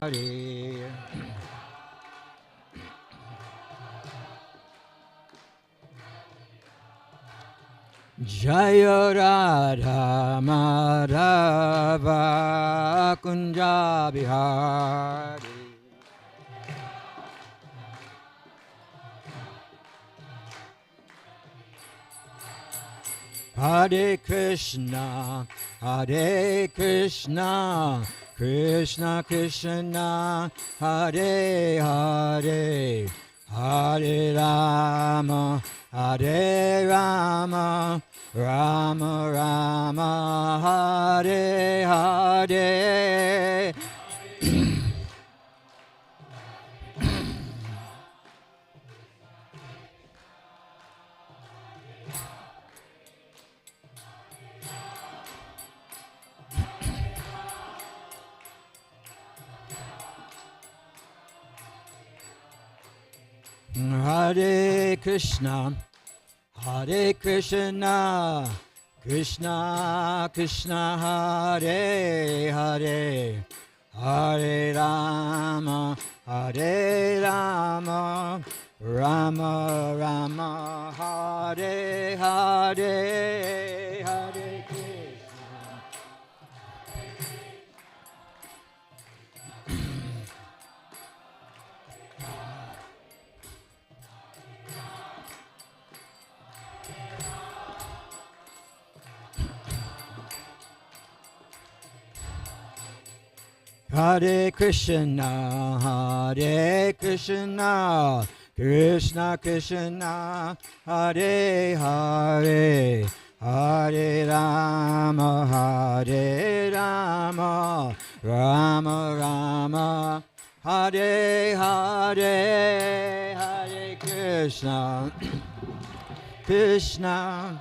Hare. Jaya Radha Madhava Kunja Bihari. Hare Krishna, Hare Krishna, Krishna Krishna, Hare Hare, Hare Rama, Hare Rama, Rama Rama, Hare Hare. Hare Krishna, Hare Krishna, Krishna Krishna, Hare Hare, Hare Rama, Hare Rama, Rama Rama, Hare Hare, Hare Krishna. Hare Krishna, Hare Krishna, Krishna Krishna, Hare Hare, Hare Rama, Hare Rama, Rama Rama, Hare Hare, Hare Krishna, Krishna.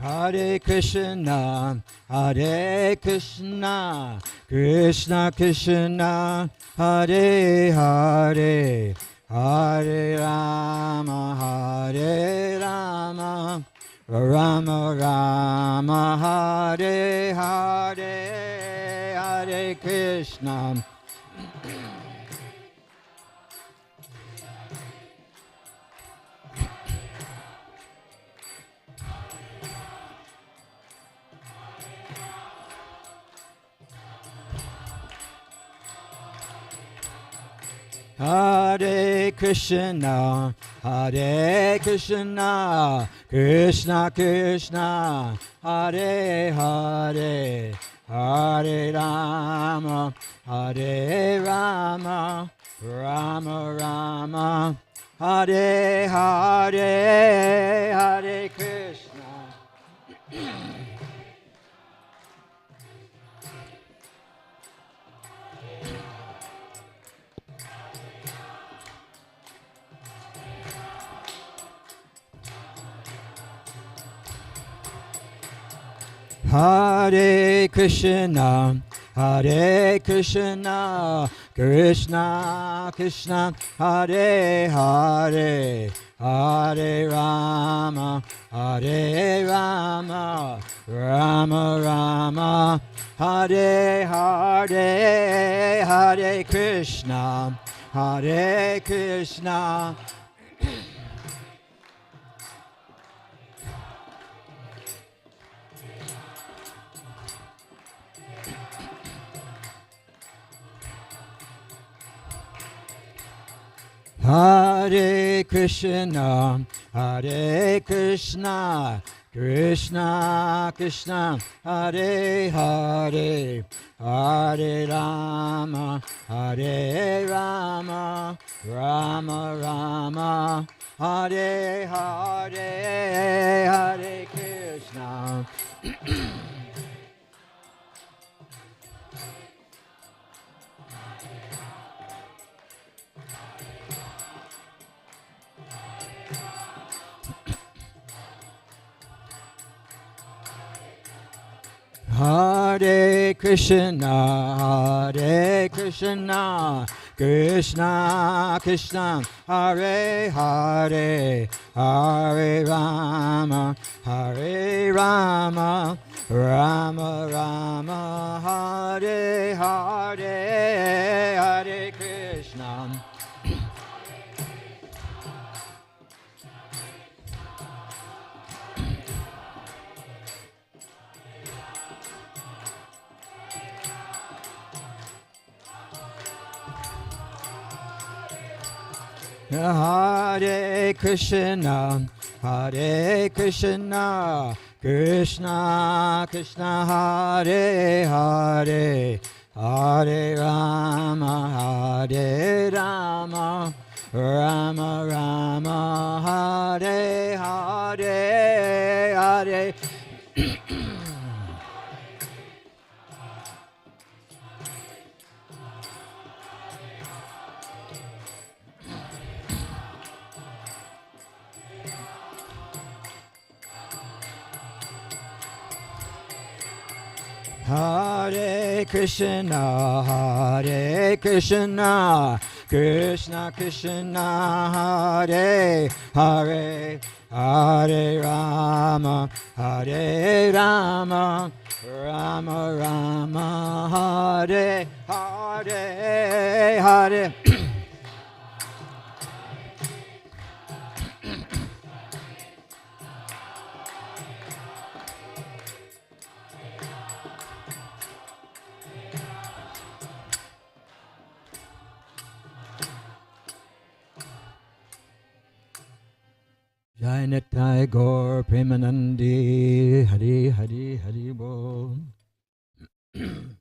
Hare Krishna, Hare Krishna, Krishna Krishna, Hare Hare, Hare Rama, Hare Rama, Rama Rama, Hare Hare, Hare Krishna. Hare Krishna, Hare Krishna, Krishna Krishna, Hare Hare, Hare Rama, Hare Rama, Rama Rama, Hare Hare, Hare Krishna. Hare Krishna, Hare Krishna, Krishna Krishna, Hare Hare, Hare Rama, Hare Rama, Rama Rama, Hare Hare, Hare Krishna, Hare Krishna. Hare Krishna, Hare Krishna, Krishna Krishna, Hare Hare, Hare Rama, Hare Rama, Rama Rama, Hare Hare, Hare Krishna. Hare Hare Krishna, Hare Krishna, Krishna Krishna, Hare Hare, Hare Rama, Hare Rama, Rama Rama, Hare Hare, Hare Krishna. Hare Krishna, Hare Krishna, Krishna Krishna, Hare Hare, Hare Rama, Hare Rama, Rama Rama, Hare Hare, Hare. Hare Krishna, Hare Krishna, Krishna Krishna, Hare Hare, Hare Rama, Hare Rama, Rama Rama, Hare Hare, Hare. Jai Nitai Gaur Premanandi, Hari Hari Hari Bol. Thank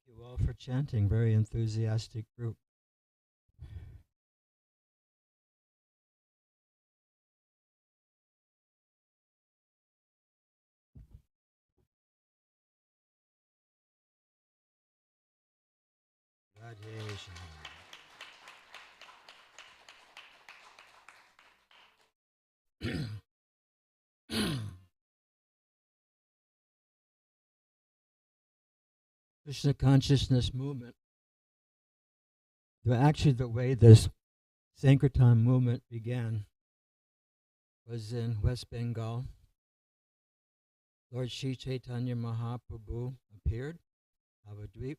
you all for chanting, very enthusiastic group. Radhe Krishna consciousness movement. Actually, the way this Sankirtan movement began was in West Bengal. Lord Sri Chaitanya Mahaprabhu appeared, Avadvip,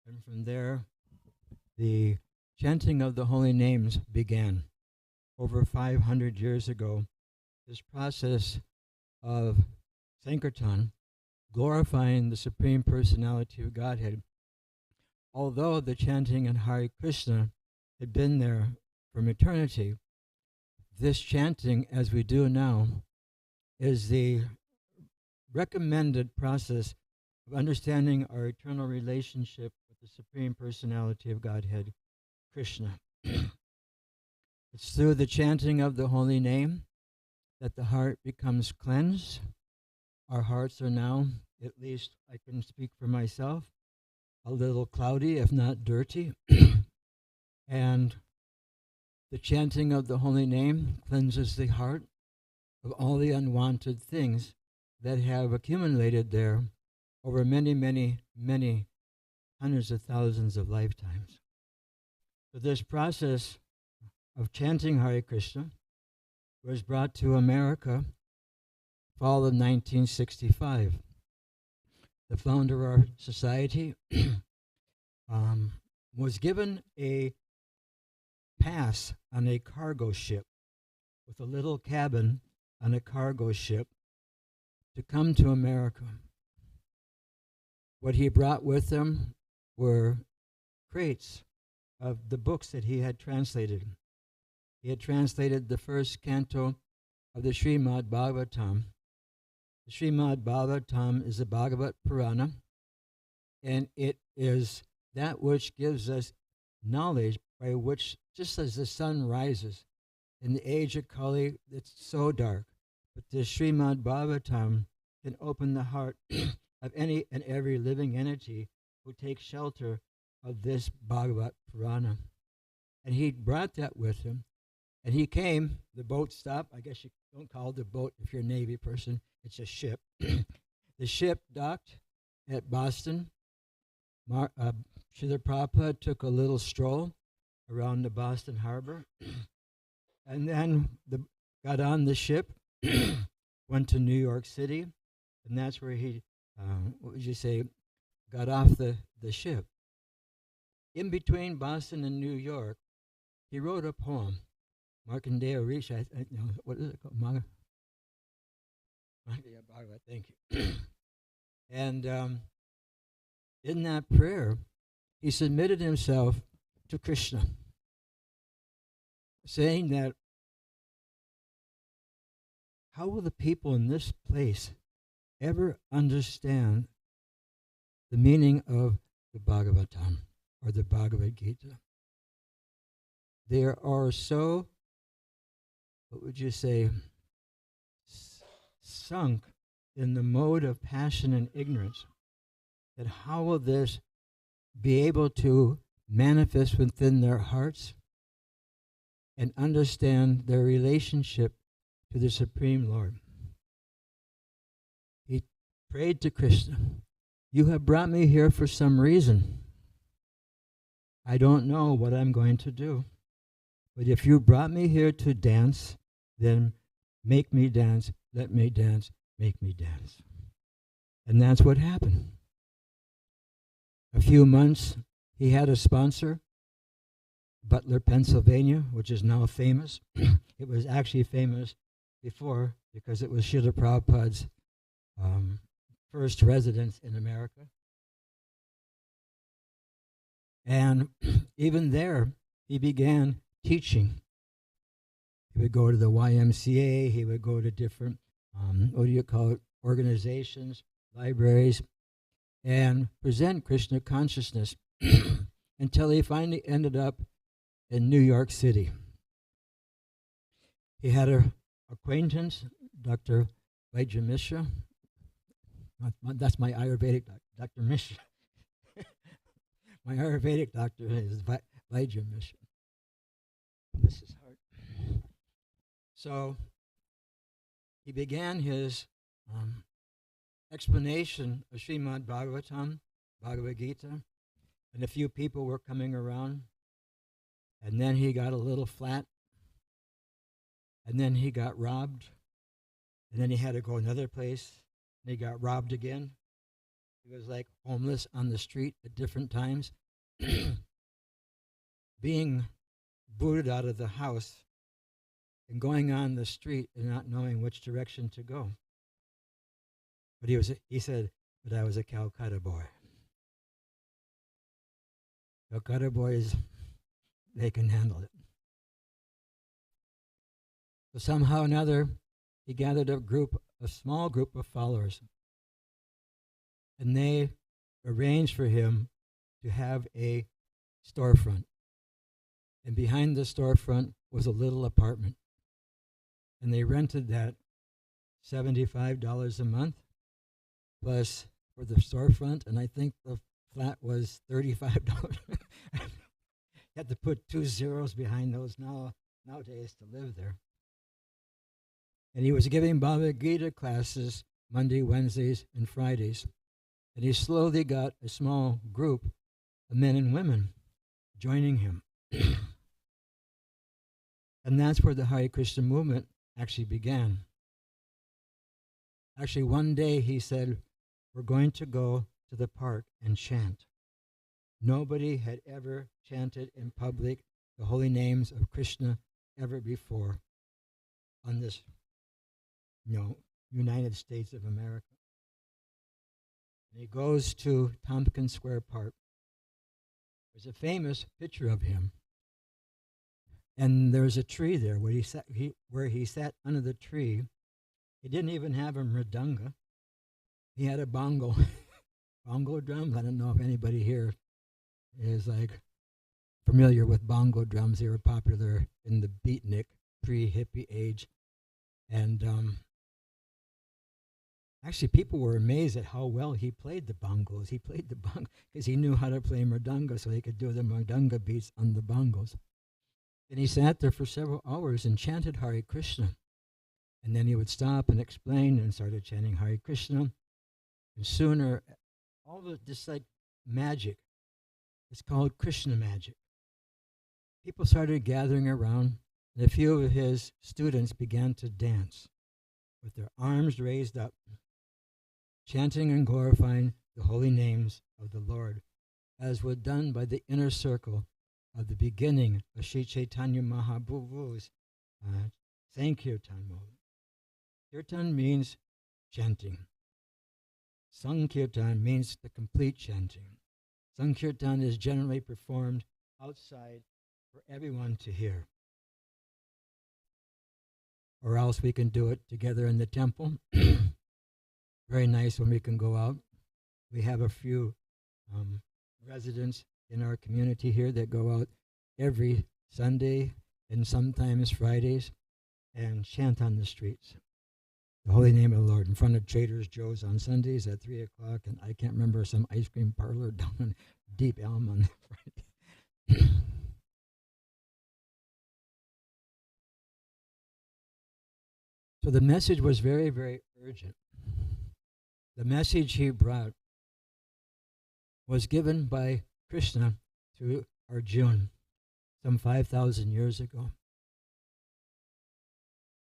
and from there, the chanting of the holy names began. Over 500 years ago, this process of Sankirtan, glorifying the Supreme Personality of Godhead, although the chanting in Hare Krishna had been there from eternity, this chanting, as we do now, is the recommended process of understanding our eternal relationship with the Supreme Personality of Godhead, Krishna. It's through the chanting of the holy name that the heart becomes cleansed. Our hearts are now, at least I can speak for myself, a little cloudy, if not dirty. And the chanting of the holy name cleanses the heart of all the unwanted things that have accumulated there over many, many, many hundreds of thousands of lifetimes. So this process of chanting Hare Krishna was brought to America fall of 1965. The founder of our society was given a pass on a cargo ship with a little cabin on a cargo ship to come to America. What he brought with him were crates of the books that he had translated. He had translated the first canto of the Srimad Bhagavatam. The Srimad Bhagavatam is the Bhagavat Purana, and it is that which gives us knowledge by which, just as the sun rises in the age of Kali, it's so dark, but the Srimad Bhagavatam can open the heart of any and every living entity who takes shelter of this Bhagavat Purana. And he brought that with him. And he came, the boat stopped. I guess you don't call it a boat if you're a Navy person. It's a ship. The ship docked at Boston. Srila Prabhupada took a little stroll around the Boston harbor, and then got on the ship, went to New York City, and that's where he, what would you say, got off the ship. In between Boston and New York, he wrote a poem, Markandeya Risha, what is it called? Markandeya Bhagavad, thank you. And in that prayer, he submitted himself to Krishna, saying that, how will the people in this place ever understand the meaning of the Bhagavatam or the Bhagavad Gita? They are so, what would you say, sunk in the mode of passion and ignorance, that how will this be able to manifest within their hearts and understand their relationship to the Supreme Lord? He prayed to Krishna, you have brought me here for some reason. I don't know what I'm going to do. But if you brought me here to dance, then make me dance, let me dance, make me dance. And that's what happened. A few months, he had a sponsor, Butler, Pennsylvania, which is now famous. It was actually famous before because it was Srila Prabhupada's first residence in America. And even there, he began teaching. He would go to the YMCA, he would go to different, organizations, libraries, and present Krishna consciousness until he finally ended up in New York City. He had an acquaintance, Dr. Vaidya Mishra. That's my Ayurvedic Dr. Mishra. My Ayurvedic doctor is Vaidya Mishra. This is hard. So he began his explanation of Srimad Bhagavatam, Bhagavad Gita, and a few people were coming around. And then he got a little flat. And then he got robbed. And then he had to go another place. And he got robbed again. He was like homeless on the street at different times. Being booted out of the house and going on the street and not knowing which direction to go. But he said, but I was a Calcutta boy. Calcutta boys, they can handle it. So somehow or another, he gathered a small group of followers. And they arranged for him to have a storefront. And behind the storefront was a little apartment. And they rented that $75 a month, plus for the storefront, and I think the flat was $35. You had to put 2 zeros behind those nowadays to live there. And he was giving Bhagavad Gita classes Monday, Wednesdays, and Fridays. And he slowly got a small group of men and women joining him. And that's where the Hare Krishna movement actually began. Actually, one day he said, we're going to go to the park and chant. Nobody had ever chanted in public the holy names of Krishna ever before on this, United States of America. And he goes to Tompkins Square Park. There's a famous picture of him. And there's a tree there where he sat under the tree. He didn't even have a mridanga. He had a bongo drums. I don't know if anybody here is like familiar with bongo drums. They were popular in the beatnik pre-hippie age. And actually people were amazed at how well he played the bongos. He played the bongo because he knew how to play mridanga, so he could do the mridanga beats on the bongos. And he sat there for several hours and chanted Hare Krishna. And then he would stop and explain and started chanting Hare Krishna. And sooner, all of it, just like magic, it's called Krishna magic. People started gathering around, and a few of his students began to dance with their arms raised up, chanting and glorifying the holy names of the Lord, as was done by the inner circle of the beginning of Sri Chaitanya Mahaprabhu's Sankirtan movement. Kirtan means chanting. Sankirtan means the complete chanting. Sankirtan is generally performed outside for everyone to hear. Or else we can do it together in the temple. Very nice when we can go out. We have a few residents in our community here that go out every Sunday and sometimes Fridays and chant on the streets the holy name of the Lord in front of Trader Joe's on Sundays at 3 o'clock, and I can't remember, some ice cream parlor down in Deep Elm on Friday. So the message was very, very urgent. The message he brought was given by Krishna to Arjuna some 5,000 years ago.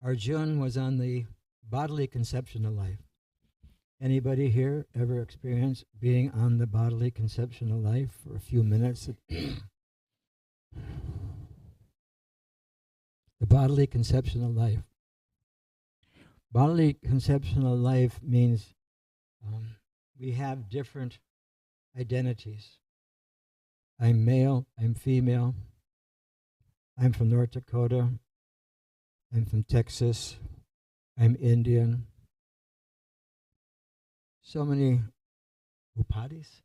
Arjuna was on the bodily conception of life. Anybody here ever experienced being on the bodily conception of life for a few minutes? The bodily conception of life. Bodily conception of life means we have different identities. I'm male, I'm female, I'm from North Dakota, I'm from Texas, I'm Indian. So many upadhis,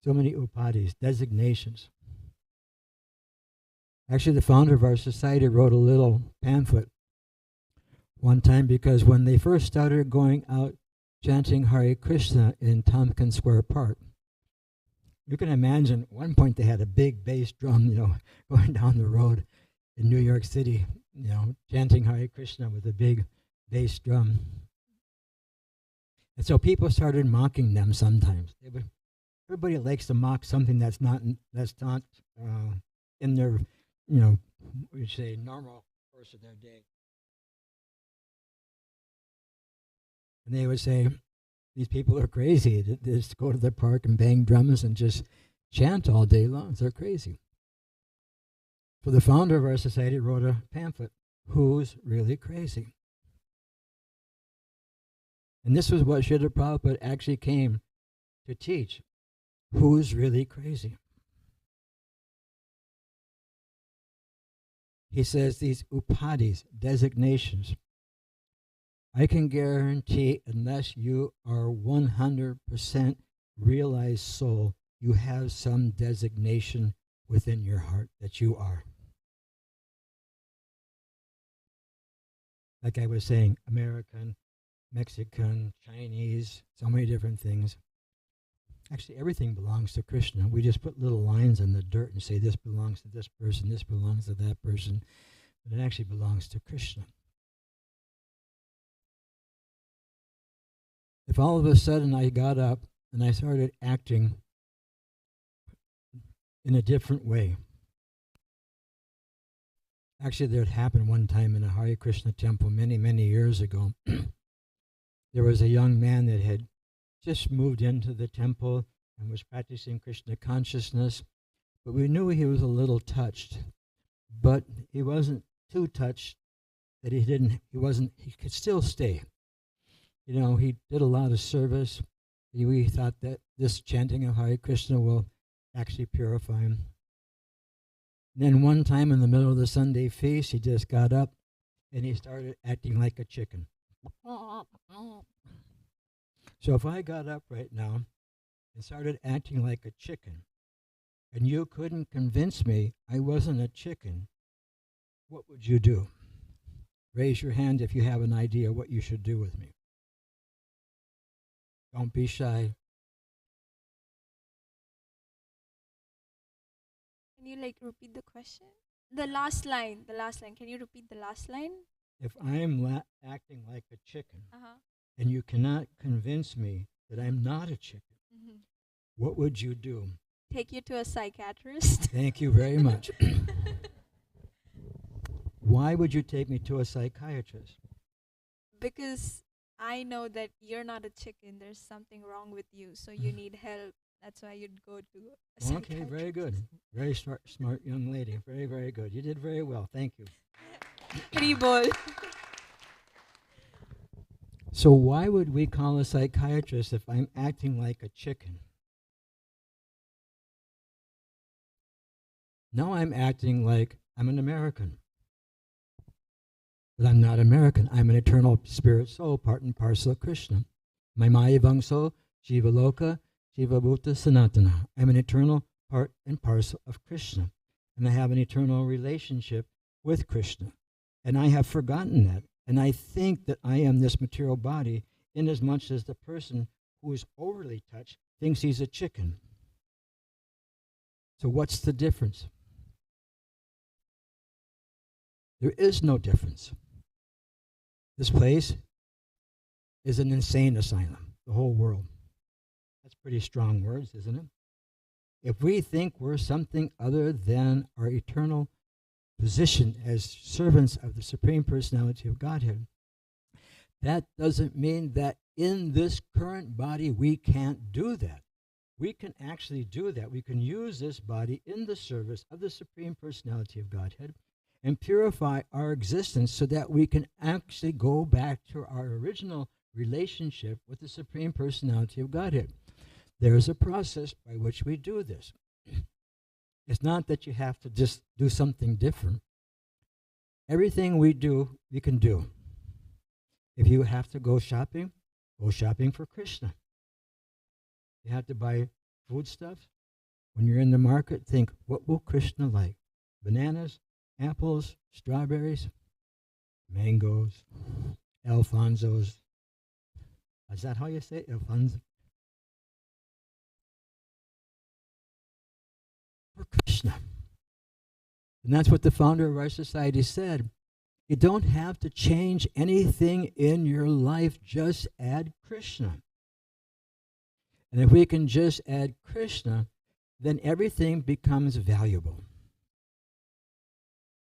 so many upadhis, designations. Actually, the founder of our society wrote a little pamphlet one time, because when they first started going out chanting Hare Krishna in Tompkins Square Park, you can imagine at one point they had a big bass drum, going down the road in New York City, chanting Hare Krishna with a big bass drum. And so people started mocking them sometimes. Everybody likes to mock something that's not in their, we say, normal course of their day. And they would say, these people are crazy. They just go to the park and bang drums and just chant all day long. They're crazy. So the founder of our society wrote a pamphlet, Who's Really Crazy? And this was what Srila Prabhupada actually came to teach. Who's really crazy? He says these upadhis, designations, I can guarantee unless you are 100% realized soul, you have some designation within your heart that you are. Like I was saying, American, Mexican, Chinese, so many different things. Actually, everything belongs to Krishna. We just put little lines in the dirt and say this belongs to this person, this belongs to that person, but it actually belongs to Krishna. If all of a sudden I got up and I started acting in a different way, actually that happened one time in a Hare Krishna temple many, many years ago. There was a young man that had just moved into the temple and was practicing Krishna consciousness, but we knew he was a little touched, but he wasn't too touched that he could still stay. He did a lot of service. We thought that this chanting of Hare Krishna will actually purify him. And then one time in the middle of the Sunday feast, he just got up and he started acting like a chicken. So if I got up right now and started acting like a chicken, and you couldn't convince me I wasn't a chicken, what would you do? Raise your hand if you have an idea what you should do with me. Don't be shy. Can you repeat the question? The last line. Can you repeat the last line? If I am acting like a chicken, and you cannot convince me that I'm not a chicken, Mhm. what would you do? Take you to a psychiatrist. Thank you very much. Why would you take me to a psychiatrist? Because I know that you're not a chicken. There's something wrong with you, so you need help. That's why you'd go to a Okay, very good. Very smart young lady. Very, very good. You did very well. Thank you. Haribol. So why would we call a psychiatrist if I'm acting like a chicken? Now I'm acting like I'm an American. But I'm not American. I'm an eternal spirit soul, part and parcel of Krishna. My Maya Vangso, Jiva Loka, Jiva Bhuta Sanatana. I'm an eternal part and parcel of Krishna. And I have an eternal relationship with Krishna. And I have forgotten that. And I think that I am this material body inasmuch as the person who is overly touched thinks he's a chicken. So what's the difference? There is no difference. This place is an insane asylum, the whole world. That's pretty strong words, isn't it? If we think we're something other than our eternal position as servants of the Supreme Personality of Godhead, that doesn't mean that in this current body we can't do that. We can actually do that. We can use this body in the service of the Supreme Personality of Godhead and purify our existence so that we can actually go back to our original relationship with the Supreme Personality of Godhead. There is a process by which we do this. It's not that you have to just do something different. Everything we do, we can do. If you have to go shopping for Krishna. You have to buy foodstuffs. When you're in the market, think, what will Krishna like? Bananas, apples, strawberries, mangoes, Alfonsos. Is that how you say it? Alfonso? For Krishna. And that's what the founder of our society said. You don't have to change anything in your life, just add Krishna. And if we can just add Krishna, then everything becomes valuable.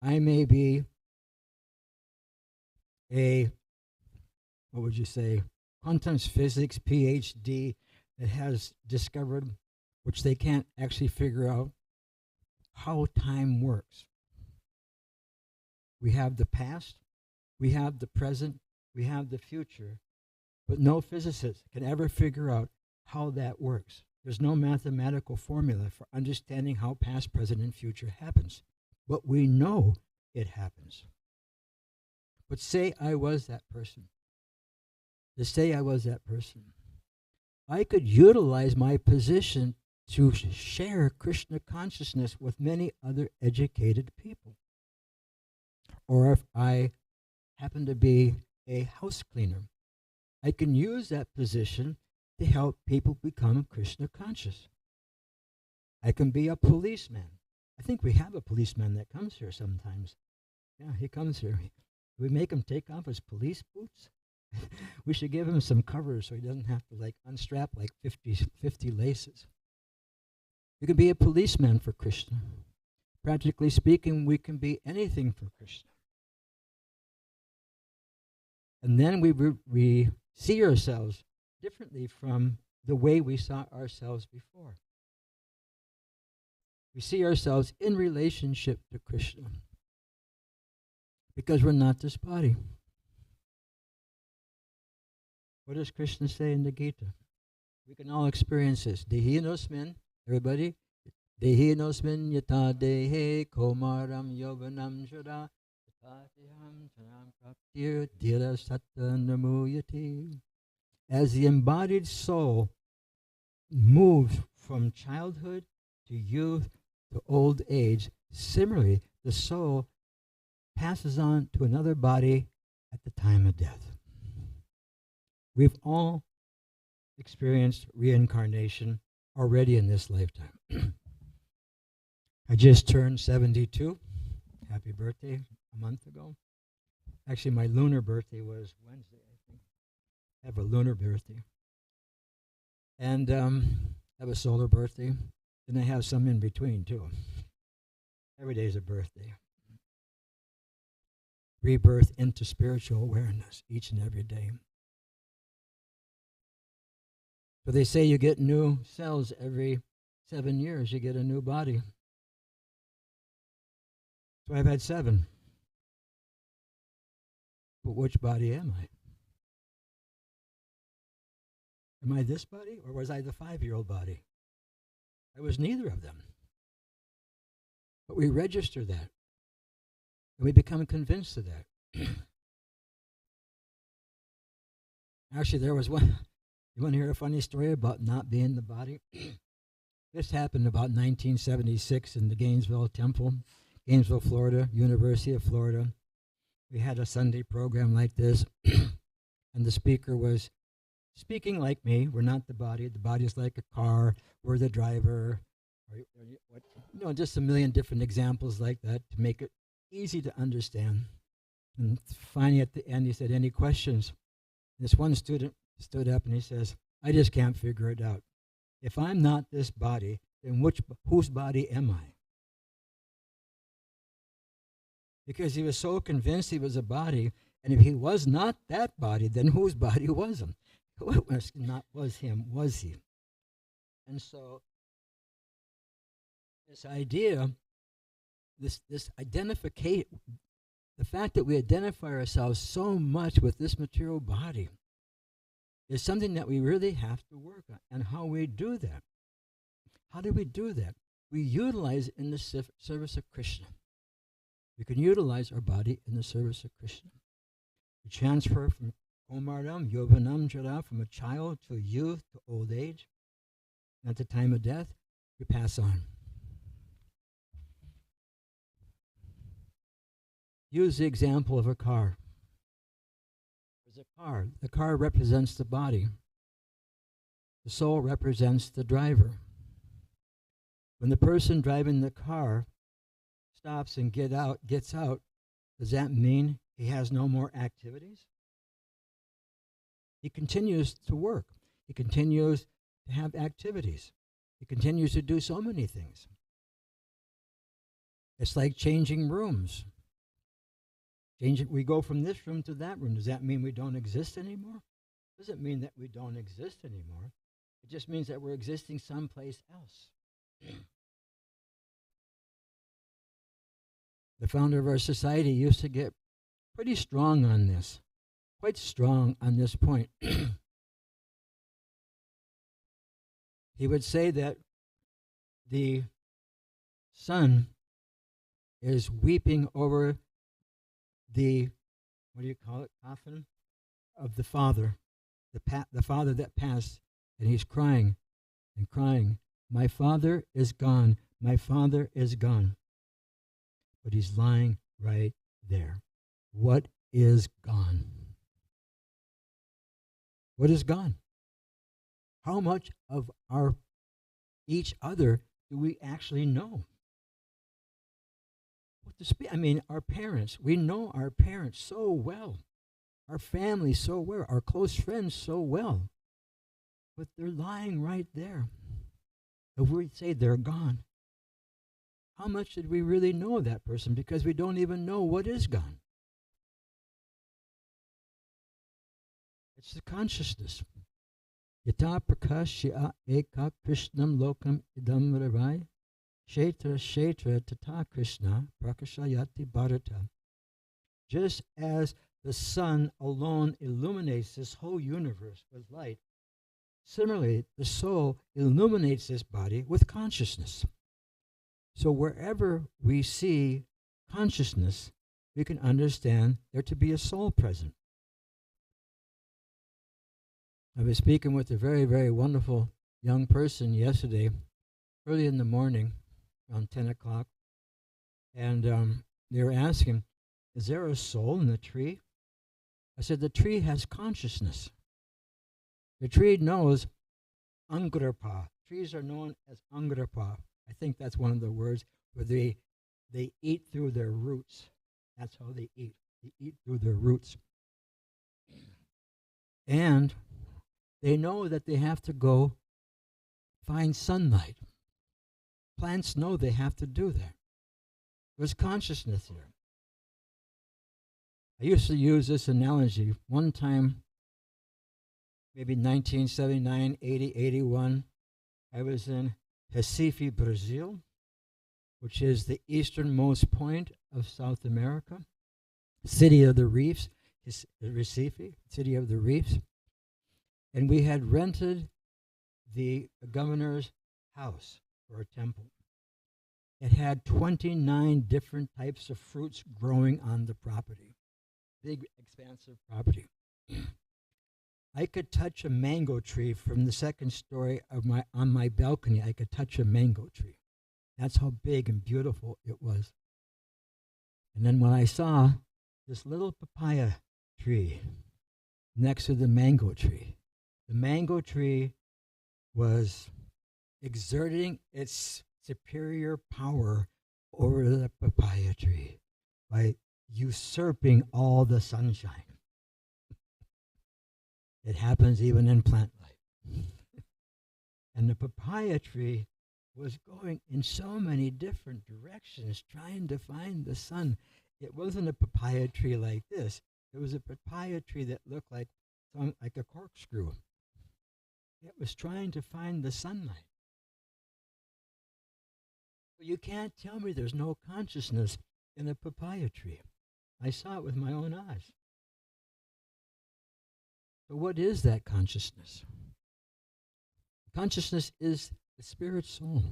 I may be a, what would you say, quantum physics PhD that has discovered, which they can't actually figure out, how time works. We have the past, we have the present, we have the future, but no physicist can ever figure out how that works. There's no mathematical formula for understanding how past, present, and future happens. But we know it happens. But say I was that person. To say I was that person, I could utilize my position to share Krishna consciousness with many other educated people. Or if I happen to be a house cleaner, I can use that position to help people become Krishna conscious. I can be a policeman. I think we have a policeman that comes here sometimes. Yeah, he comes here. We make him take off his police boots. We should give him some covers so he doesn't have to unstrap 50 laces. You can be a policeman for Krishna. Practically speaking, we can be anything for Krishna. And then we see ourselves differently from the way we saw ourselves before. We see ourselves in relationship to Krishna because we're not this body. What does Krishna say in the Gita? We can all experience this. Dehinosmin, everybody. Dehinosmin yata dehe komaram yovanam shada tatiham chanam praptir dila satta namuyati. As the embodied soul moves from childhood to youth to old age, similarly, the soul passes on to another body at the time of death. We've all experienced reincarnation already in this lifetime. I just turned 72. Happy birthday a month ago. Actually, my lunar birthday was Wednesday, I think. I have a lunar birthday. and have a solar birthday. Then I have some in between too. Every day is a birthday. Rebirth into spiritual awareness each and every day. So they say you get new cells every 7 years. You get a new body. So I've had 7. But which body am I? Am I this body, or was I the 5-year-old body? I was neither of them. But we register that. And we become convinced of that. Actually, there was one. You want to hear a funny story about not being the body? This happened about 1976 in the Gainesville Temple, Gainesville, Florida, University of Florida. We had a Sunday program like this, and the speaker was speaking like me. We're not the body. The body is like a car. We're the driver. Just a million different examples like that to make it easy to understand. And finally, at the end, he said, "Any questions?" This one student stood up and he says, "I just can't figure it out. If I'm not this body, then whose body am I?" Because he was so convinced he was a body, and if he was not that body, then whose body was him? It was not was him, was he? And so this idea, this identification, the fact that we identify ourselves so much with this material body is something that we really have to work on. And how we do that. How do we do that? We utilize it in the service of Krishna. We can utilize our body in the service of Krishna. We transfer from Komaram, Yovanam, Jara, from a child to youth to old age. And at the time of death, we pass on. Use the example of a car. There's a car. The car represents the body. The soul represents the driver. When the person driving the car stops and gets out, does that mean he has no more activities? He continues to work. He continues to have activities. He continues to do so many things. It's like changing rooms. We go from this room to that room. Does that mean we don't exist anymore? It doesn't mean that we don't exist anymore. It just means that we're existing someplace else. The founder of our society used to get pretty strong on this, quite strong on this point. He would say that the son is weeping over the, coffin of the father, the father that passed, and he's crying and crying. My father is gone. My father is gone. But he's lying right there. What is gone? What is gone? How much of each other do we actually know? Our parents, we know our parents so well, our family so well, our close friends so well, but they're lying right there. If we say they're gone, how much did we really know that person? Because we don't even know what is gone. It's the consciousness. Yata prakashya eka krishnam lokam idam ravai. Kshetra kshetra tata Krishna prakashayati bharata. Just as the sun alone illuminates this whole universe with light, similarly, the soul illuminates this body with consciousness. So wherever we see consciousness, we can understand there to be a soul present. I was speaking with a very, very wonderful young person yesterday, early in the morning, around 10 o'clock, and they were asking, is there a soul in the tree? I said, the tree has consciousness. The tree knows angrapa. Trees are known as angrapa. I think that's one of the words where they eat through their roots. That's how they eat. They eat through their roots. And they know that they have to go find sunlight. Plants know they have to do that. There's consciousness here. I used to use this analogy one time, maybe 1979, 80, 81. I was in Recife, Brazil, which is the easternmost point of South America, city of the reefs, Recife, city of the reefs. And we had rented the governor's house for a temple. It had 29 different types of fruits growing on the property. Big, expansive property. I could touch a mango tree from the second story of on my balcony. I could touch a mango tree. That's how big and beautiful it was. And then when I saw this little papaya tree next to the mango tree was exerting its superior power over the papaya tree by usurping all the sunshine. It happens even in plant life. And the papaya tree was going in so many different directions trying to find the sun. It wasn't a papaya tree like this. It was a papaya tree that looked like a corkscrew. It was trying to find the sunlight. But you can't tell me there's no consciousness in a papaya tree. I saw it with my own eyes. So what is that consciousness? Consciousness is the spirit soul.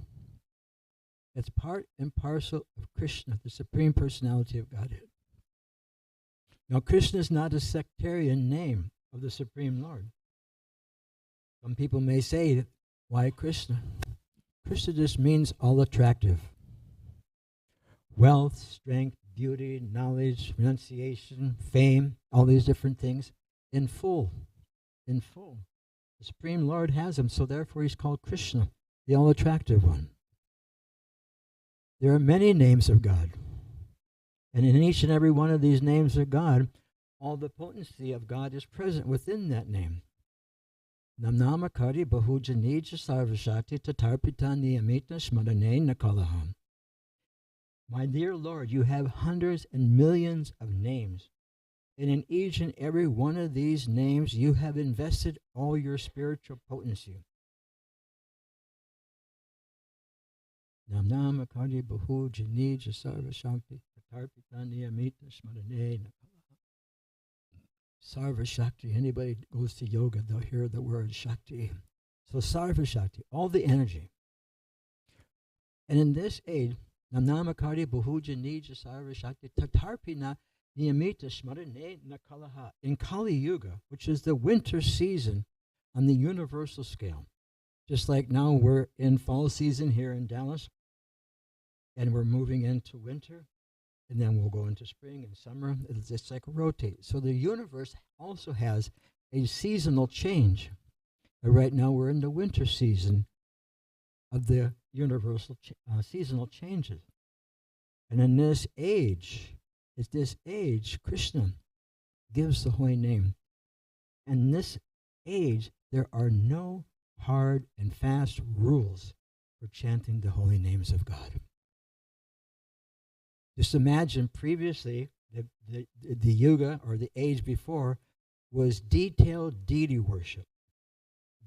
It's part and parcel of Krishna, the Supreme Personality of Godhead. Now, Krishna is not a sectarian name of the Supreme Lord. Some people may say, why Krishna? Krishna just means all attractive. Wealth, strength, beauty, knowledge, renunciation, fame, all these different things in full. In full. The Supreme Lord has him, so therefore he's called Krishna, the all-attractive one. There are many names of God. And in each and every one of these names of God, all the potency of God is present within that name. Namnamakari bahujanija sarvashakti tatarpita niyamita smarane nakalaham. My dear Lord, you have hundreds and millions of names. And in each and every one of these names, you have invested all your spiritual potency. Namnamakari bahujanija sarvashakti tatarpita niyamita smarane nakalaham. Sarva Shakti. Anybody goes to yoga, they'll hear the word Shakti. So Sarva Shakti, all the energy. And in this age, Namnamakari Bahuja Nija Sarva Shakti Tatarpina Niyamita Smarane Nakalaha. In Kali Yuga, which is the winter season on the universal scale, just like now we're in fall season here in Dallas, and we're moving into winter. And then we'll go into spring and summer. It's just like a rotate. So the universe also has a seasonal change. And right now we're in the winter season of the universal seasonal changes. And in this age, Krishna gives the holy name. And in this age, there are no hard and fast rules for chanting the holy names of God. Just imagine previously, the yuga or the age before was detailed deity worship,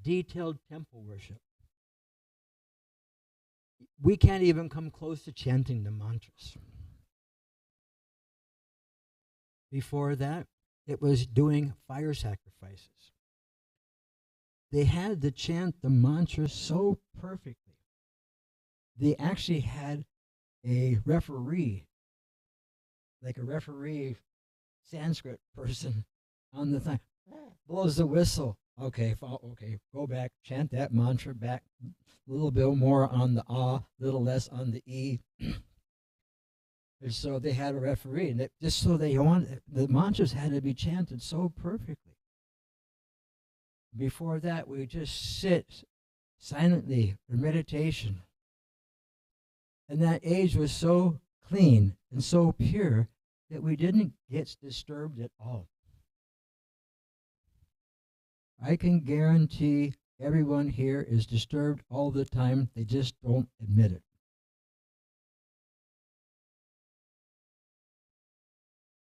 detailed temple worship. We can't even come close to chanting the mantras. Before that, it was doing fire sacrifices. They had to chant the mantras so perfectly. They actually had a referee, like a referee Sanskrit person on the thing, blows the whistle. Okay, go back, chant that mantra back, a little bit more on the ah, a little less on the e. And so they had a referee, and the mantras had to be chanted so perfectly. Before that, we just sit silently in meditation. And that age was so clean and so pure that we didn't get disturbed at all. I can guarantee everyone here is disturbed all the time. They just don't admit it.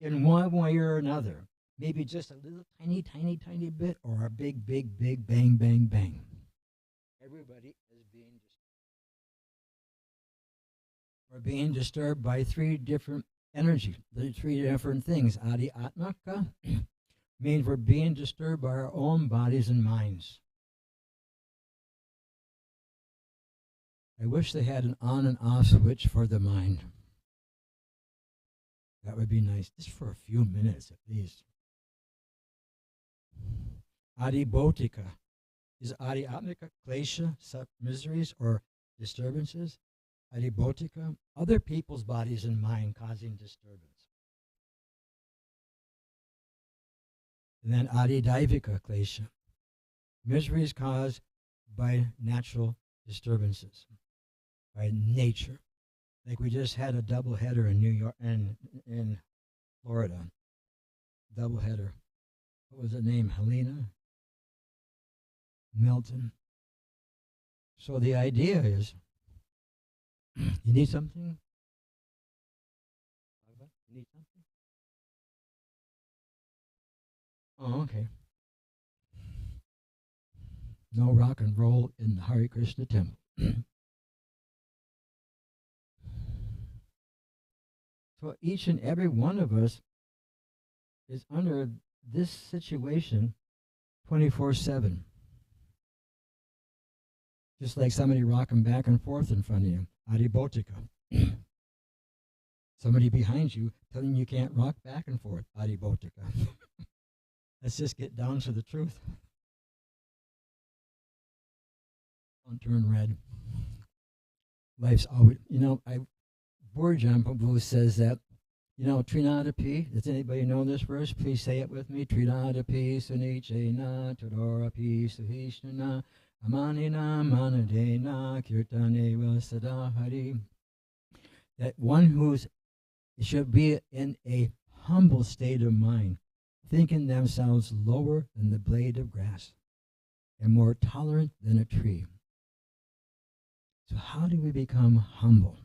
In one way or another. Maybe just a little tiny, tiny, tiny bit, or a big, big, big bang, bang, bang. Everybody is we're being disturbed by three different energies, the three different things. Adi Atmaka means we're being disturbed by our own bodies and minds. I wish they had an on and off switch for the mind. That would be nice, just for a few minutes at least. Adi Bhotika. Is Adi Atmika klesha, miseries, or disturbances? Adi Bhotika, other people's bodies and mind causing disturbance. And then Adi Daivika klesha, miseries caused by natural disturbances, by nature. Like we just had a double header in New York and in Florida. Double header. What was the name? Helena? Milton. So the idea is, you need something? You need something? Oh, okay. No rock and roll in the Hare Krishna temple. So each and every one of us is under this situation 24/7. Just like somebody rocking back and forth in front of you. Adi Bhotika. Somebody behind you telling you can't rock back and forth. Adi Bhotika. Let's just get down to the truth. Don't turn red. Life's always, Borjan Prabhu says that, Trinadapi, does anybody know this verse? Please say it with me. Trinadapi sunichena tadorapi suhishnana amanina manadena kirtaneva sadahari. That one who's should be in a humble state of mind, thinking themselves lower than the blade of grass and more tolerant than a tree. So how do we become humble?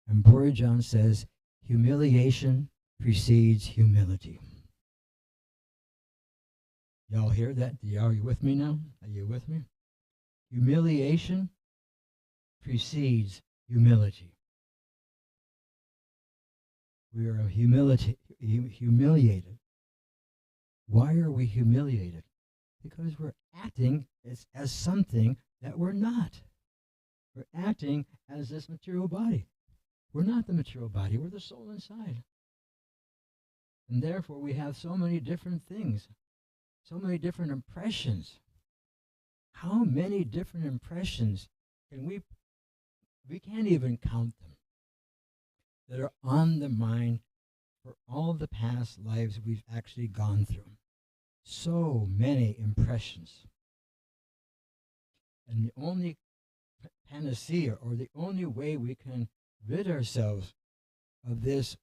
And Borjan says, humiliation precedes humility. Y'all hear that? Are you with me now? Are you with me? Humiliation precedes humility. We are humiliated. Why are we humiliated? Because we're acting as something that we're not. We're acting as this material body. We're not the material body, we're the soul inside. And therefore we have so many different things, so many different impressions. How many different impressions can we can't even count them, that are on the mind for all the past lives we've actually gone through. So many impressions. And the only panacea, or the only way we can rid ourselves of this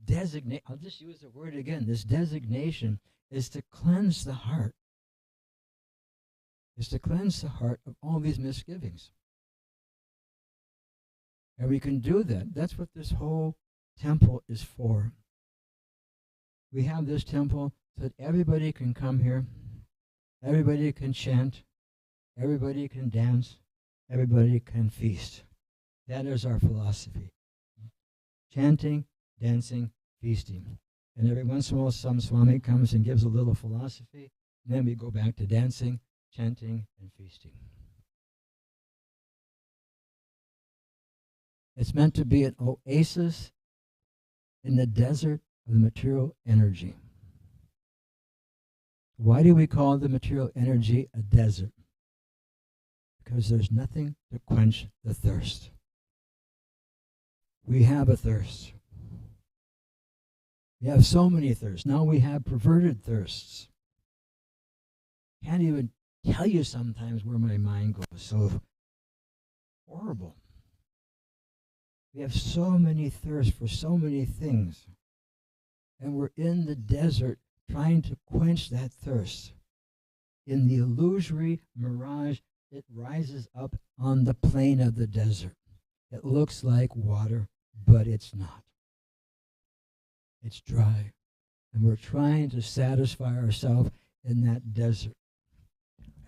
designate, I'll just use the word again, this designation, is to cleanse the heart. Is to cleanse the heart of all these misgivings. And we can do that. That's what this whole temple is for. We have this temple so that everybody can come here, everybody can chant, everybody can dance, everybody can feast. That is our philosophy. Chanting, dancing, feasting. And every once in a while some Swami comes and gives a little philosophy, and then we go back to dancing, chanting, and feasting. It's meant to be an oasis in the desert of the material energy. Why do we call the material energy a desert? Because there's nothing to quench the thirst. We have a thirst. We have so many thirsts. Now we have perverted thirsts. Can't even tell you sometimes where my mind goes. So horrible. We have so many thirsts for so many things. And we're in the desert trying to quench that thirst. In the illusory mirage, it rises up on the plain of the desert. It looks like water, but it's not. It's dry. And we're trying to satisfy ourselves in that desert.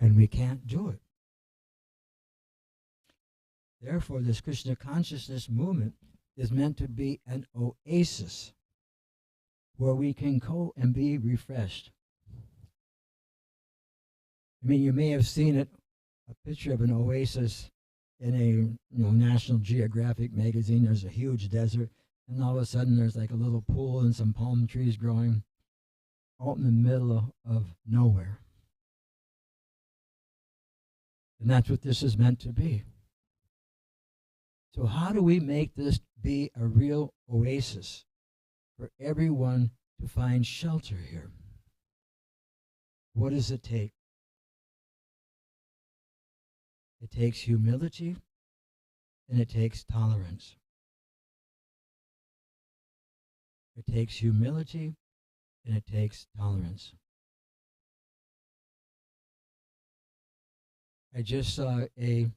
And we can't do it. Therefore, this Krishna consciousness movement is meant to be an oasis where we can go and be refreshed. I mean, you may have seen it, a picture of an oasis in a National Geographic magazine. There's a huge desert, and all of a sudden there's like a little pool and some palm trees growing out in the middle of nowhere. And that's what this is meant to be. So how do we make this be a real oasis for everyone to find shelter here? What does it take? It takes humility and it takes tolerance. It takes humility and it takes tolerance. I just saw I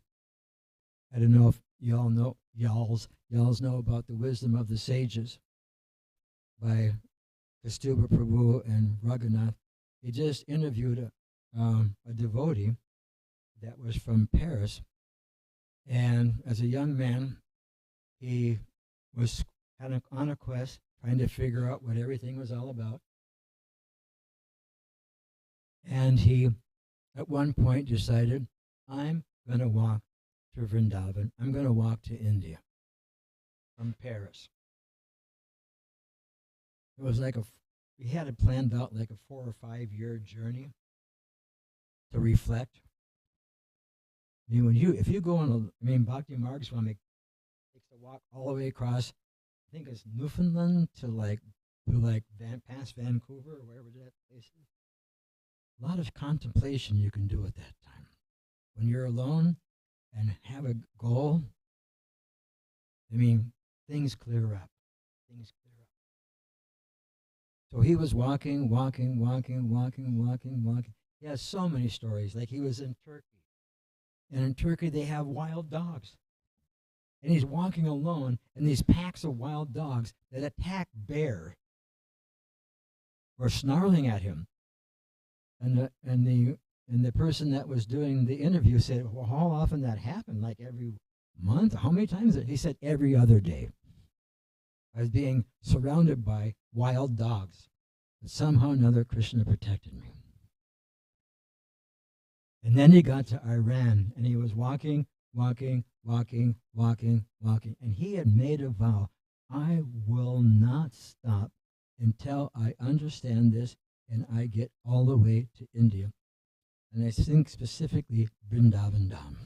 don't know if y'all know, y'alls know about The Wisdom of the Sages by Kastuba Prabhu and Raghunath. He just interviewed a devotee that was from Paris, and as a young man, he was kind of on a quest, trying to figure out what everything was all about. And he, at one point, decided, I'm going to walk to Vrindavan. I'm going to walk to India from Paris. It was like we had it planned out like a 4 or 5 year journey to reflect. I mean, if you go on Bhakti Marg Swami takes the walk all the way across, I think it's Newfoundland to past Vancouver or wherever that place is. A lot of contemplation you can do at that time. When you're alone and have a goal, things clear up. Things clear up. So he was walking. He has so many stories. Like he was in Turkey. And in Turkey, they have wild dogs. And he's walking alone, and these packs of wild dogs that attack bear were snarling at him. And the person that was doing the interview said, well, how often that happened? Like every month? How many times? He said, every other day. I was being surrounded by wild dogs. But somehow or another, Krishna protected me. And then he got to Iran, and he was walking, and he had made a vow, I will not stop until I understand this and I get all the way to India. And I think specifically Vrindavan Dham.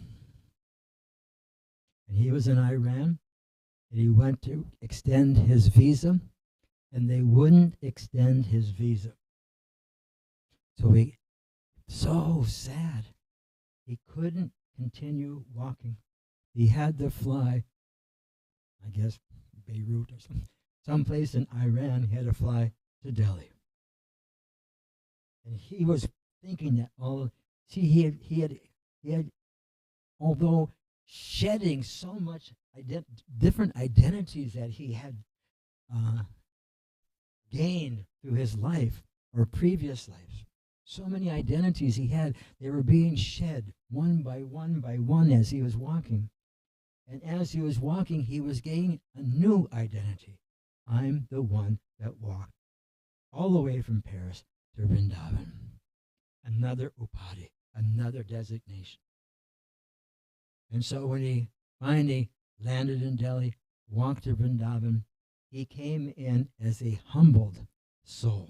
And he was in Iran, and he went to extend his visa, and they wouldn't extend his visa. So sad. He couldn't continue walking. He had to fly, I guess, Beirut or someplace in Iran. He had to fly to Delhi. And he was thinking that he had, although shedding so much different identities that he had gained through his life or previous lives. So many identities he had, they were being shed one by one as he was walking. And as he was walking, he was gaining a new identity. I'm the one that walked all the way from Paris to Vrindavan. Another upadhi, another designation. And so when he finally landed in Delhi, walked to Vrindavan, he came in as a humbled soul.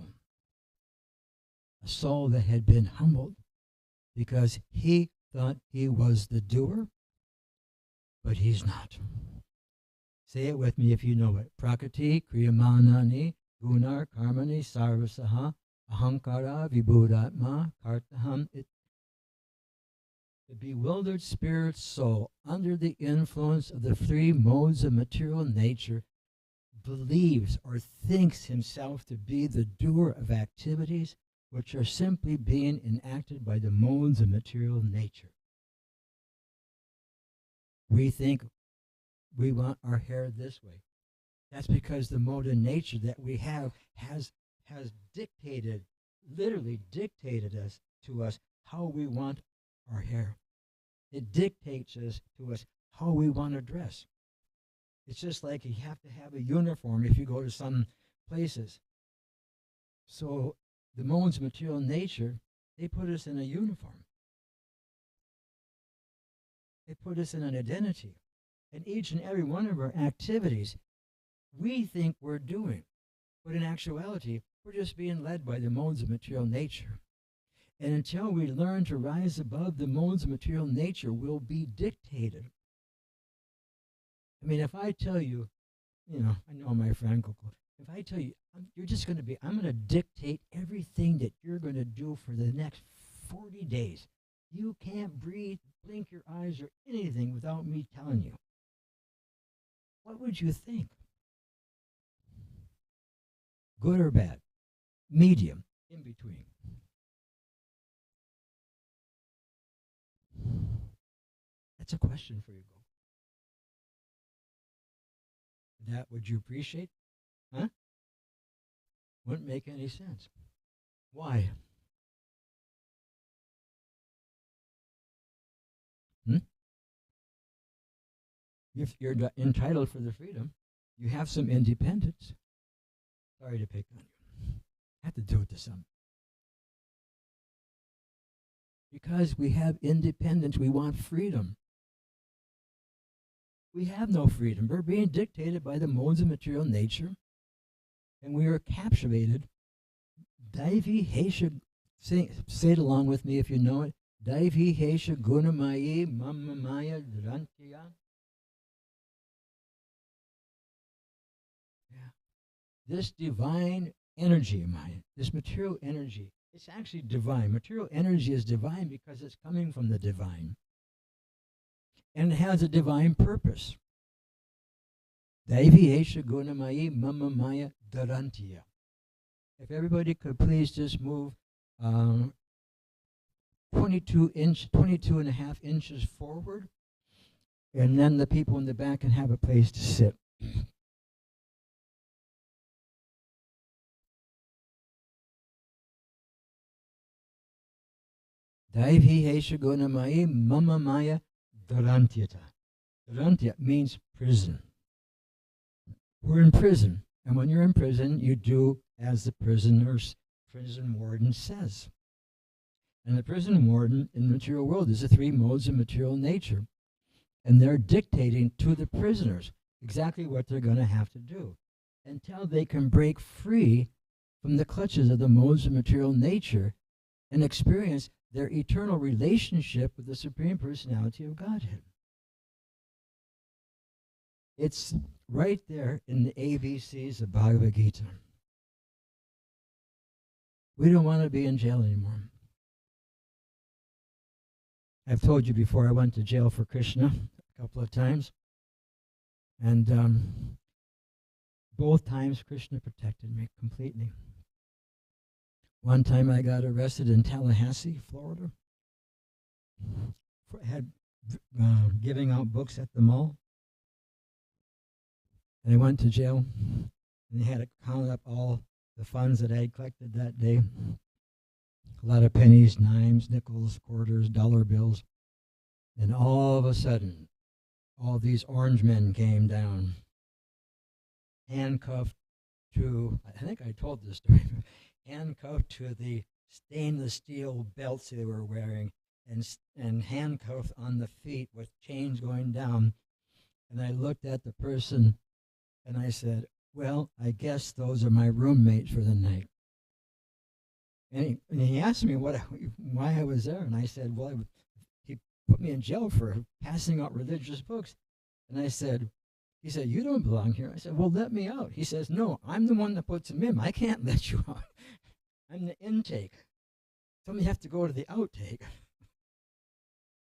A soul that had been humbled because he thought he was the doer, but he's not. Say it with me if you know it. Prakriti kriyamanani gunar karmani sarvasaha ahankara vibhudatma kartaham. The bewildered spirit soul, under the influence of the three modes of material nature, believes or thinks himself to be the doer of activities which are simply being enacted by the modes of material nature. We think we want our hair this way. That's because the mode of nature that we have has dictated, literally dictated to us how we want our hair. It dictates to us how we want to dress. It's just like you have to have a uniform if you go to some places. So the modes of material nature, they put us in a uniform. They put us in an identity. And each and every one of our activities, we think we're doing. But in actuality, we're just being led by the modes of material nature. And until we learn to rise above the modes of material nature, we'll be dictated. I mean, if I tell you, I know my friend Coco, if I tell you, I'm going to dictate everything that you're going to do for the next 40 days. You can't breathe, blink your eyes, or anything without me telling you. What would you think? Good or bad? Medium, in between. That's a question for you, Go. That would you appreciate? Huh? Wouldn't make any sense. Why? If you're entitled for the freedom, you have some independence. Sorry to pick on you. I have to do it to some. Because we have independence, we want freedom. We have no freedom. We're being dictated by the modes of material nature, and we are captivated. Daivi Hesha, say it along with me if you know it. Daivi Hesha Gunamayi Mamamaya Drantiya. This divine energy of mine, this material energy, it's actually divine. Material energy is divine because it's coming from the divine. And it has a divine purpose. Daivi Esha Gunamayi Mama Maya Darantiya. If everybody could please just move 22 and a half inches forward, and then the people in the back can have a place to sit. Daivi Hesha Gunamayi Mama Maya Dharantyata. Dharantya means prison. We're in prison. And when you're in prison, you do as the prison warden says. And the prison warden in the material world is the three modes of material nature. And they're dictating to the prisoners exactly what they're going to have to do until they can break free from the clutches of the modes of material nature and experience their eternal relationship with the Supreme Personality of Godhead. It's right there in the ABCs of Bhagavad Gita. We don't want to be in jail anymore. I've told you before, I went to jail for Krishna a couple of times. And both times Krishna protected me completely. One time I got arrested in Tallahassee, Florida, giving out books at the mall. And I went to jail, and they had to count up all the funds that I had collected that day. A lot of pennies, dimes, nickels, quarters, dollar bills. And all of a sudden, all these orange men came down, handcuffed to, I think I told this story, handcuffed to the stainless steel belts they were wearing, and handcuffed on the feet with chains going down. And I looked at the person and I said, well, I guess those are my roommates for the night. And he asked me why I was there, and I said, well, he put me in jail for passing out religious books. And he said, you don't belong here. I said, well, let me out. He says, no, I'm the one that puts them in. I can't let you out. I'm the intake. Somebody have to go to the outtake.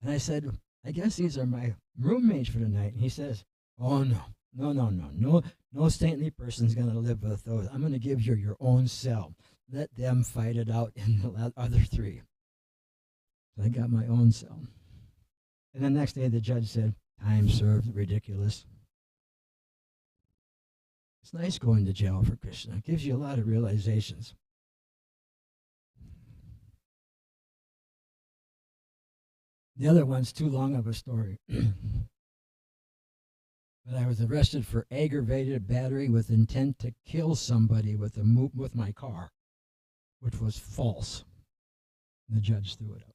And I said, I guess these are my roommates for the night. And he says, oh, no, No saintly person's going to live with those. I'm going to give you your own cell. Let them fight it out in the other three. So I got my own cell. And the next day the judge said, time served, ridiculous. It's nice going to jail for Krishna. It gives you a lot of realizations. The other one's too long of a story. But I was arrested for aggravated battery with intent to kill somebody with my car, which was false. And the judge threw it up.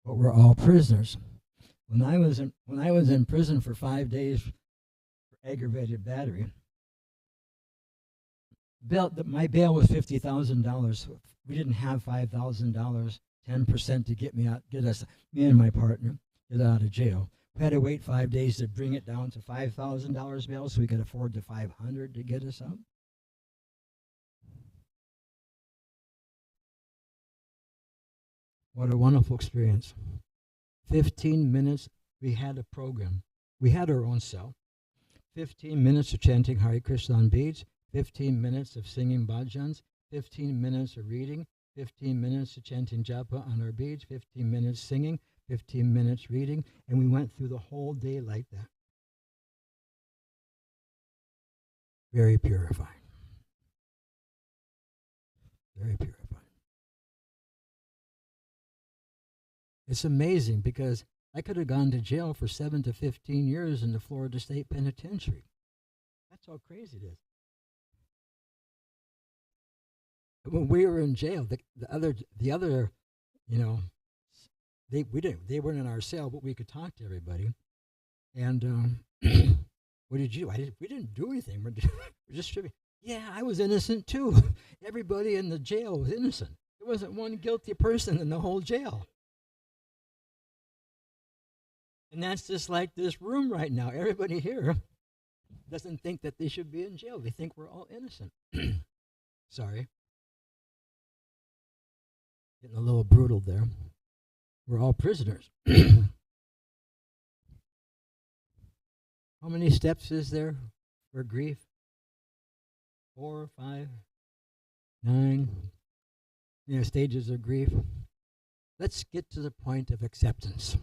But we're all prisoners. When I was in prison for 5 days for aggravated battery, my bail was $50,000. We didn't have $5,000, 10% to get me and my partner, get out of jail. We had to wait 5 days to bring it down to $5,000 bail so we could afford the $500 to get us out. What a wonderful experience. 15 minutes, we had a program. We had our own cell. 15 minutes of chanting Hare Krishna on beads, 15 minutes of singing bhajans, 15 minutes of reading, 15 minutes of chanting japa on our beads, 15 minutes singing, 15 minutes reading, and we went through the whole day like that. Very purifying. Very purifying. It's amazing because I could have gone to jail for 7 to 15 years in the Florida State Penitentiary. That's how crazy it is. When we were in jail, the other, they weren't in our cell, but we could talk to everybody. And what did you do? We didn't do anything. We're just tripping. Yeah, I was innocent too. Everybody in the jail was innocent. There wasn't one guilty person in the whole jail. And that's just like this room right now. Everybody here doesn't think that they should be in jail. They think we're all innocent. Sorry. Getting a little brutal there. We're all prisoners. How many steps is there for grief? 4, 5, 9, stages of grief. Let's get to the point of acceptance.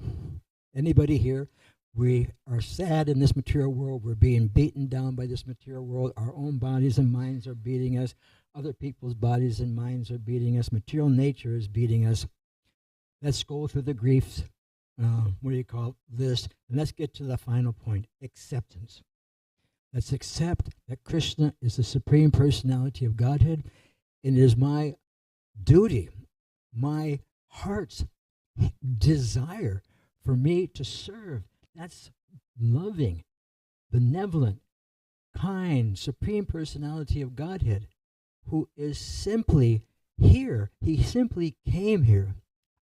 Anybody here? We are sad in this material world. We're being beaten down by this material world. Our own bodies and minds are beating us. Other people's bodies and minds are beating us. Material nature is beating us. Let's go through the griefs, list, and let's get to the final point, acceptance. Let's accept that Krishna is the Supreme Personality of Godhead, and it is my duty, my heart's desire for me to serve. That's loving, benevolent, kind, Supreme Personality of Godhead, who is simply here. He simply came here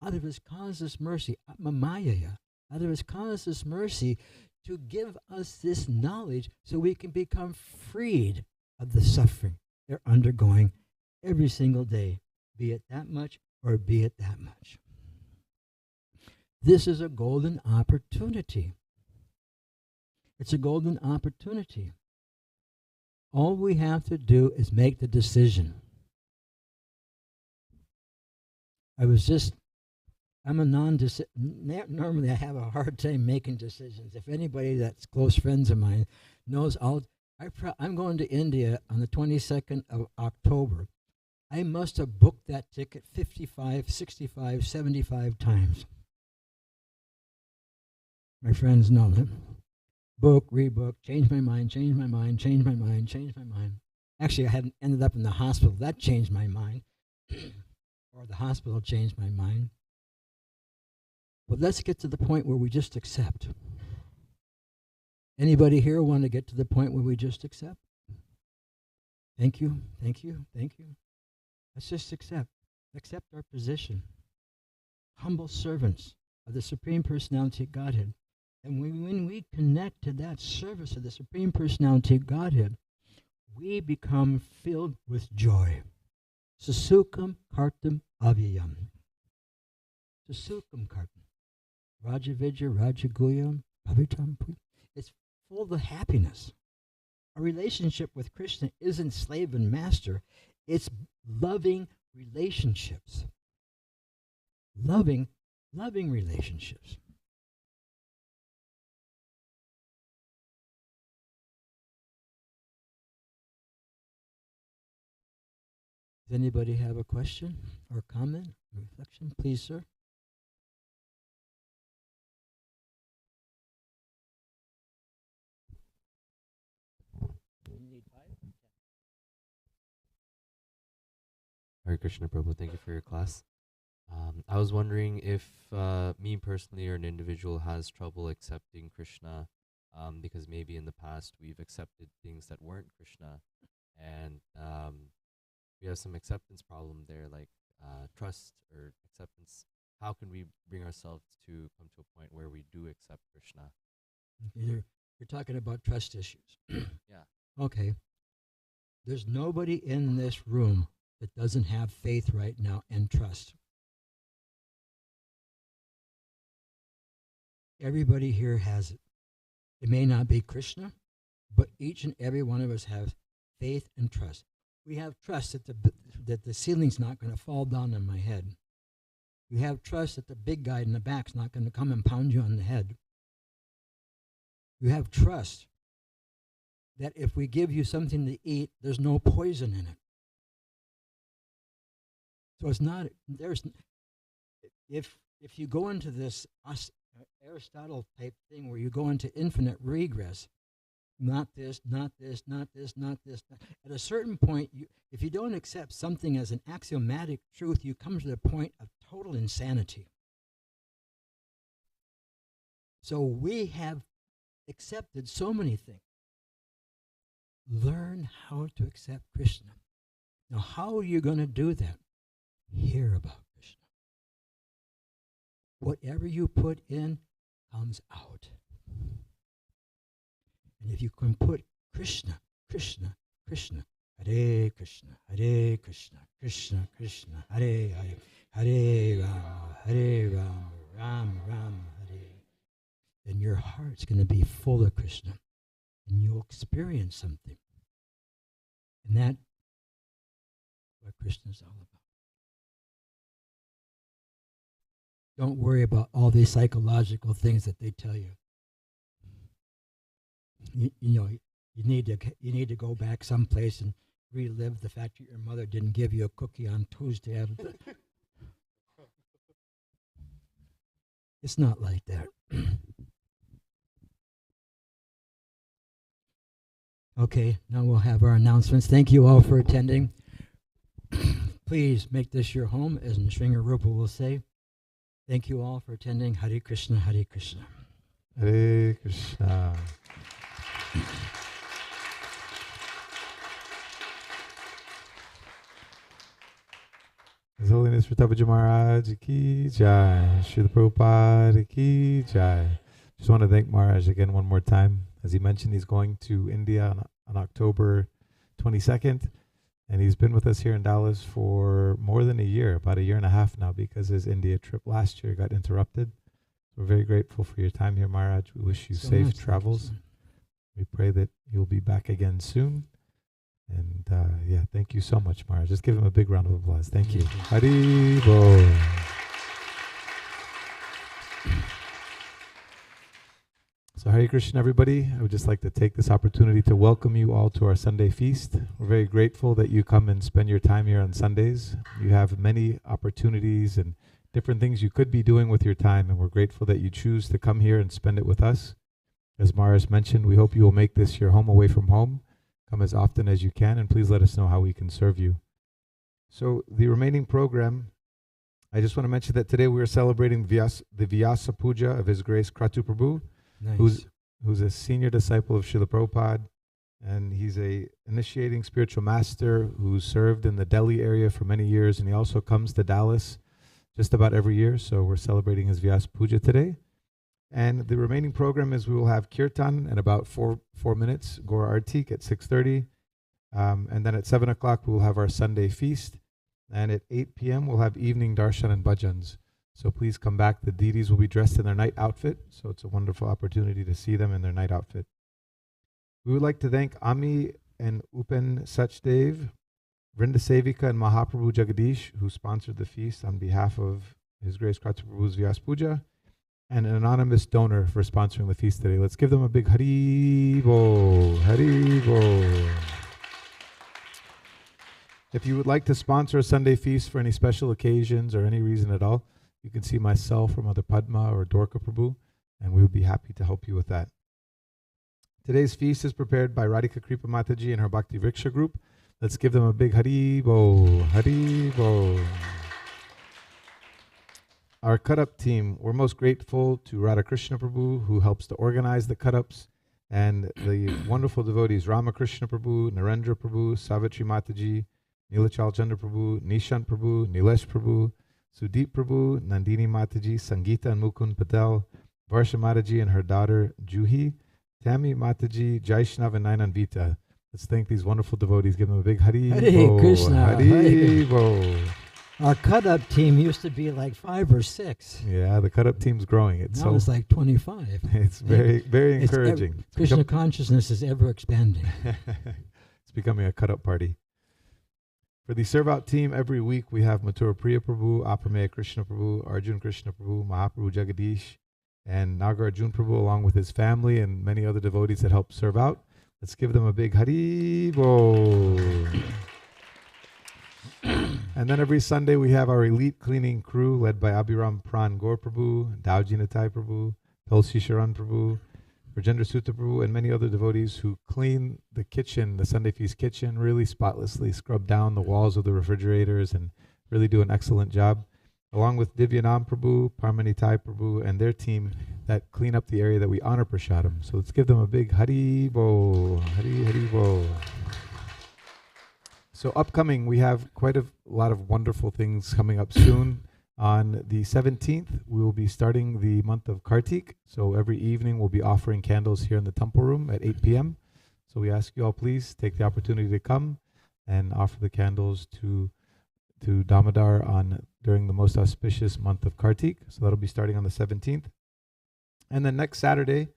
out of his causeless mercy, Atmamayaya, out of his causeless mercy, to give us this knowledge so we can become freed of the suffering they're undergoing every single day, be it that much or be it that much. This is a golden opportunity. It's a golden opportunity. All we have to do is make the decision. Normally I have a hard time making decisions. If anybody that's close friends of mine knows, I'm going to India on the 22nd of October. I must have booked that ticket 55, 65, 75 times. My friends know that. Book, rebook, change my mind, change my mind, change my mind, change my mind. Actually, I hadn't ended up in the hospital. That changed my mind. Or the hospital changed my mind. But let's get to the point where we just accept. Anybody here want to get to the point where we just accept? Thank you, thank you, thank you. Let's just accept. Accept our position. Humble servants of the Supreme Personality of Godhead. And when we connect to that service of the Supreme Personality of Godhead, we become filled with joy. Susukam kartam avyayam. Susukam kartam. Rajavidya Rajaguyam Pavitam. It's full of happiness. A relationship with Krishna isn't slave and master. It's loving relationships. Loving relationships. Does anybody have a question or comment or reflection? Please, sir. Hare Krishna Prabhu, thank you for your class. I was wondering if me personally or an individual has trouble accepting Krishna because maybe in the past we've accepted things that weren't Krishna, and we have some acceptance problem there, like trust or acceptance. How can we bring ourselves to come to a point where we do accept Krishna? You're talking about trust issues. Yeah. Okay. There's nobody in this room that doesn't have faith right now and trust. Everybody here has it. It may not be Krishna, but each and every one of us have faith and trust. We have trust that the ceiling's not going to fall down on my head. We have trust that the big guy in the back's not going to come and pound you on the head. You have trust that if we give you something to eat, there's no poison in it. So it's not, if you go into this Aristotle type thing where you go into infinite regress, not this, not this, not this, not this. At a certain point, if you don't accept something as an axiomatic truth, you come to the point of total insanity. So we have accepted so many things. Learn how to accept Krishna. Now, how are you going to do that? Hear about Krishna. Whatever you put in comes out. And if you can put Krishna, Krishna, Krishna, Hare Krishna, Hare Krishna, Krishna Krishna, Hare Hare, Hare Rama, Rama Rama, Hare, then your heart's going to be full of Krishna, and you'll experience something. And that's what Krishna's all about. Don't worry about all these psychological things that they tell you. You need to go back someplace and relive the fact that your mother didn't give you a cookie on Tuesday. It's not like that. Okay, now we'll have our announcements. Thank you all for attending. Please make this your home, as Nrsimha Rupa will say. Thank you all for attending. Hare Krishna, Hare Krishna. Hare Krishna. His Holiness Pratapaji Maharaj ki jai. Srila Prabhupada ki jai. Just want to thank Maharaj again one more time. As he mentioned, he's going to India on October 22nd. And he's been with us here in Dallas for more than a year, about a year and a half now, because his India trip last year got interrupted. We're very grateful for your time here, Maharaj. We wish you safe travels. We pray that you'll be back again soon. And thank you so much, Maharaj. Just give him a big round of applause. Thank you. Hari Bol. So Hare Krishna, everybody. I would just like to take this opportunity to welcome you all to our Sunday feast. We're very grateful that you come and spend your time here on Sundays. You have many opportunities and different things you could be doing with your time, and we're grateful that you choose to come here and spend it with us. As Maharaj mentioned, we hope you will make this your home away from home. Come as often as you can, and please let us know how we can serve you. So the remaining program, I just want to mention that today we are celebrating the Vyasa Puja of His Grace Kratu Prabhu. Nice. Who's a senior disciple of Srila Prabhupada, and he's a initiating spiritual master who served in the Delhi area for many years, and he also comes to Dallas just about every year, so we're celebrating his Vyasa Puja today. And the remaining program is we will have Kirtan in about four minutes, Gaura Artik at 6:30, and then at 7 o'clock we will have our Sunday feast, and at 8 p.m. we'll have evening darshan and bhajans. So please come back. The deities will be dressed in their night outfit, so it's a wonderful opportunity to see them in their night outfit. We would like to thank Ami and Upen Sachdev, Vrinda Sevika and Mahaprabhu Jagadish, who sponsored the feast on behalf of His Grace Karta Prabhu's Vyas Puja, and an anonymous donor for sponsoring the feast today. Let's give them a big Hari Bol, Hari Bol. If you would like to sponsor a Sunday feast for any special occasions or any reason at all, you can see myself or Mother Padma or Dorka Prabhu, and we would be happy to help you with that. Today's feast is prepared by Radhika Kripa Mataji and her Bhakti Vriksha group. Let's give them a big Hari Bol, Hari Bol. Our cut-up team, we're most grateful to Radha Krishna Prabhu, who helps to organize the cut-ups, and the wonderful devotees Ramakrishna Prabhu, Narendra Prabhu, Savitri Mataji, Neelachal Chandra Prabhu, Nishant Prabhu, Nilesh Prabhu, Sudeep Prabhu, Nandini Mataji, Sangeeta and Mukund Patel, Varsha Mataji and her daughter Juhi, Tammy Mataji, Jaishnav and Nainanvita. Let's thank these wonderful devotees. Give them a big Hari Bol, Krishna, Hari Bol. Our cut-up team used to be like 5 or 6. Yeah, the cut-up team's growing. Now it's like 25. It's very, very encouraging. Krishna consciousness is ever expanding. It's becoming a cut-up party. For the serve-out team, every week we have Mathura Priya Prabhu, Aprameya Krishna Prabhu, Arjun Krishna Prabhu, Mahaprabhu Jagadish, and Nagar Arjun Prabhu, along with his family and many other devotees that help serve out. Let's give them a big Hari Bol. And then every Sunday we have our elite cleaning crew led by Abhiram Pran Gaur Prabhu, Dauji Natai Prabhu, Tulsi Sharan Prabhu, Rajendra Sutta Prabhu, and many other devotees who clean the kitchen, the Sunday Feast kitchen, really spotlessly, scrub down the walls of the refrigerators and really do an excellent job. Along with Divyanam Prabhu, Parmanitai Prabhu, and their team that clean up the area that we honor Prashadam. So let's give them a big Hari Bol, Hari Hari Bol. So upcoming, we have quite a lot of wonderful things coming up soon. On the 17th, we will be starting the month of Kartik. So every evening, we'll be offering candles here in the temple room at 8 p.m. So we ask you all, please take the opportunity to come and offer the candles to Damodar during the most auspicious month of Kartik. So that'll be starting on the 17th. And then next Saturday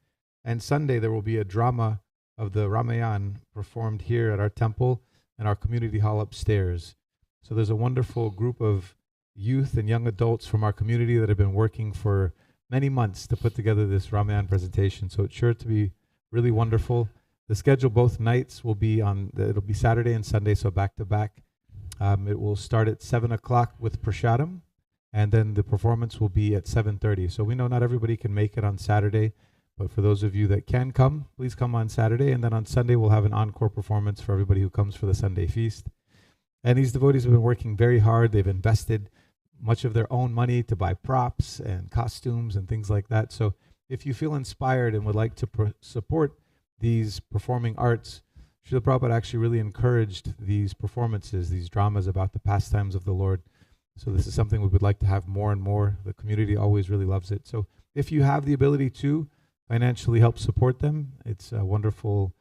and Sunday, there will be a drama of the Ramayan performed here at our temple and our community hall upstairs. So there's a wonderful group of youth and young adults from our community that have been working for many months to put together this Ramayan presentation. So it's sure to be really wonderful. The schedule both nights will be it'll be Saturday and Sunday, so back to back. It will start at 7 o'clock with Prashadam, and then the performance will be at 7:30. So we know not everybody can make it on Saturday, but for those of you that can come, please come on Saturday, and then on Sunday we'll have an encore performance for everybody who comes for the Sunday feast. And these devotees have been working very hard. They've invested much of their own money to buy props and costumes and things like that. So if you feel inspired and would like to support these performing arts, Srila Prabhupada actually really encouraged these performances, these dramas about the pastimes of the Lord. So this is something we would like to have more and more. The community always really loves it. So if you have the ability to financially help support them, it's a wonderful,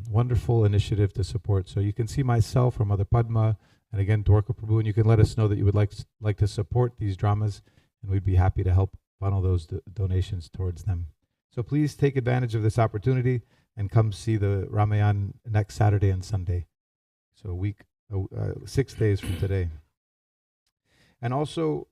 wonderful initiative to support. So you can see myself or Mother Padma, and again, Dwarka Prabhu, and you can let us know that you would like to support these dramas, and we'd be happy to help funnel those donations towards them. So please take advantage of this opportunity and come see the Ramayan next Saturday and Sunday. So 6 days from today. And also,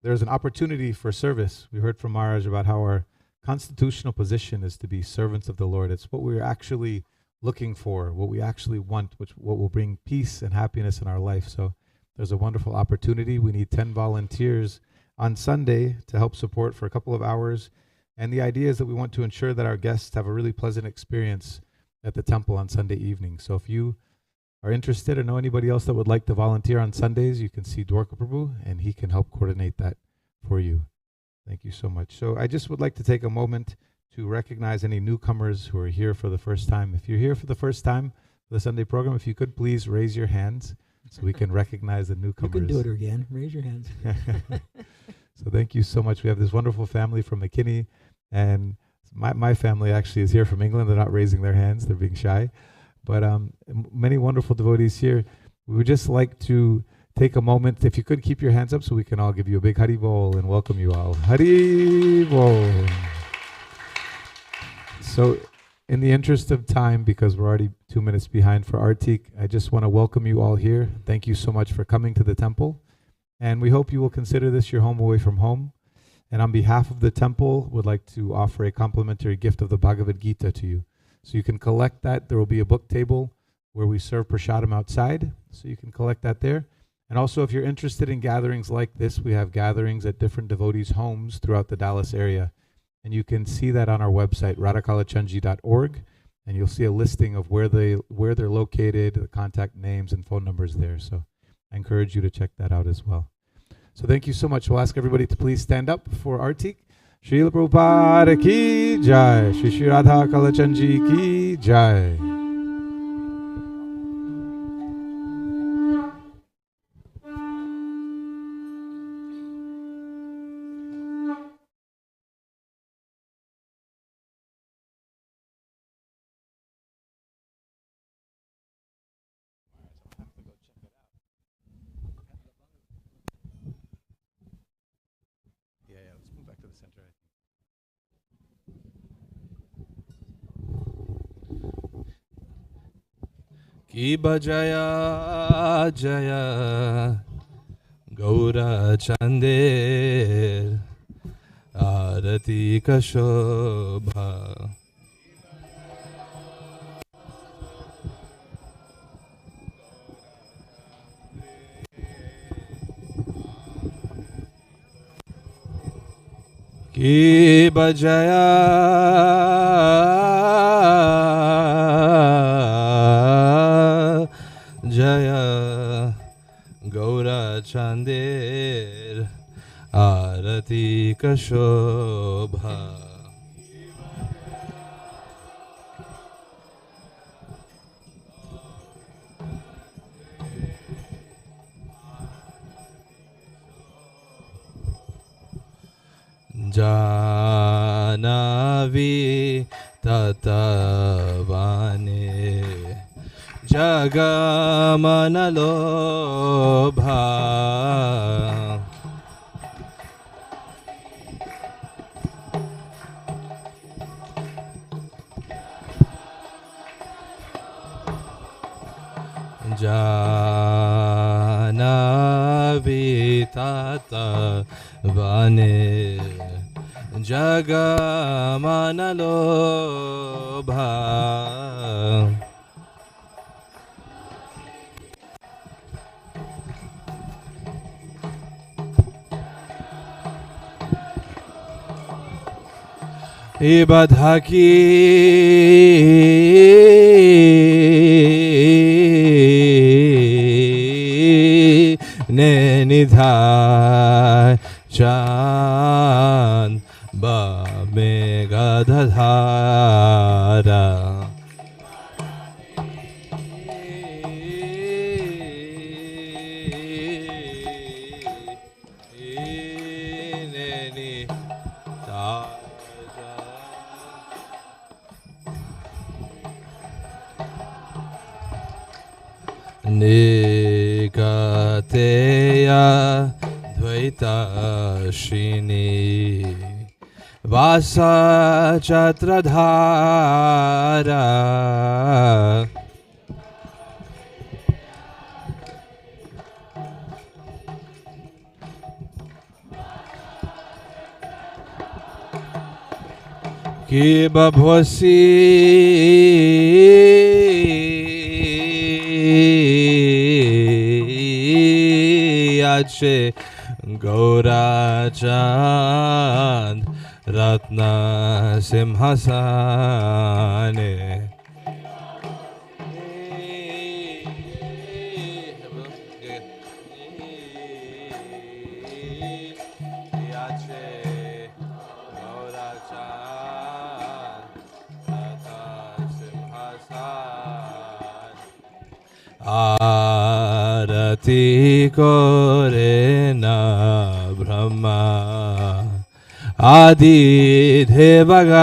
there's an opportunity for service. We heard from Maharaj about how our constitutional position is to be servants of the Lord. It's what we're actually looking for, what we actually want, what will bring peace and happiness in our life. So there's a wonderful opportunity. We need 10 volunteers on Sunday to help support for a couple of hours. And the idea is that we want to ensure that our guests have a really pleasant experience at the temple on Sunday evening. So if you are interested or know anybody else that would like to volunteer on Sundays, you can see Dwarka Prabhu, and he can help coordinate that for you. Thank you so much. So I just would like to take a moment to recognize any newcomers who are here for the first time. If you're here for the first time for the Sunday program, if you could please raise your hands so we can recognize the newcomers. You can do it again. Raise your hands. So thank you so much. We have this wonderful family from McKinney, and my family actually is here from England. They're not raising their hands. They're being shy. But many wonderful devotees here. We would just like to take a moment. If you could keep your hands up so we can all give you a big Hari Bol and welcome you all. Hari Bol. So in the interest of time, because we're already 2 minutes behind for Artik, I just want to welcome you all here. Thank you so much for coming to the temple. And we hope you will consider this your home away from home. And on behalf of the temple, would like to offer a complimentary gift of the Bhagavad Gita to you. So you can collect that. There will be a book table where we serve prasadam outside. So you can collect that there. And also, if you're interested in gatherings like this, we have gatherings at different devotees' homes throughout the Dallas area. And you can see that on our website, radhakalachandji.org. And you'll see a listing of where they're located, the contact names and phone numbers there. So I encourage you to check that out as well. So thank you so much. We'll ask everybody to please stand up for Artik. Srila Prabhupada ki jai. Shri Radha Kalachandji ki jai. Let's move back to the center. Ki bajaya jaya Gaura Chandir Arati ka shobha Ki bajaya jaya Gaura Chandir Arati ka shobha Janavi tatavane Jagamanalobha Janavi tatavane Jagamanalobha Ibadhaki Nenidhai Chan Ba Megadhara Nikateya Dvaita Shini Vasa Chatradhara Ki babhosi Ache Gaura Chand Ratna Simhasane Arati Korena Brahma Adi Devagane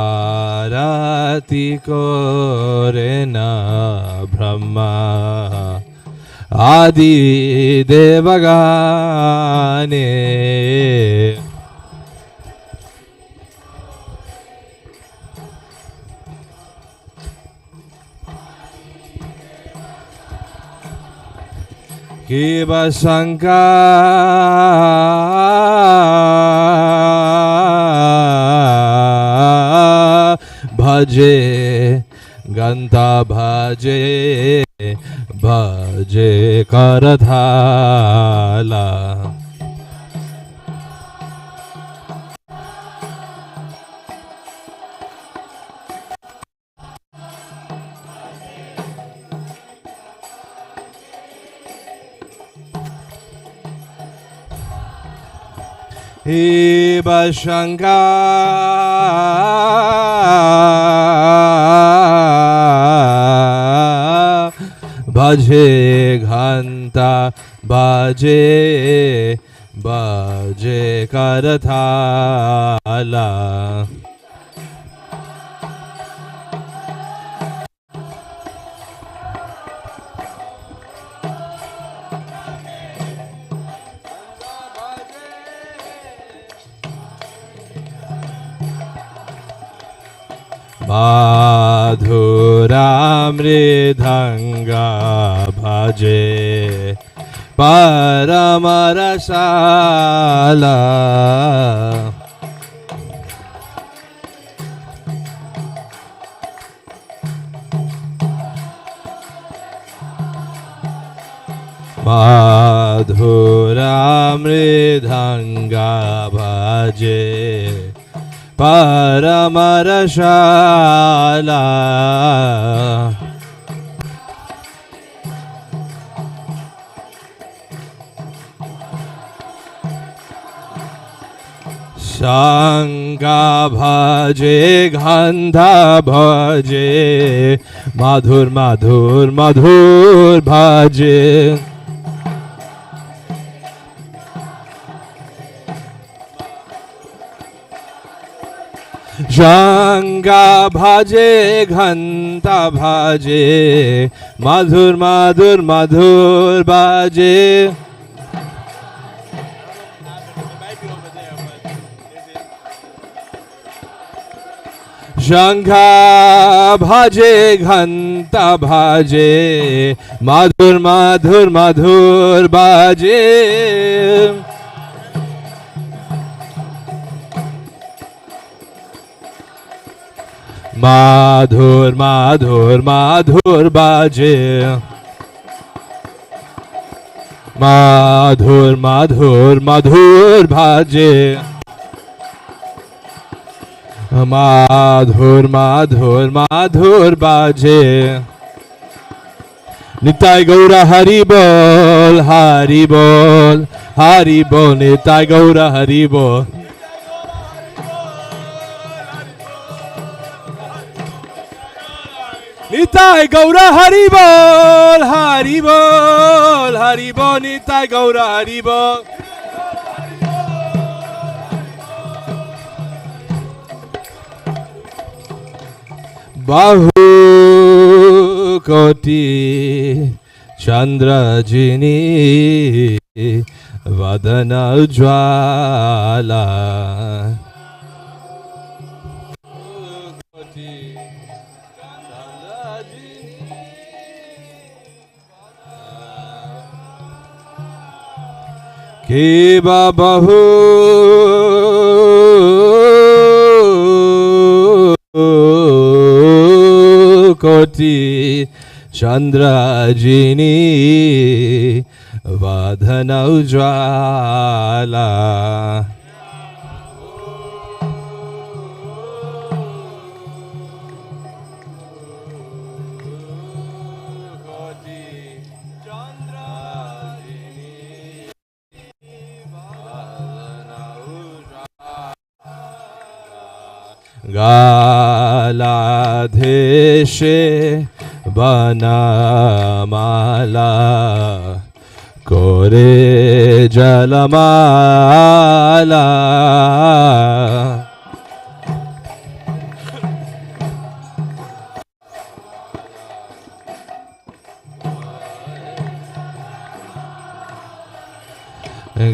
आरती करे न ब्रह्मा आदि देवगाने Kiva Shankar Bhaje Ganta Bhaje Bhaje Karadhala Hiba Shankar Bhaje Ghanta Bhaje Bhaje Karathala Madhura Mridhanga Bhaje Paramarasala Madhura Mridhanga Bhaje Paramarashala Shanga bhaje Gandha bhaje Madhur Madhur Madhur bhaje Shanga bhaje Ghanta bhaje Madhur Madhur Madhur bhaje Shanga bhaje Ghanta bhaje Madhur Madhur Madhur bhaje Madhur Madhur Madhur bhaje Madhur Madhur Madhur bhaje Madhur Madhur Madhur bhaje Nitai Gaura Hari Bol Hari Bol Hari Bol Nitai Gaura Hari Bol Nitai Gaura Hari Bol Hari Bol Hari Bol Nitai Gaura Hari Bol Bahu Koti Chandrajini Vadana Ujwala Kiba Bahu Koti Chandrajini Vadhana Ujwala Galadheshe Banamala Kore Jalamala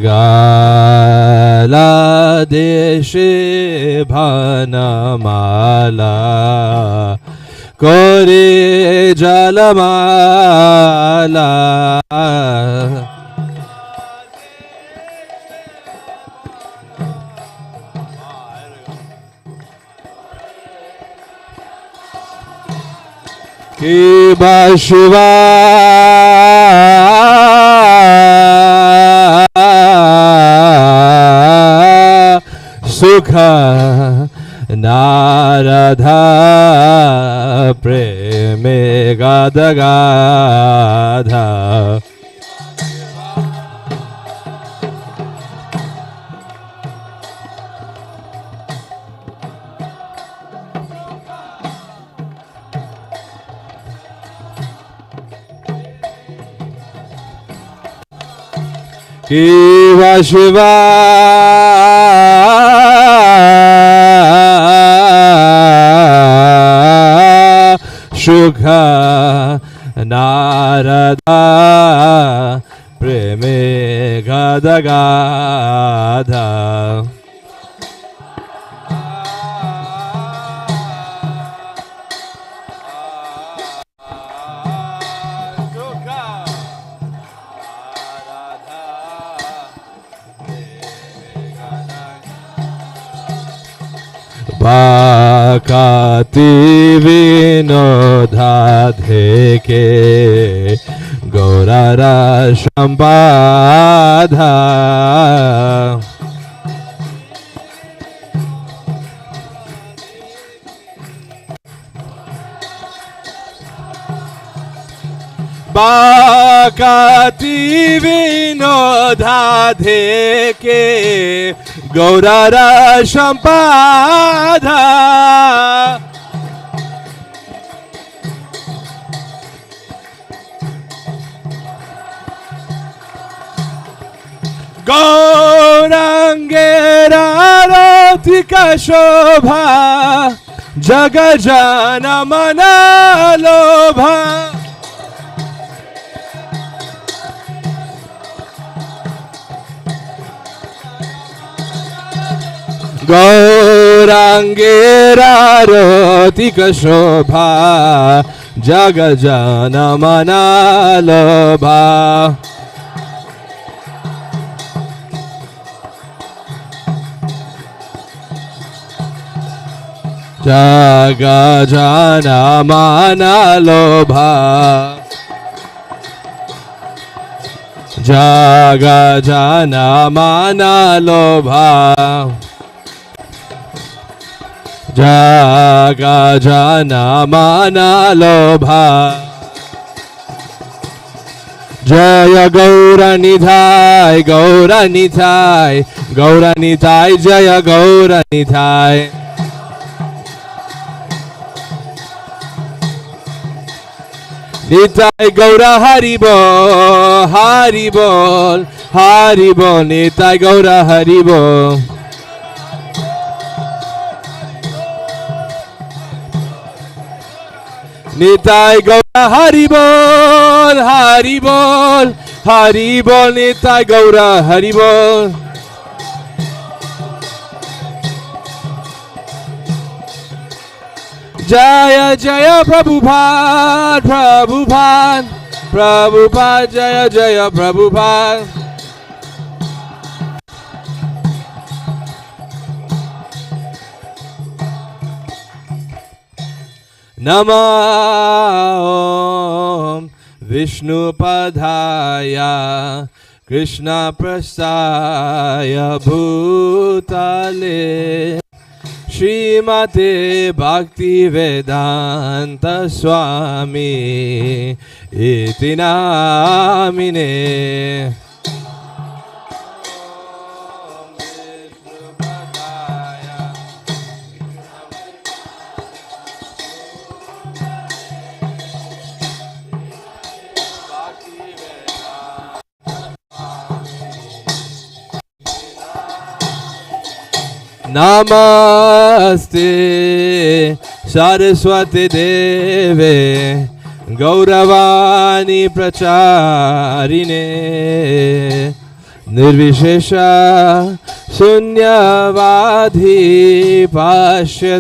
Gala deshe bhanamala Kore jalamala Kiba Shiva Sukha Naradha Preme Gada Gada Kiva Shiva Shukha Narada Preme Gada Gada Bhakati Vinodha Dheke Gaurara Shambhadha Bhakati Vinodha Dheke Gaurara Shambhadha Gaurangera Ratika Shobha Jagajana Manalobha Gaurangera Ratika Shobha Jagajana Manalobha Jagajana Manalobha Jagajana Manalobha Jagajana Manalobha Jaya Gauranithai Gauranithai Gauranithai Jaya Gauranithai Nitai Gaura Haribol, Haribol, Haribol, Nitai Gaura Haribol. Nitai Gaura Haribol, Haribol, Haribol, Nitai Gaura Haribol. Jaya Jaya Prabhupada, Prabhupada, Prabhupada, Jaya Jaya Prabhupada. Namah Vishnu Padhaya Krishna Prasaya Bhutale Srimate Bhakti Vedanta Swami Iti Namine Namaste Saraswati Deve Gauravani Pracharine निर्विशेषा शून्यवादी पाश्यत्यातेशतारिणे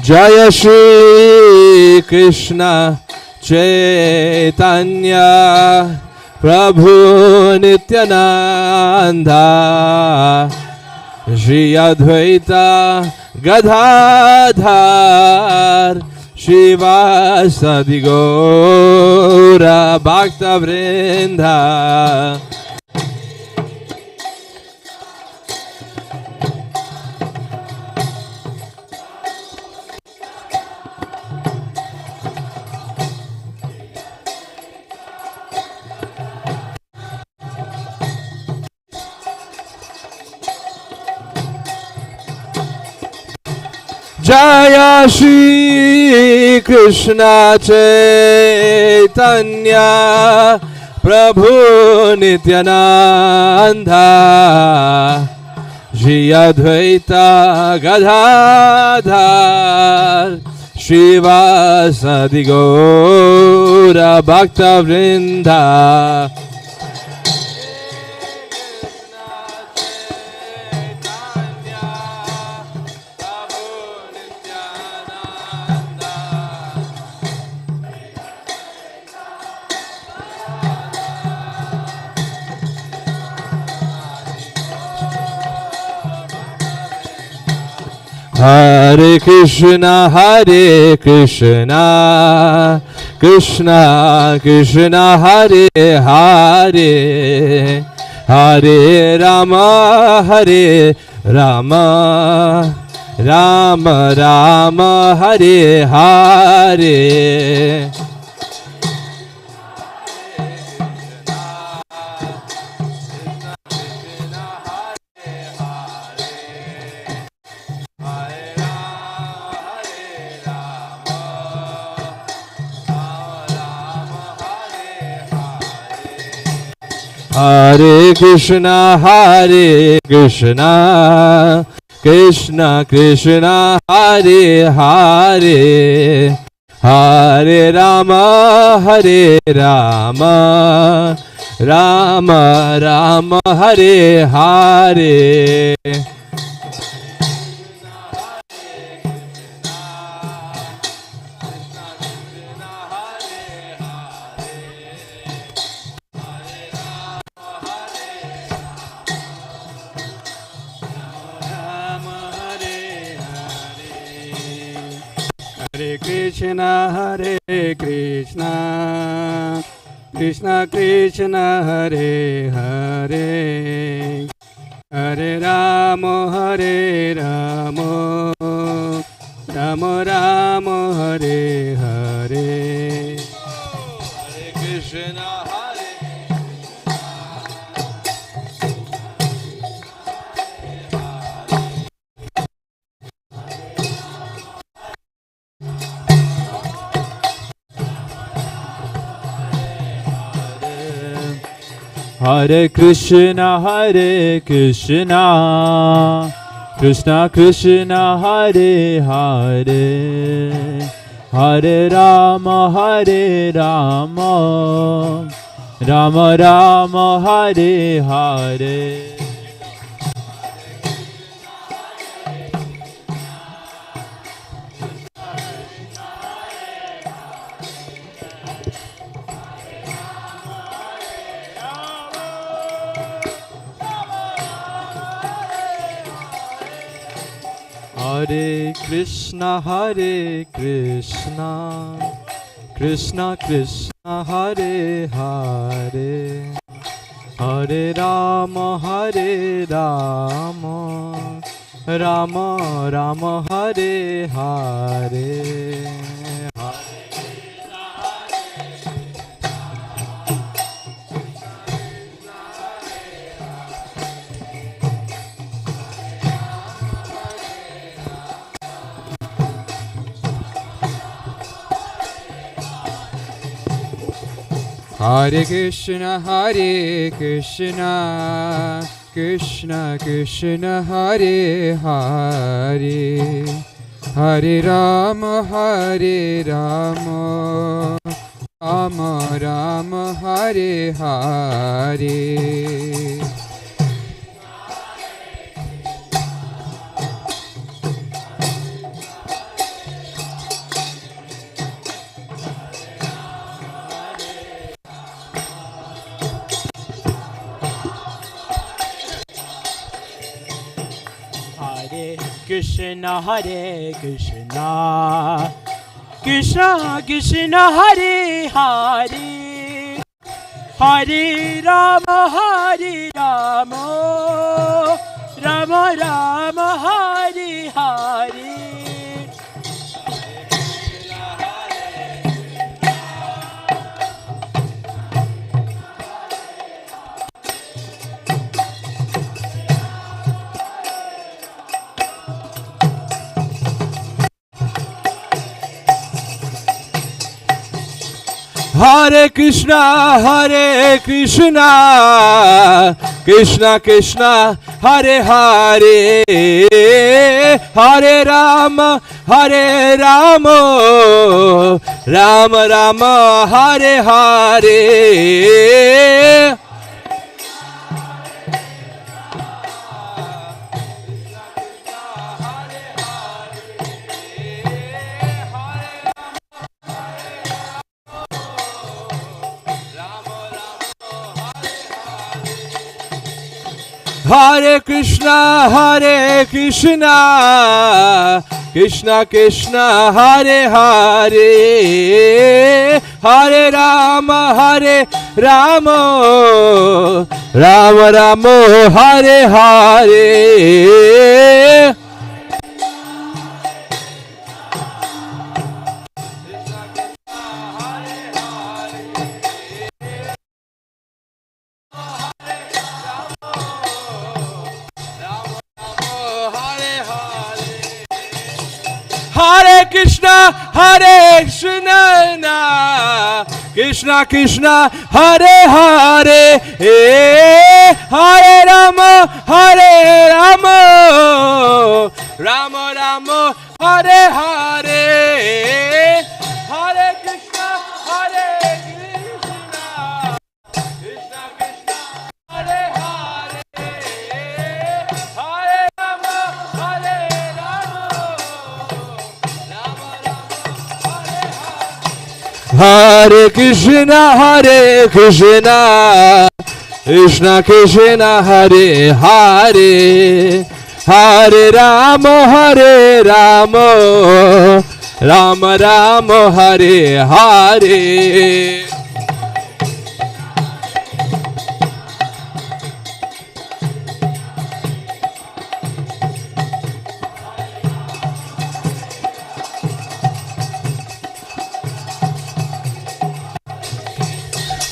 जय श्री कृष्ण चैतन्य प्रभु नित्यानंदा श्री अद्वैत गदाधर श्रीवासदि गौर भक्तवृंदा जय श्री कृष्ण चैतन्य प्रभु नित्यानंदा श्री अद्वैत गदाधर श्रीवासदि गौर भक्तवृंदा Hare Krishna, Krishna Krishna, Hare Hare, Hare Rama, Rama Rama, Hare Hare. Hare Krishna, Krishna Krishna, Hare Hare, Hare Rama, Rama Rama, Hare Hare. Hare Krishna, Krishna Krishna, Hare Hare, Hare Rama, Rama Rama, Hare Hare. Hare Krishna, Hare Krishna, Krishna Krishna, Hare Hare, Hare Rama, Rama Rama, Hare Hare. Hare Krishna, Krishna Krishna, Hare Hare, Hare Rama, Rama Rama, Hare Hare. Hare Krishna, Krishna Krishna, Hare Hare, Hare Rama, Rama Rama, Hare Hare. Krishna, Hare Krishna, Krishna Krishna, Hare Hare, Hare Rama, Rama Rama, Hare Hare. Hare Krishna, Krishna Krishna, Hare Hare, Hare Rama, Rama Rama, Hare Hare. Hare Krishna, Krishna Krishna, Hare Hare, Hare Rama, Rama Rama, Hare Hare. Hare Krishna, Krishna Krishna, Hare Hare, Hare Rama, Rama Rama, Hare Hare, Hare Krishna, Krishna Krishna, Hare Hare, Hare Rama, Hare Krishna, Krishna Krishna, Hare Hare, Hare Rama, Rama Rama, Hare Hare.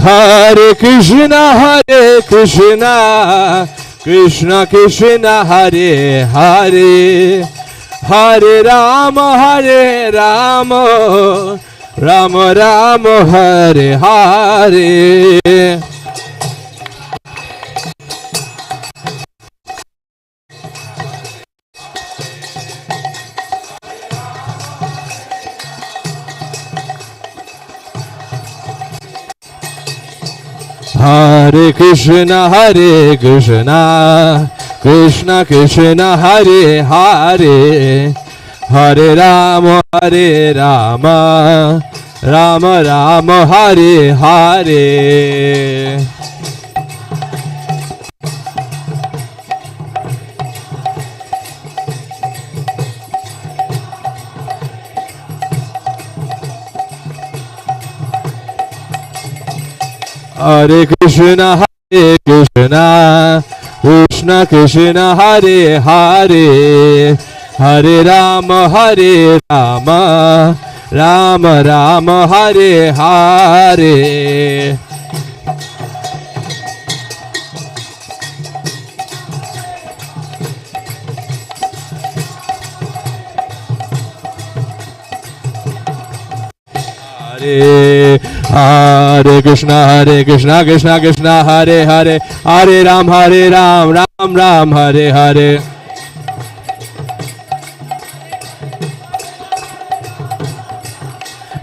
Hare Krishna, Krishna Krishna, Hare Hare, Hare Rama, Rama Rama, Hare Hare. Hare Krishna, Krishna Krishna, Hare Hare, Hare Rama, Rama Rama, Hare Hare. Hare Krishna, Krishna Krishna, Hare Hare, Hare Rama, Rama Rama, Hare Hare. Hare Hare Krishna, Krishna Krishna, Hare Hare, Hare Ram, Ram Ram, Hare Hare.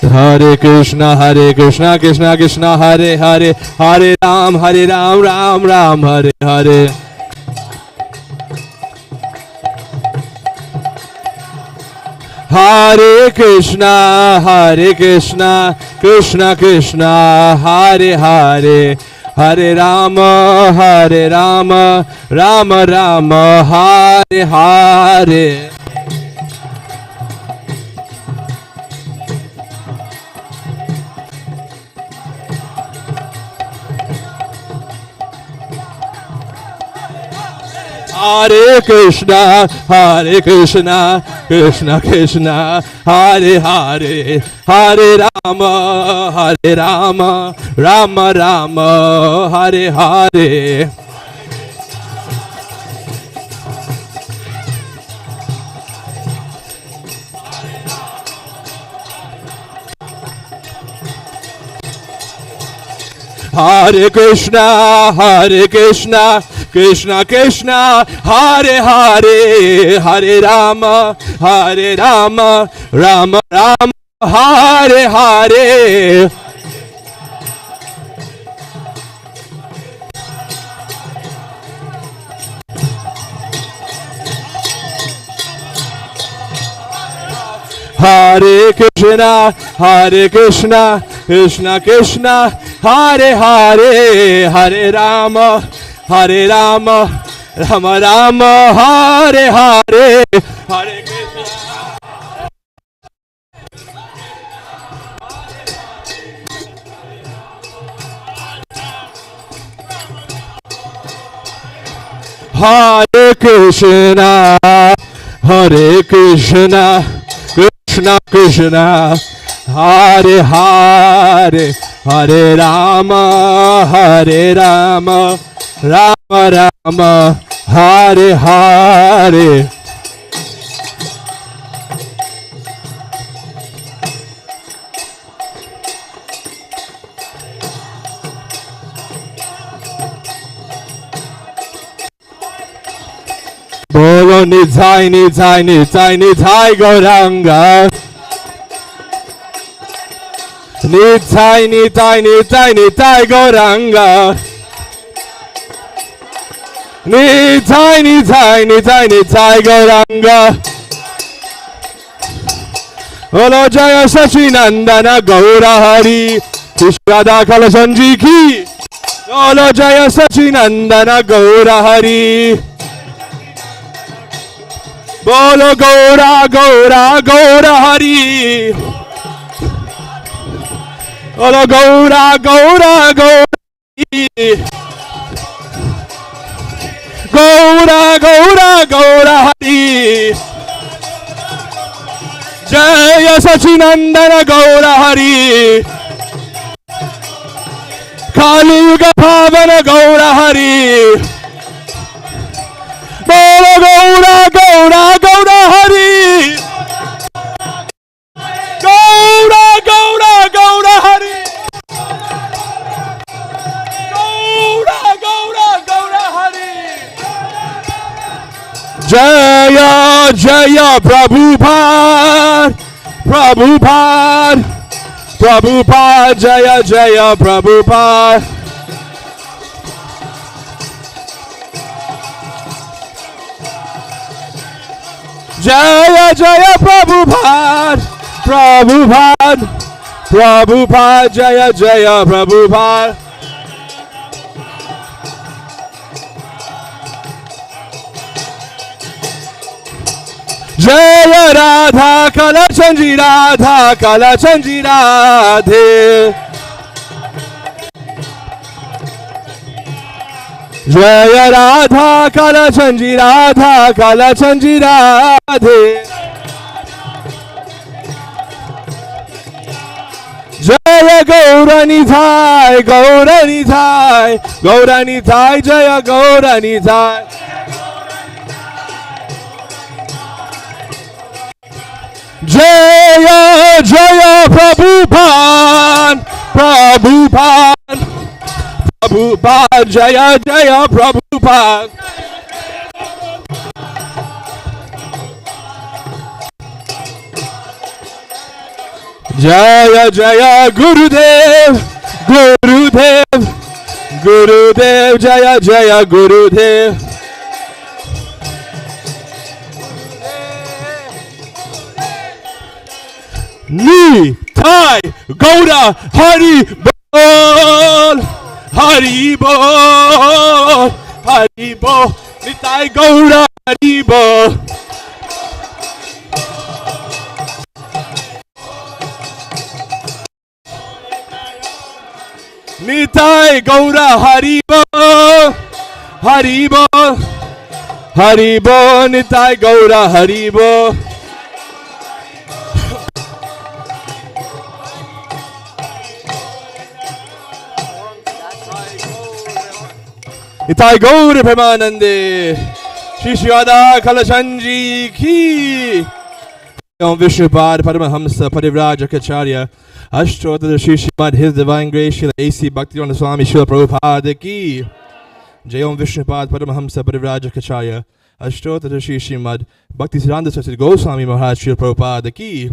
Hare Krishna, Krishna Krishna, Hare Hare, Hare Ram, Ram Ram, Hare Hare. Hare Krishna, Krishna Krishna, Hare Hare, Hare Rama, Rama Rama, Hare Hare. Hare Krishna, Krishna Krishna, Hare Hare, Hare Rama, Rama Rama, Hare Hare. Hare Krishna, Krishna Krishna, Hare Hare, Hare Rama, Rama Rama, Hare Hare. Hare Krishna, Krishna Krishna, Hare Hare, Hare Rama, Rama Rama, Hare Hare. Hare Krishna. Hare Krishna, Hare Krishna, Krishna Krishna, Hare Hare, Hare Rama, Rama Rama, Hare Hare. Bolo Nithai Nithai Nithai Nithai Gauranga. Nithai Nithai Nithai Nithai Gauranga. Nithai Nithai Nithai Nithai Gauranga. Bolo Jaya Sachinandana Gaura Hari, Krishna Kala Sanji ki. Bolo Jaya Sachinandana Gaura Hari. Bolo Gaura Gaura Gaura Hari. Bolo Gaura Gaura Gaura Hari. Gaura Gaura Gaura Hari. Jaya Sachinandana Gaura Hari. Kali Yuga Pavana Gaura Hari. Bolo Gaura Gaura Gaura Hari. Gaura Gaura Gaura Hari. Gaura Gaura Gaura Hari. Jaya Jaya Prabhupada, Prabhupada, Prabhupada, Jaya Jaya Prabhupada. Jaya Jaya Prabhupada, Prabhupada, Prabhupada, Jaya Jaya Prabhupada. Jaya Radha Kala Chanji Radha Kala Chanji Radhe. Jaya Radha Kala Chanji Radha Kala Chanji Radhe. Jaya Gauranithai Gauranithai Gauranithai Jaya Gauranithai. Jaya Jaya Prabhupada, Prabhupada, Prabhupada, Jaya Jaya Prabhupada. Jaya Jaya Gurudev, Gurudev, Gurudev, Jaya Jaya Gurudev. Ni Tai Gouda Hari Bol, Hari Bol, Hari Bol, Ni Tai Gouda Hari Bol. Nitai Gaura Haribo, Haribo, Haribo, Nitai Gaura Haribo. Nitai Gaura Premanande, Shishwada Kalachanji Ki. Om Vishnupad Paramahamsa Parivraja Kacharya Ashtotra Shri Srimad His Divine Grace Srila A.C. Bhaktivedanta Swami Srila Prabhupada Ki Jai Om Vishnupad Paramahamsa Parivraja Kacharya Ashtotra Shri Srimad Bhaktisiddhanta Saraswati Goswami Maharaj Srila Prabhupada Ki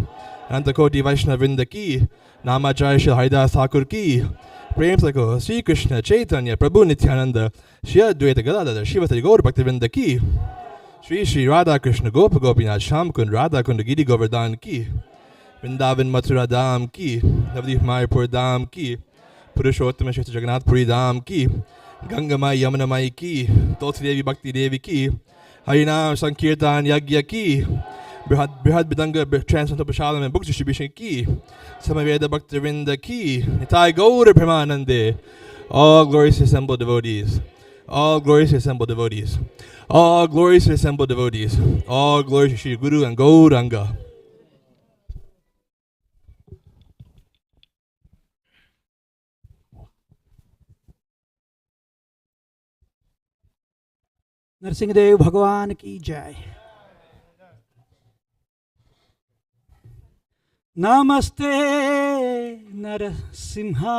Antakoti Vaishnavrinda Ki Namacharya Srila Haridas Thakur Ki Prem Sako Sri Krishna Chaitanya Prabhu Nityananda Shri Advaita Gadadhar Shivasari Gaur Bhaktivinoda Ki Shri Shri Radha Krishna Gopa Gopinath Sham Kund Radha Kund Giri Govardhan Ki Vrindavan Mathura Dham Ki Navadvip Mayapur Dham Ki Purushottama Shri Jagannath Puri Dham Ki Ganga Mai Yamuna Mai Ki Tulsi Devi Bhakti Devi Ki Harinam Sankirtan Yagya Ki Brihad Bidanga Transcendental Prashalam and Book Distribution Ki Samaveda Bhaktivinda Ki Nitai Gaura Premanande. All glorious assembled devotees. All glorious assembled devotees. All glorious assembled devotees. All glories to Shri Guru and Gauranga. Narasimhadeva भगवान की जय। नमस्ते नरसिंहाय,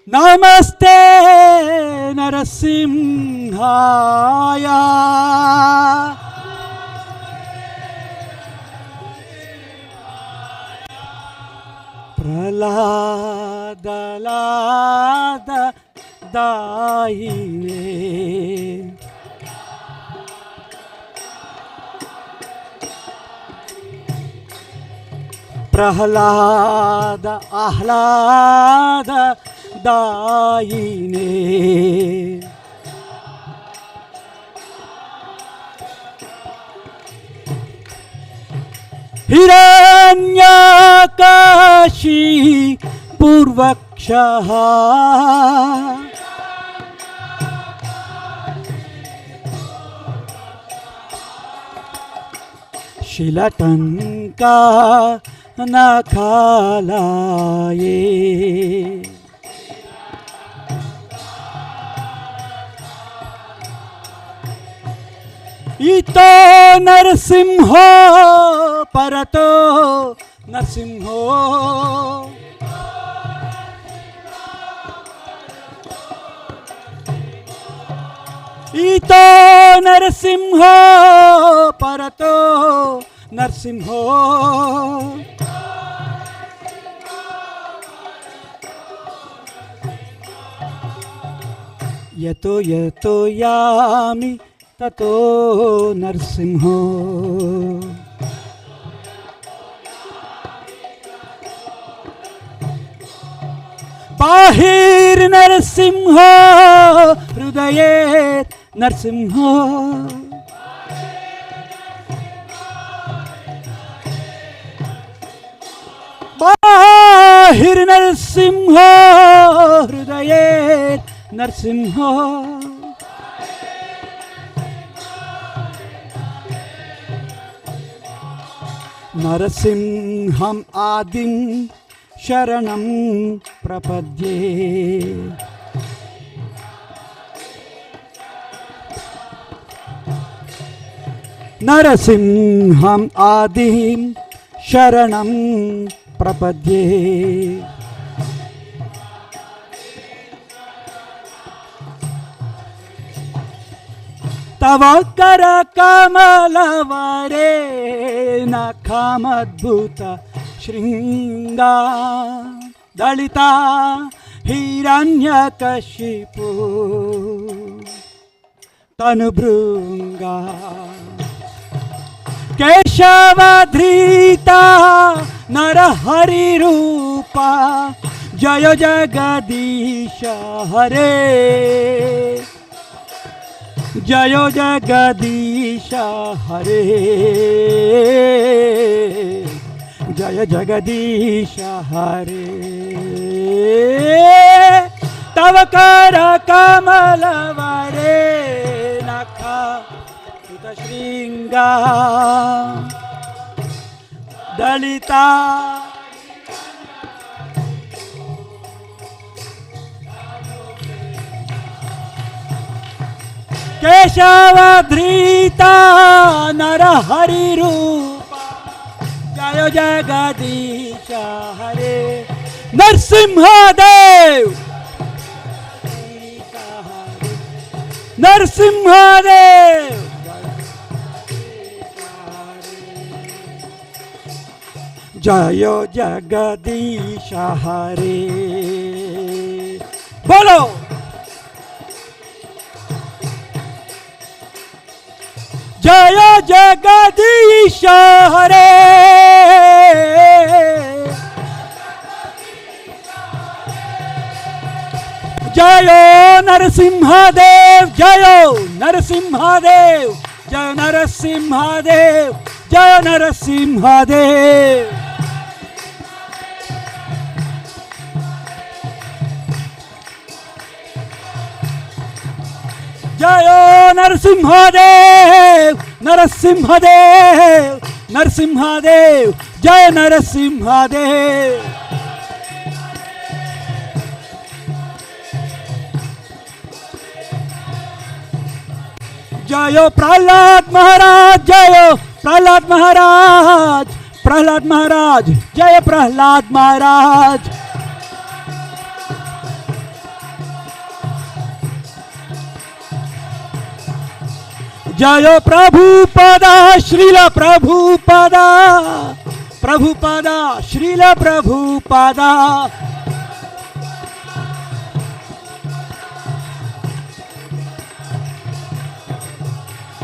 नमस्ते नरसिंहाय, प्रहलाद दाहिने, प्रहलाद आह्लाद दायिने, हिरण्यकाशी पूर्वक्षः, शिलटंका नखालाये, इतो नरसिंहो परतो नरसिंहो, इतो नरसिंहो परतो नरसिंहो, यतो यतो यामि ततो नरसिंहो, बाहिर नरसिंहो हृदये नरसिंहो, बाहिर नरसिंहो हृदये नरसिंहो, नरसिंहम् आदिं शरणं प्रपद्ये, नरसिंहम् आदिं शरणं प्रपद्ये तव कर कमलवरे नखमद्भुत शृङ्गा दलिता हिरण्यकशिपु तनुभृङ्गा केशवधृता नरहरिरूपा जय जगदीश हरे जय जगदीश हरे जय जगदीश हरे तव कर कमलवरे नखा शृंगा दलिता केशवधृता नरहरिरूपा जय जगदीश हरे नरसिंहदेव नरसिंहदेव जय जगदीश हरे बोलो जय जगदीश हरे जय नरसिंहदेव जय नरसिंहदेव जय नरसिंहदेव जय नरसिंहदेव जय नरसिंहदेव नरसिंहदेव नरसिंहदेव जय नरसिंहदेव जय प्रहलाद महाराज जय प्रहलाद महाराज प्रहलाद महाराज जय प्रहलाद महाराज जय प्रभुपदा श्रील प्रभुपदा प्रभुपदा श्रील प्रभुपदा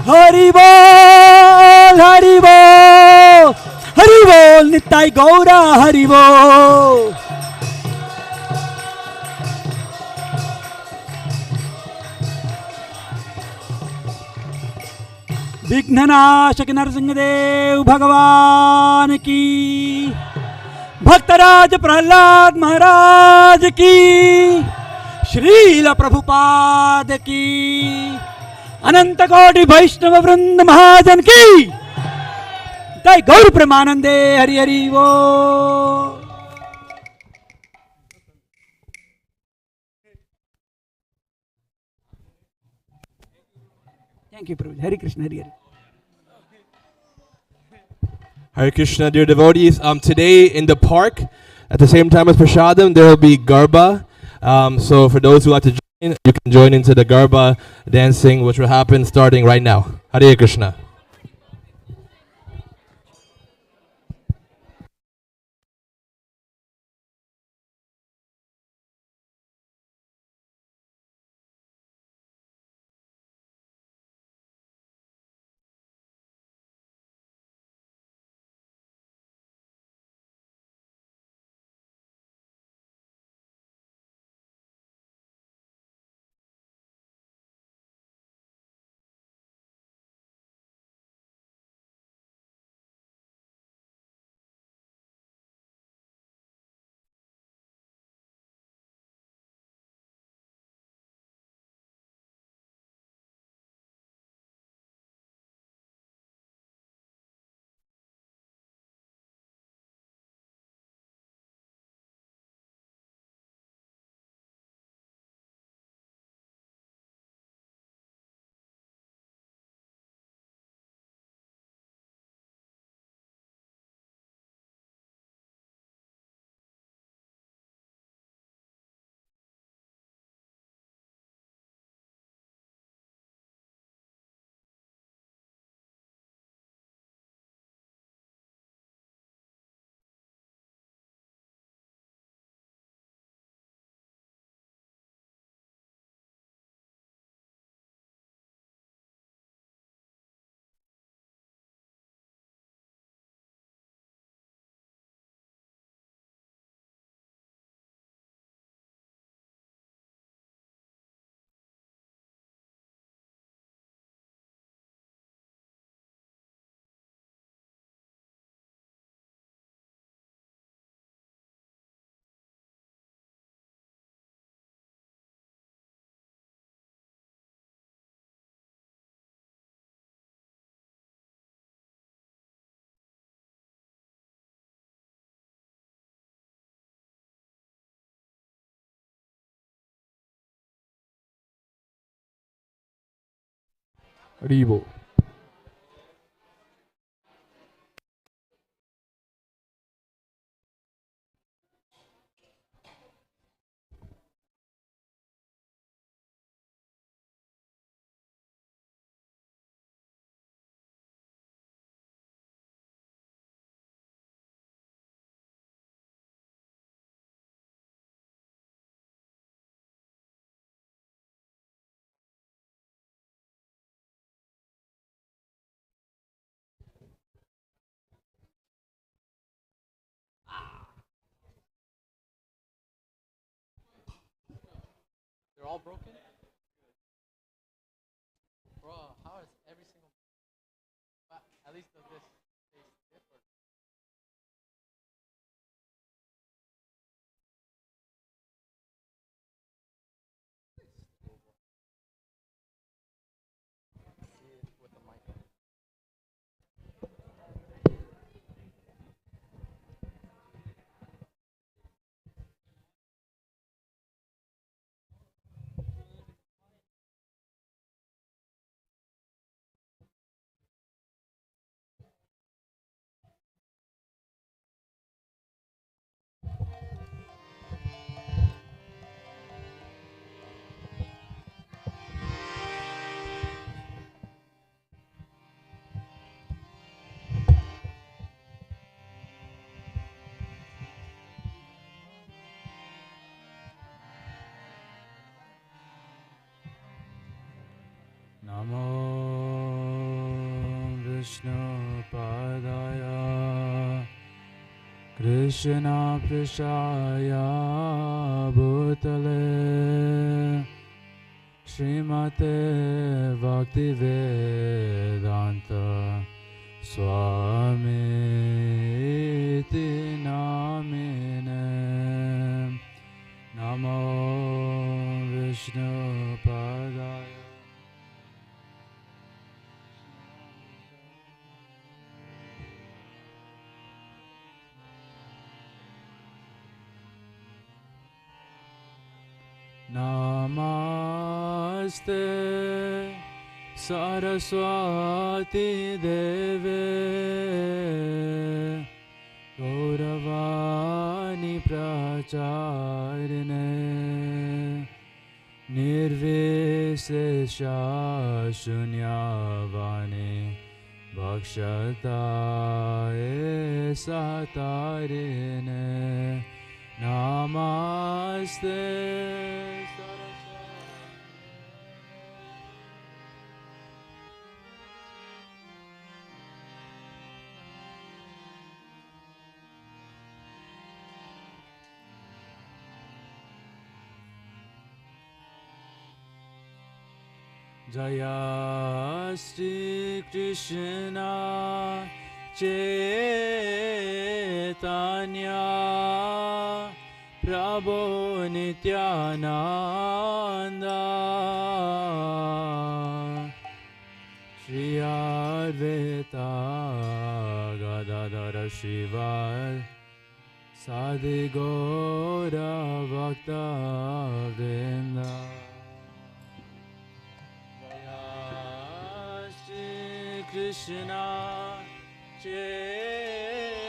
हरि बोल हरि बोल हरि बोल निताई गौरा हरि बोल विघ्ननाशक नरसिंहदेव भगवान की भक्तराज प्रहलाद महाराज की श्रील प्रभुपाद की अनंत कोटि वैष्णव वृंद महाजन की जय गौर प्रेमानंदे हरि हरि वो thank you Prabhu Hare Krishna Hari Hari Hare Krishna, dear devotees. Today in the park, at the same time as Prashadam, there will be Garba. So for those who like to join, you can join into the Garba dancing, which will happen starting right now. Hare Krishna. Haribo. They're all broken? Bro, how is every single... At least does this taste different? With the mic. Namo Vishnu Padaya Krishna Prishaya Bhutale Srimate Bhaktivedanta Swami Iti Namine Namo Vishnu Padaya Namaste Saraswati Deve Gauravani Pracharine Nirvishesha Shunyavani Bhakshataye Satarine Namaste Jaya Shri Krishna Chaitanya Prabhu Nityananda Shri Advaita Gadadara Shiva Sadi Gaura Bhakta Vrinda Krishna Chaitanya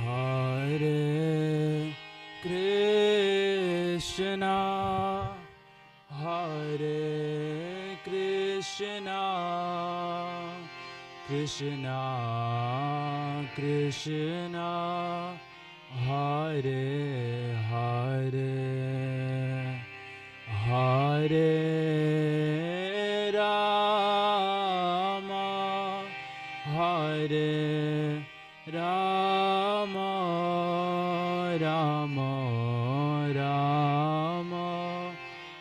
Hare Krishna Hare Krishna Krishna Krishna Hare Hare Hare Rama Hare Rama Rama Rama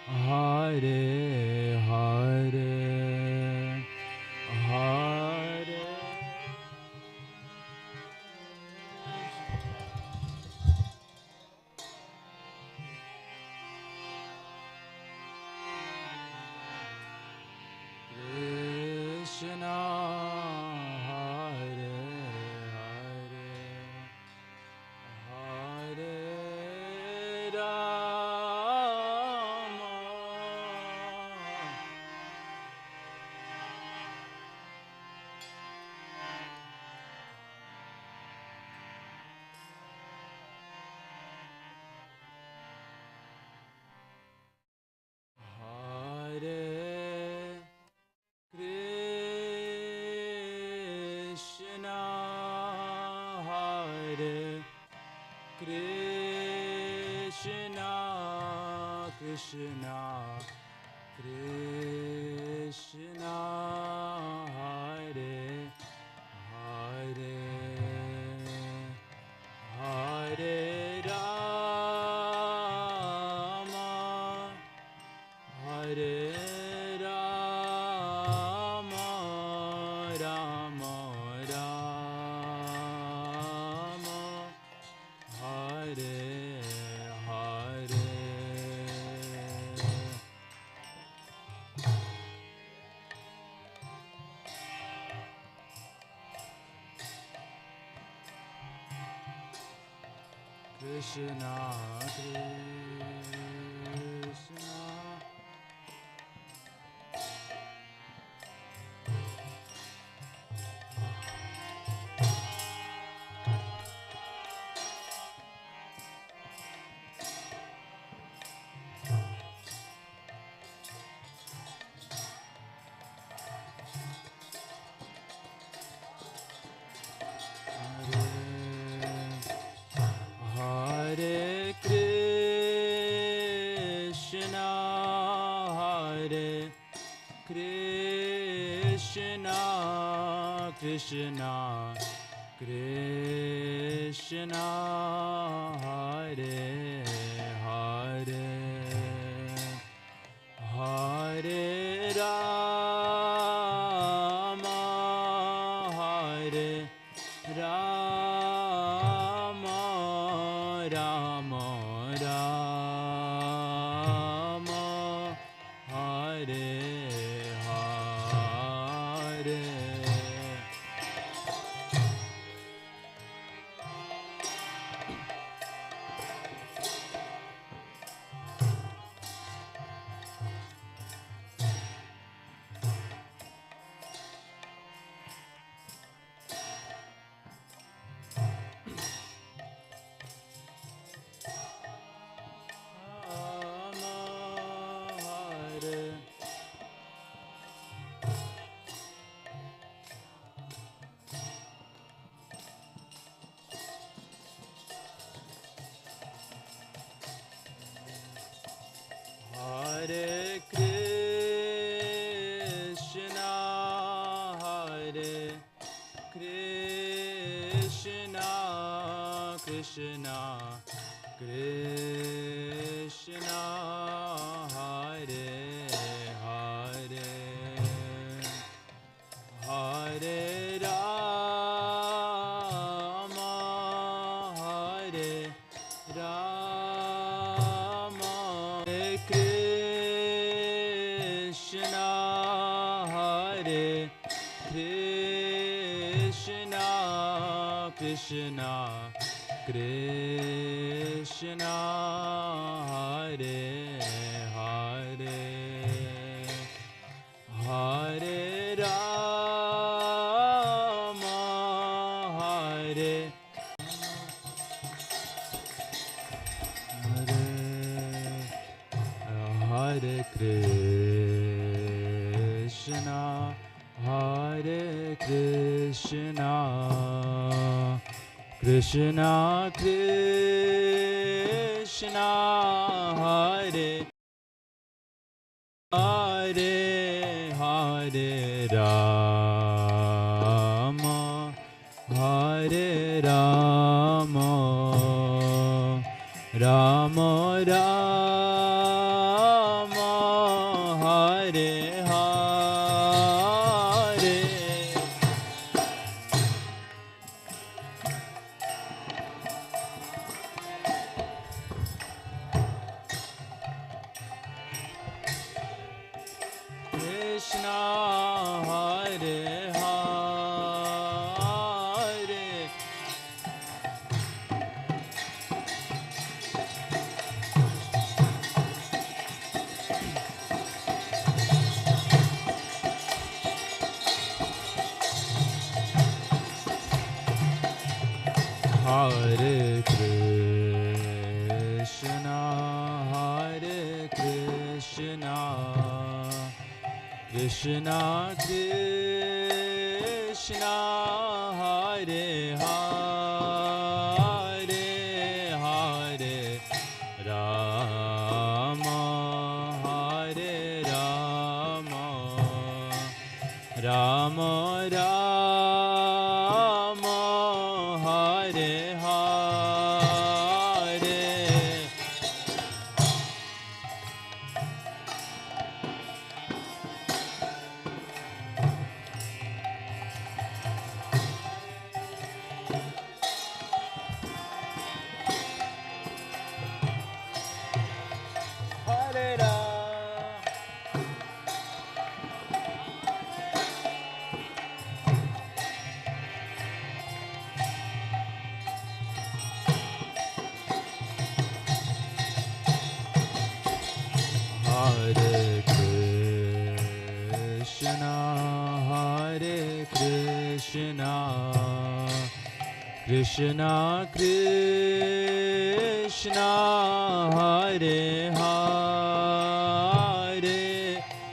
Hare Krishna, Hare Hare, Hare Rama, Hare Krishna, Hare Krishna, Krishna, Krishna, Hare Hare, Hare Rama, Hare Rama, Rama Rama, Hare Hare. Krishna, Krishna, Hare Krishna, Hare Krishna, Krishna, Krishna, Hare Hare, Hare Rama, Hare Rama, Rama Rama, Hare Hare. Hare Krishna, Hare Krishna, Krishna, Krishna, Hare Hare, Hare Rama, Hare Rama, Hare Krishna, Hare Krishna, Krishna, Krishna, Hare Hare, Hare Rama, Hare Hare Krishna, Hare Krishna, Krishna Krishna, Hare Hare, Hare Rama, Hare Rama, Rama Rama, Hare Hare. Krishna, Hare Hare Krishna, Hare Krishna, Krishna Krishna, Hare Hare, Hare Rama, Hare Rama, Rama Rama, Hare Hare. Hare Rama. Hare Krishna, Hare Krishna, Krishna Krishna, Hare Hare,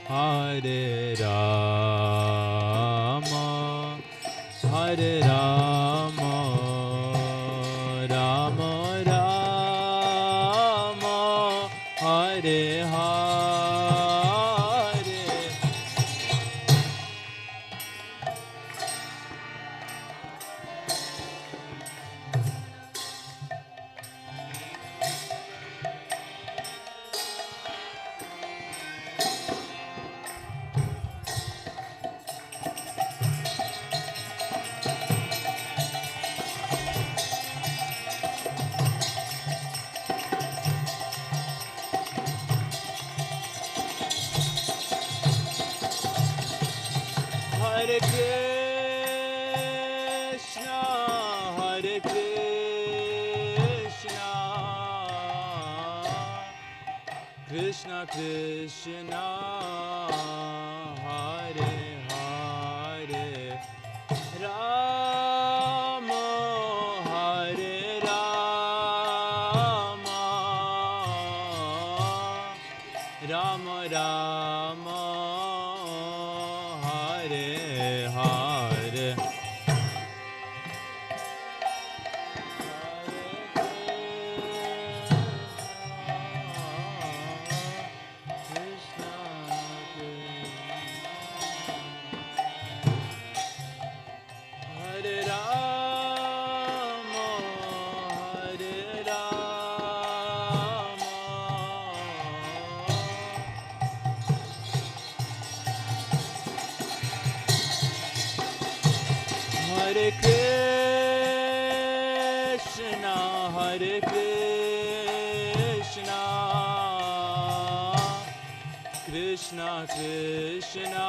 Hare Rama, Hare Rama, Rama Rama, Hare Hare. Hare Krishna, Hare Krishna, Krishna Krishna, Hare Hare, Rama, Hare Rama, Rama Rama, Hare Hare. Hare Rama, Hare Rama, Hare Krishna, Hare Krishna, Krishna Krishna,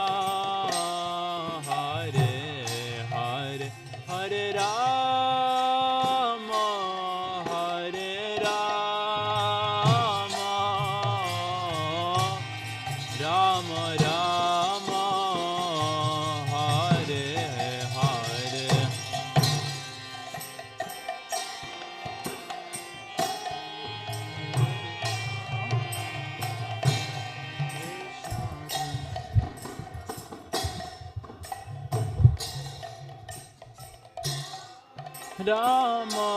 Hare Hare, Hare Rama, Hare Rama, Rama Rama, Hare Hare. Rama,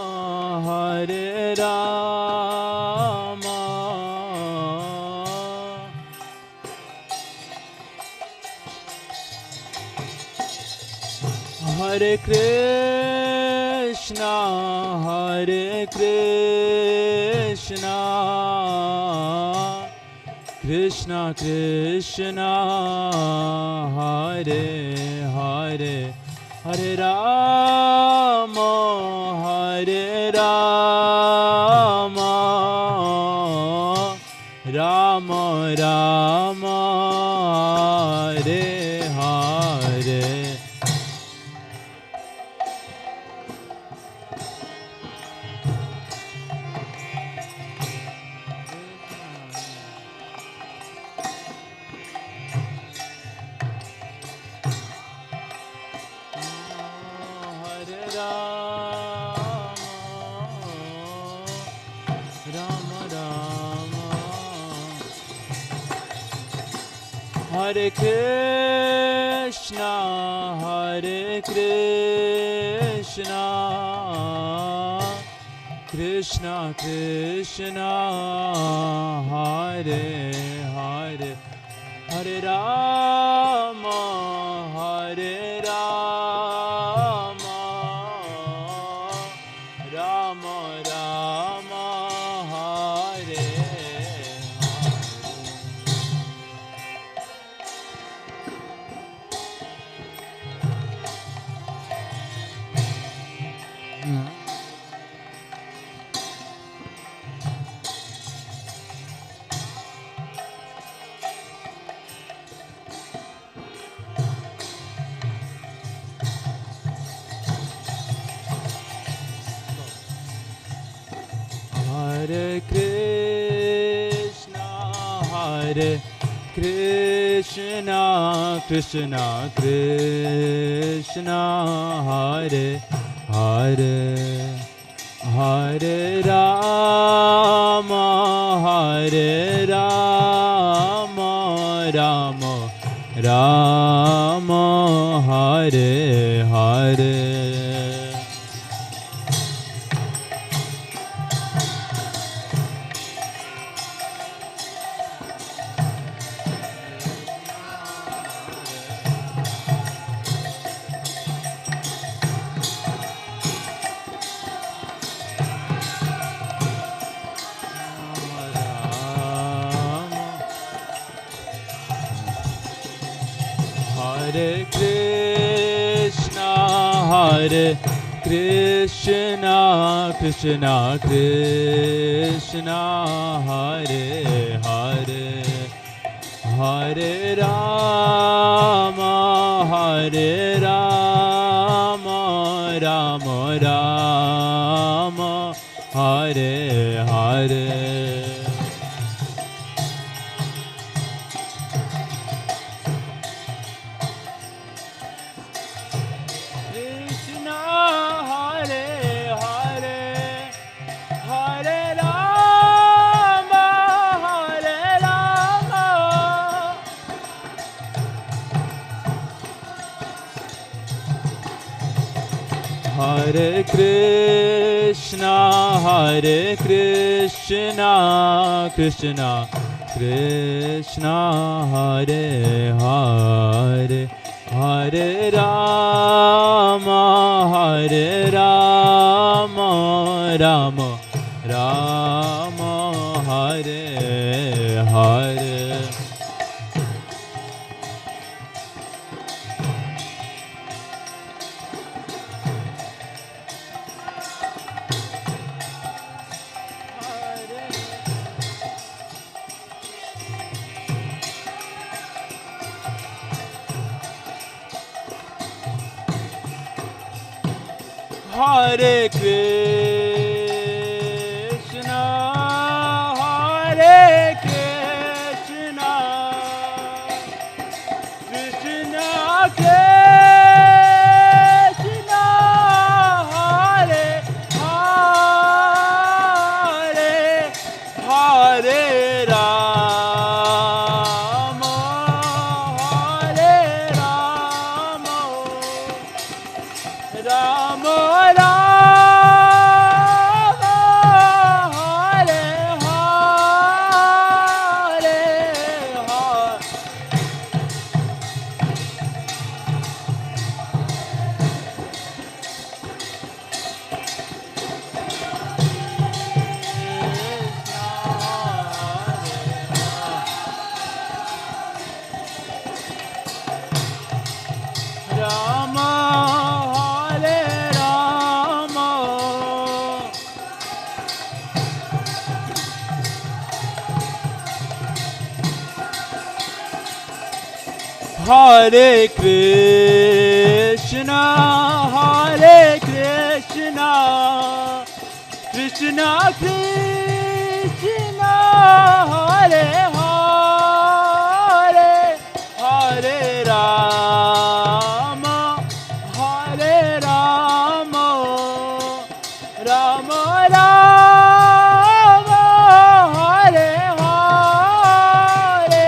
Hare Rama, Hare Krishna, Hare Krishna, Krishna Krishna, Hare Hare, Hare Rama, Hare Rama, Rama Rama, Hare Hare. Hare Rama, Hare Krishna, Hare Krishna, Krishna Krishna, Hare Hare, Hare Rama, Hare Rama, Rama Rama, Hare Hare Krishna, Hare Krishna, Krishna Krishna, Hare Hare, Hare Rama, Hare Rama, Rama Rama, Hare Hare. Hare Krishna, Hare Krishna, Krishna Krishna, Hare Hare, Hare Rama, Hare Rama, Rama Rama, Hare Hare. Krishna, Hare Hare, Hare Rama, Hare Rama, Hare Krishna, Hare Krishna, Krishna Krishna, Hare Hare, Hare Rama, Hare Rama, Rama Rama, Hare Hare. Hare Krishna, Hare Krishna, Krishna Krishna, Hare Hare, Hare Rama, Hare Rama, Rama Rama, Hare Rama, Hare Krishna, Hare Krishna, Krishna Krishna, Hare Hare, Hare Rama, Hare Rama, Rama Rama, Hare Hare,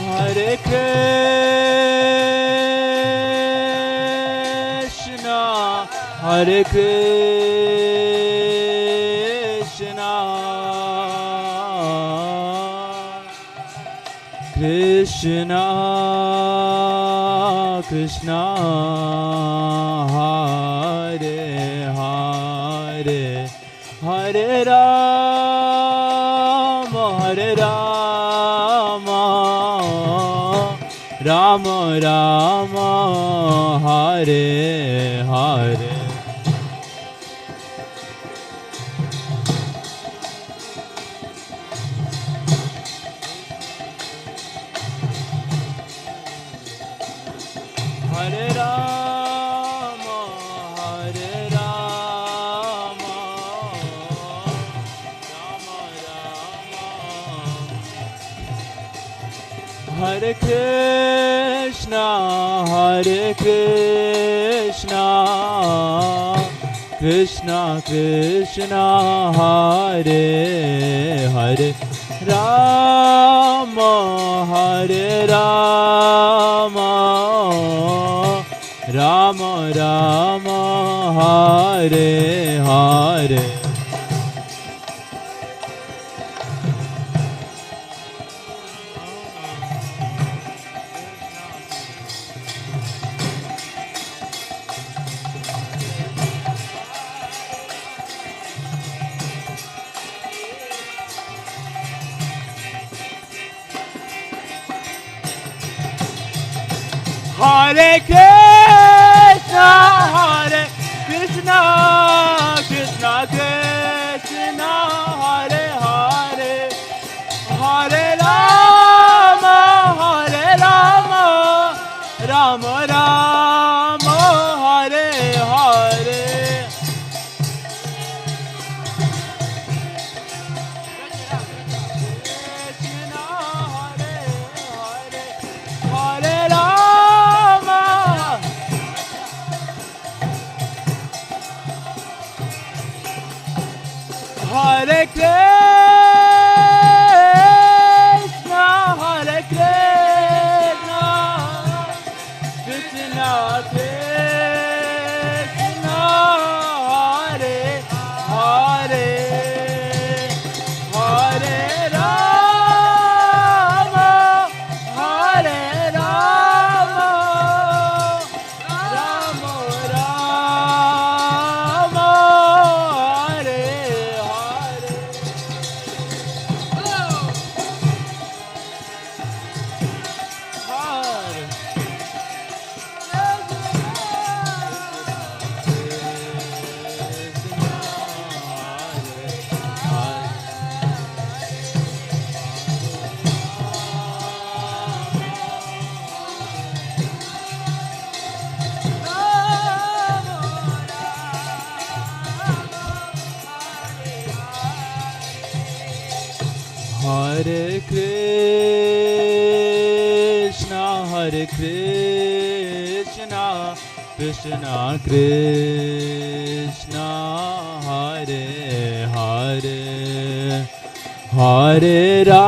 Hare Krishna, Hare Krishna, Krishna Krishna, Hare Hare, Hare Rama, Hare Rama, Rama Rama, Hare Hare. Hare Rama, Hare Rama, Rama Rama, Hare Krishna, Hare Krishna, Krishna Krishna, Hare Hare, Rama, Hare Rama, Rama Rama, Hare Hare. Hare Krishna, Hare Krishna, Krishna Krishna, Hare Hare, Hare Rama, Hare Rama, Rama Rama, Hare Hare. Krishna, Hare Hare, Hare Rama, Hare Krishna, Hare Krishna, Krishna Krishna, Hare Hare, Hare Rama, Hare Rama, Rama Rama, Hare Hare. Hare Hare Krishna, Hare Krishna, Krishna Krishna, Hare Hare, Hare Rama,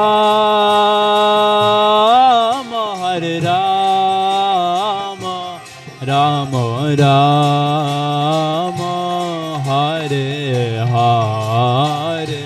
Hare Rama, Rama Rama, Hare Hare.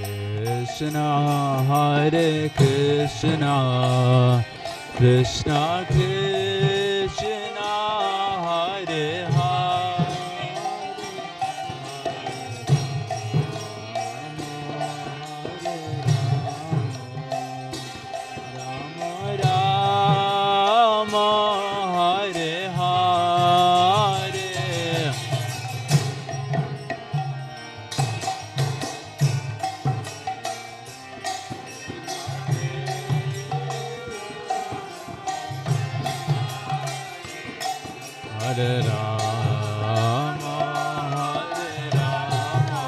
Krishna, Hare Krishna, Krishna Krishna, Hare Hare, Rama Hare Hare, Hare Rama, Hare Rama,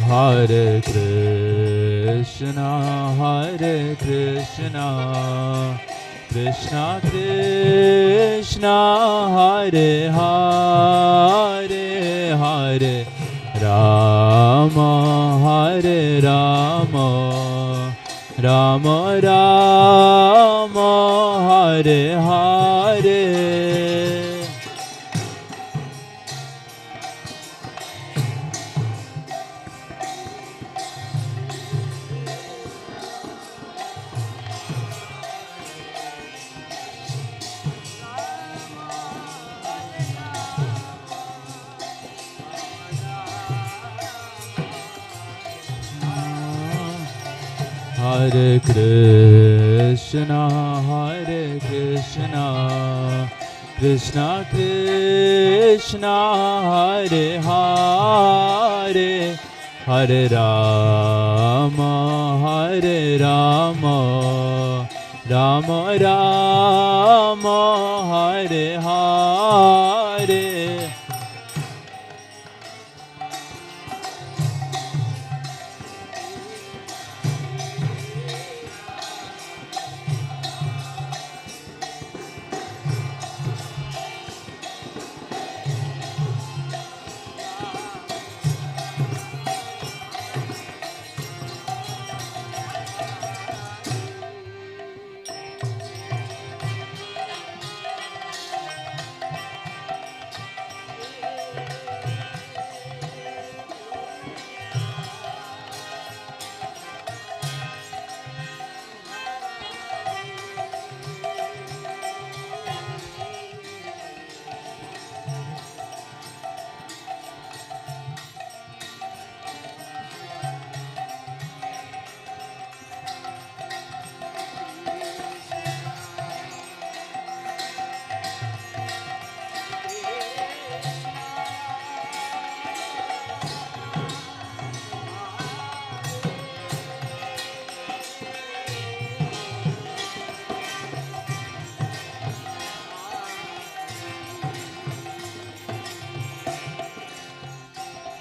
Hare Krishna, Hare Krishna, Krishna Krishna, Hare Hare, Hare Rama, Hare Rama, Rama Rama, Hare Hare. Hare Krishna, Hare Krishna, Krishna Krishna, Hare Hare, Hare Rama, Hare Rama, Rama Rama, Hare Hare.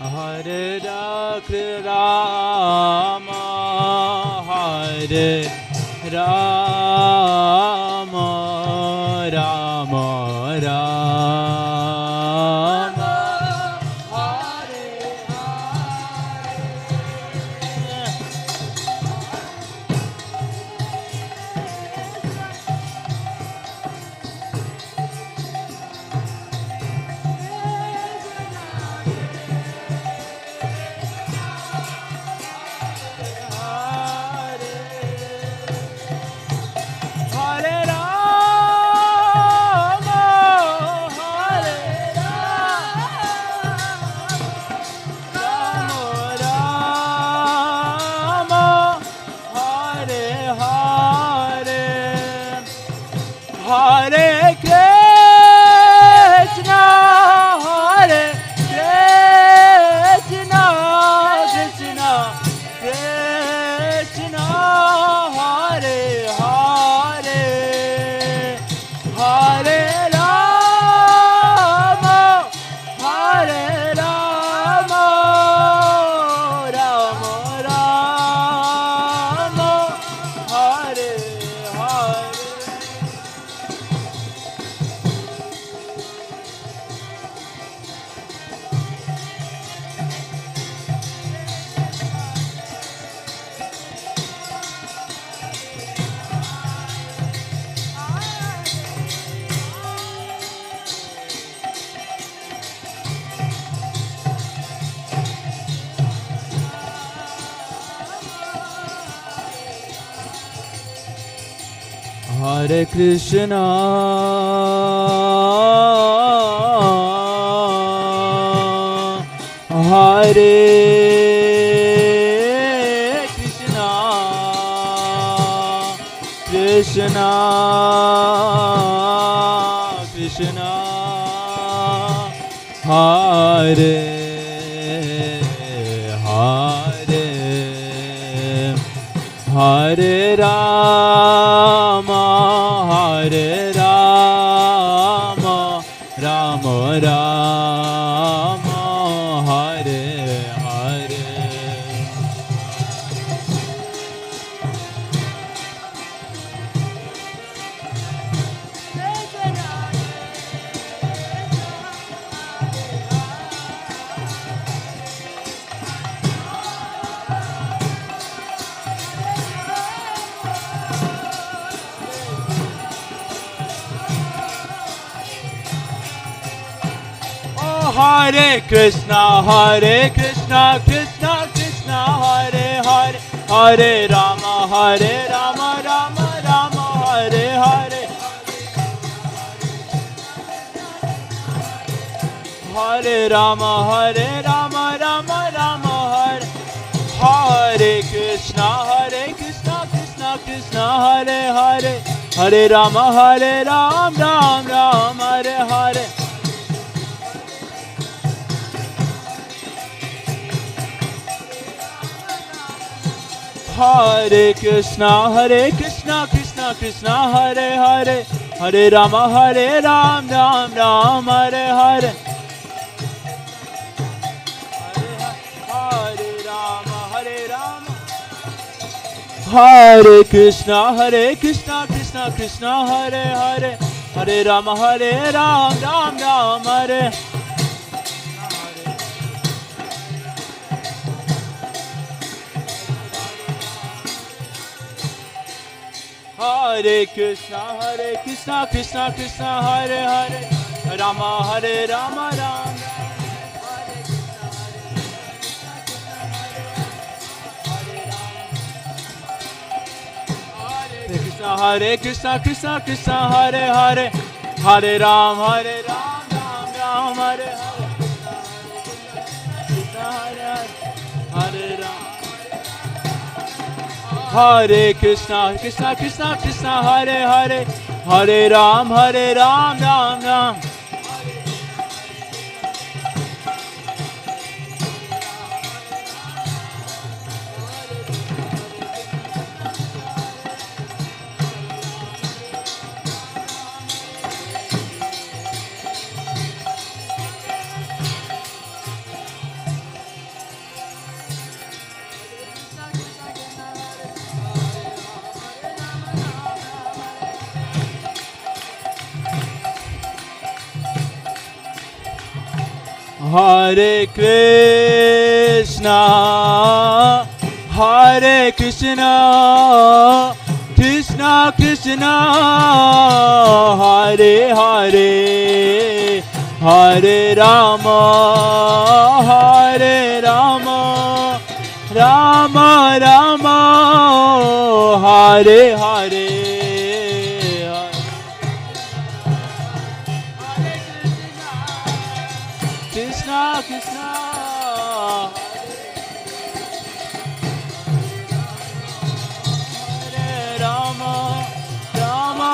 Hare Rama, Hare Rama, Rama Rama, Hare Hare. Hare Krishna, Hare Krishna, Krishna Krishna, Hare Hare, Hare Rama, Hare Rama, Rama Rama, Hare Hare. Hare Krishna, Krishna Krishna, Hare Hare, Hare Rama, Rama Rama, Hare Hare, Hare Rama, Rama Rama, Hare Hare Krishna, Krishna Krishna, Hare Hare, Hare Rama, Ram Ram, Hare Hare. Hare Krishna, Krishna Krishna, Hare Hare, Hare Rama, Ram Ram, Hare Hare. Hare Rama, Hare Krishna, Krishna Hare Hare, Hare Rama, Ram Ram, Hare. Hare Krishna, Krishna Hare Hare, Rama, Ram Ram. Hare Krishna, Krishna Hare Hare, Hare Ram, Ram Ram, Hare Hare. Hare Ram. Hare Krishna, Krishna Hare Hare, Hare Ram, Ram Ram. Hare Krishna, Krishna Krishna, Hare Hare, Hare Rama, Rama Rama, Hare Hare. Krishna Krishna, Hare Rama, Rama,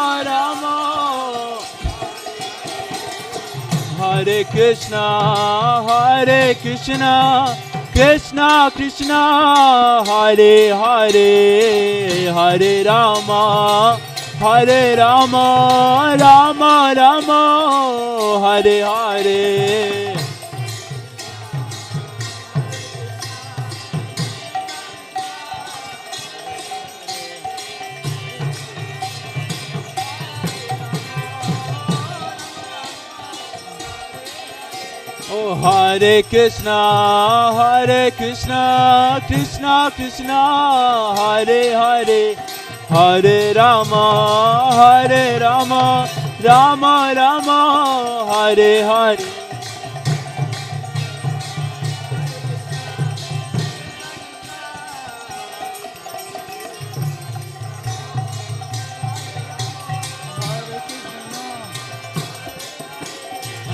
Hare Krishna, Krishna Krishna, Hare Hare, Hare Rama, Rama, Hare Hare. Oh, Hare Krishna, Krishna Krishna, Hare Hare, Hare Rama, Rama Rama, Hare Hare.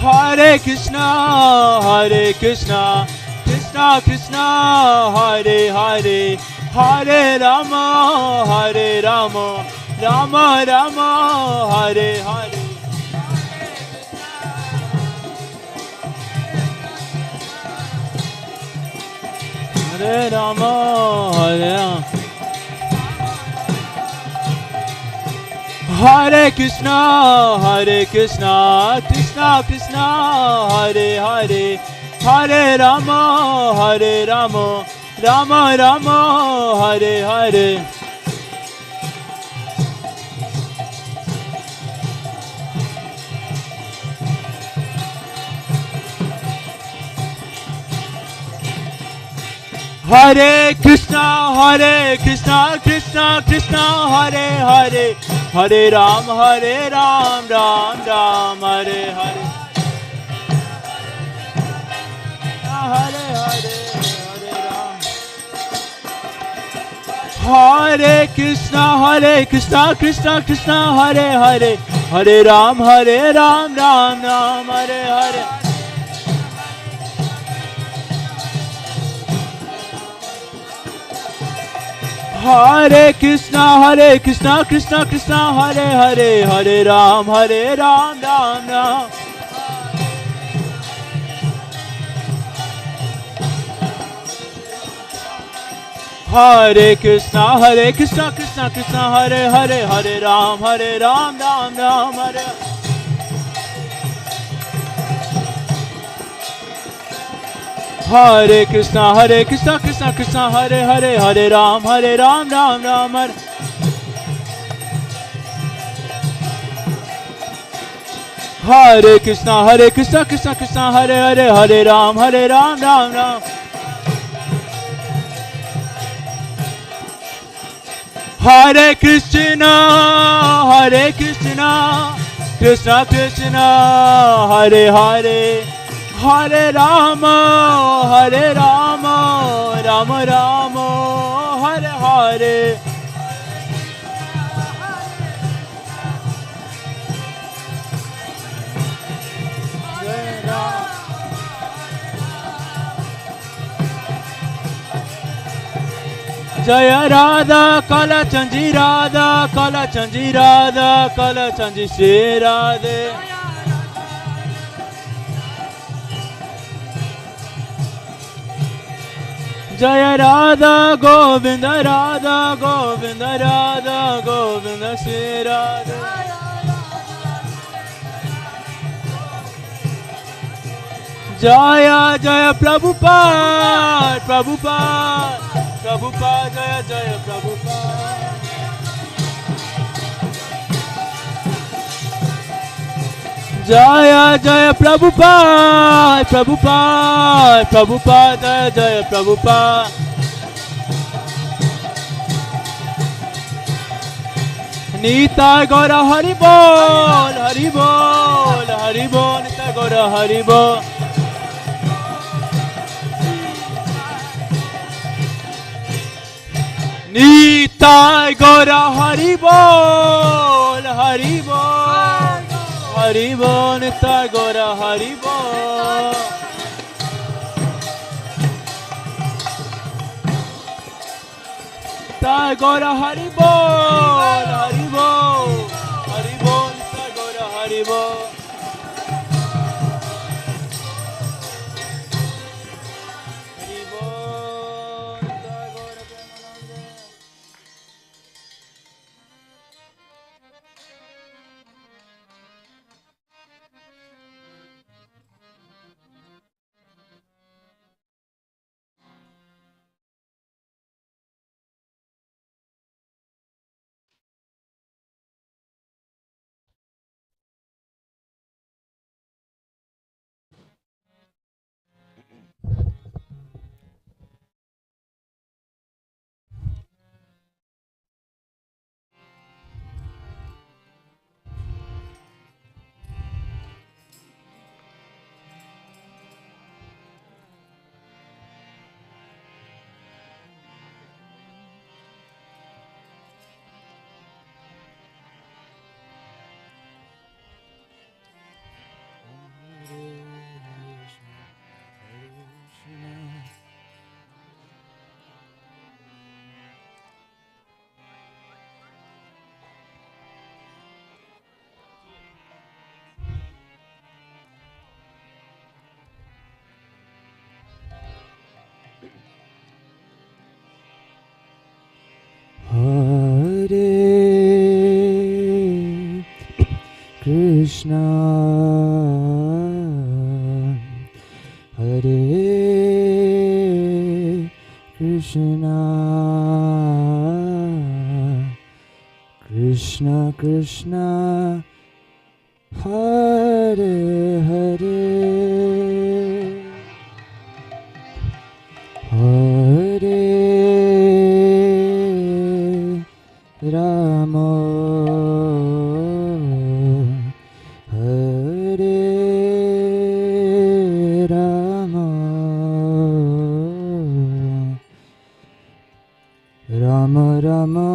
Hare Krishna, Hare Krishna, Krishna Krishna, Hare Hare, Hare Rama, Hare Rama, Rama Rama, Hare Hare. Hare Rama, Hare Rama. Hare Krishna, Hare Krishna, Krishna Krishna, Hare Hare, Hare Rama, Hare Rama, Rama Rama, Hare Hare. Hare Krishna, Krishna Krishna, Hare Hare, Hare Ram, Ram Ram, Hare Hare. Hare Hare, Hare Ram. Hare Krishna, Krishna Krishna, Hare Hare, Hare Ram, Ram Ram, Hare Hare. Hare Krishna, Krishna Krishna, Hare Hare, Hare Ram, Ram Ram. Hare Krishna, Krishna Krishna, Hare Hare, Hare Ram, Ram Ram, Hare. Hare Krishna, Krishna Krishna, Hare Hare, Hare Ram, Ram Ram, Hare. Hare Krishna, Krishna Hare Hare, Hare Ram, Ram Ram. Hare Krishna, Krishna Krishna, Hare Hare, Hare Rama, Rama Rama, Hare Hare. Jaya Radha, Kala Chanji Radha, Kala Chanji Radha, Kala Chanji Shri Radhe. Jaya Radha, Govinda Radha, Govinda Radha, Govinda Shri Radhe. Jaya Jaya Prabhupada, Prabhupada, Prabhupada, Jaya Jaya Prabhupada. Jaya Jaya Prabhupada, Prabhupada, Prabhupada, Jaya Jaya Prabhupada. Nitai Gaura Hari Bol, Hari Bol, Hari Bol, Nitai Gaura Hari Bol. Nitai Gaura Hari Bol, Hari Bol, Hari Bol, Nitai Gaura Hari Bol. Nitai Gaura Hari Bol, Hari Bol, Hari Bol, Nitai Gaura Hari Bol. Krishna, Hare Krishna, Krishna Krishna, Hare Hare, Hare Rama, Hare Rama, Rama Rama,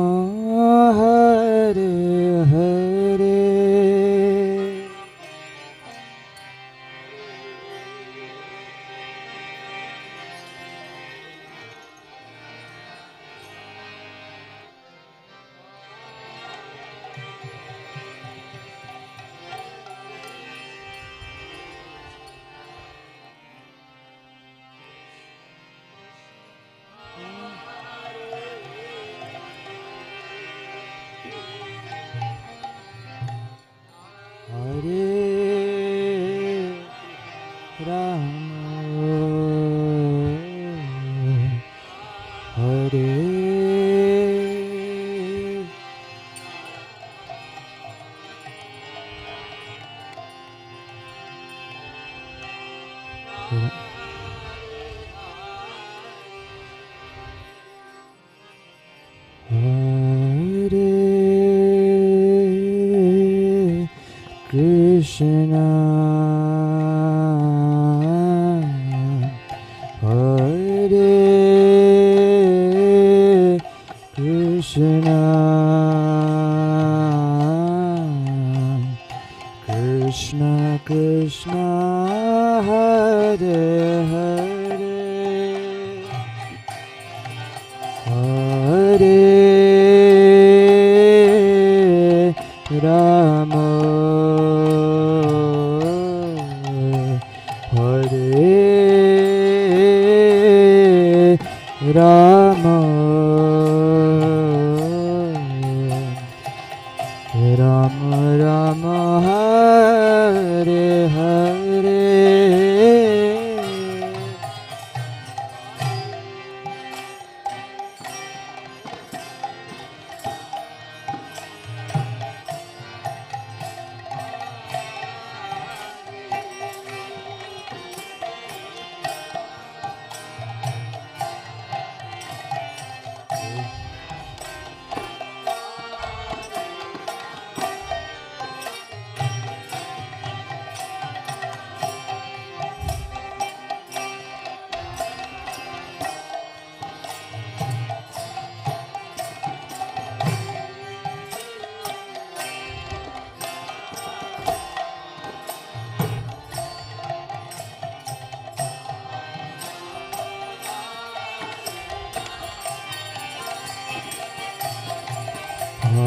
Hare Hare. Hare Rama, Hare Hare Krishna, Hare Krishna, Krishna Krishna, Hare Hare, Hare Rama, Hare Rama, Rama Rama, Hare Hare.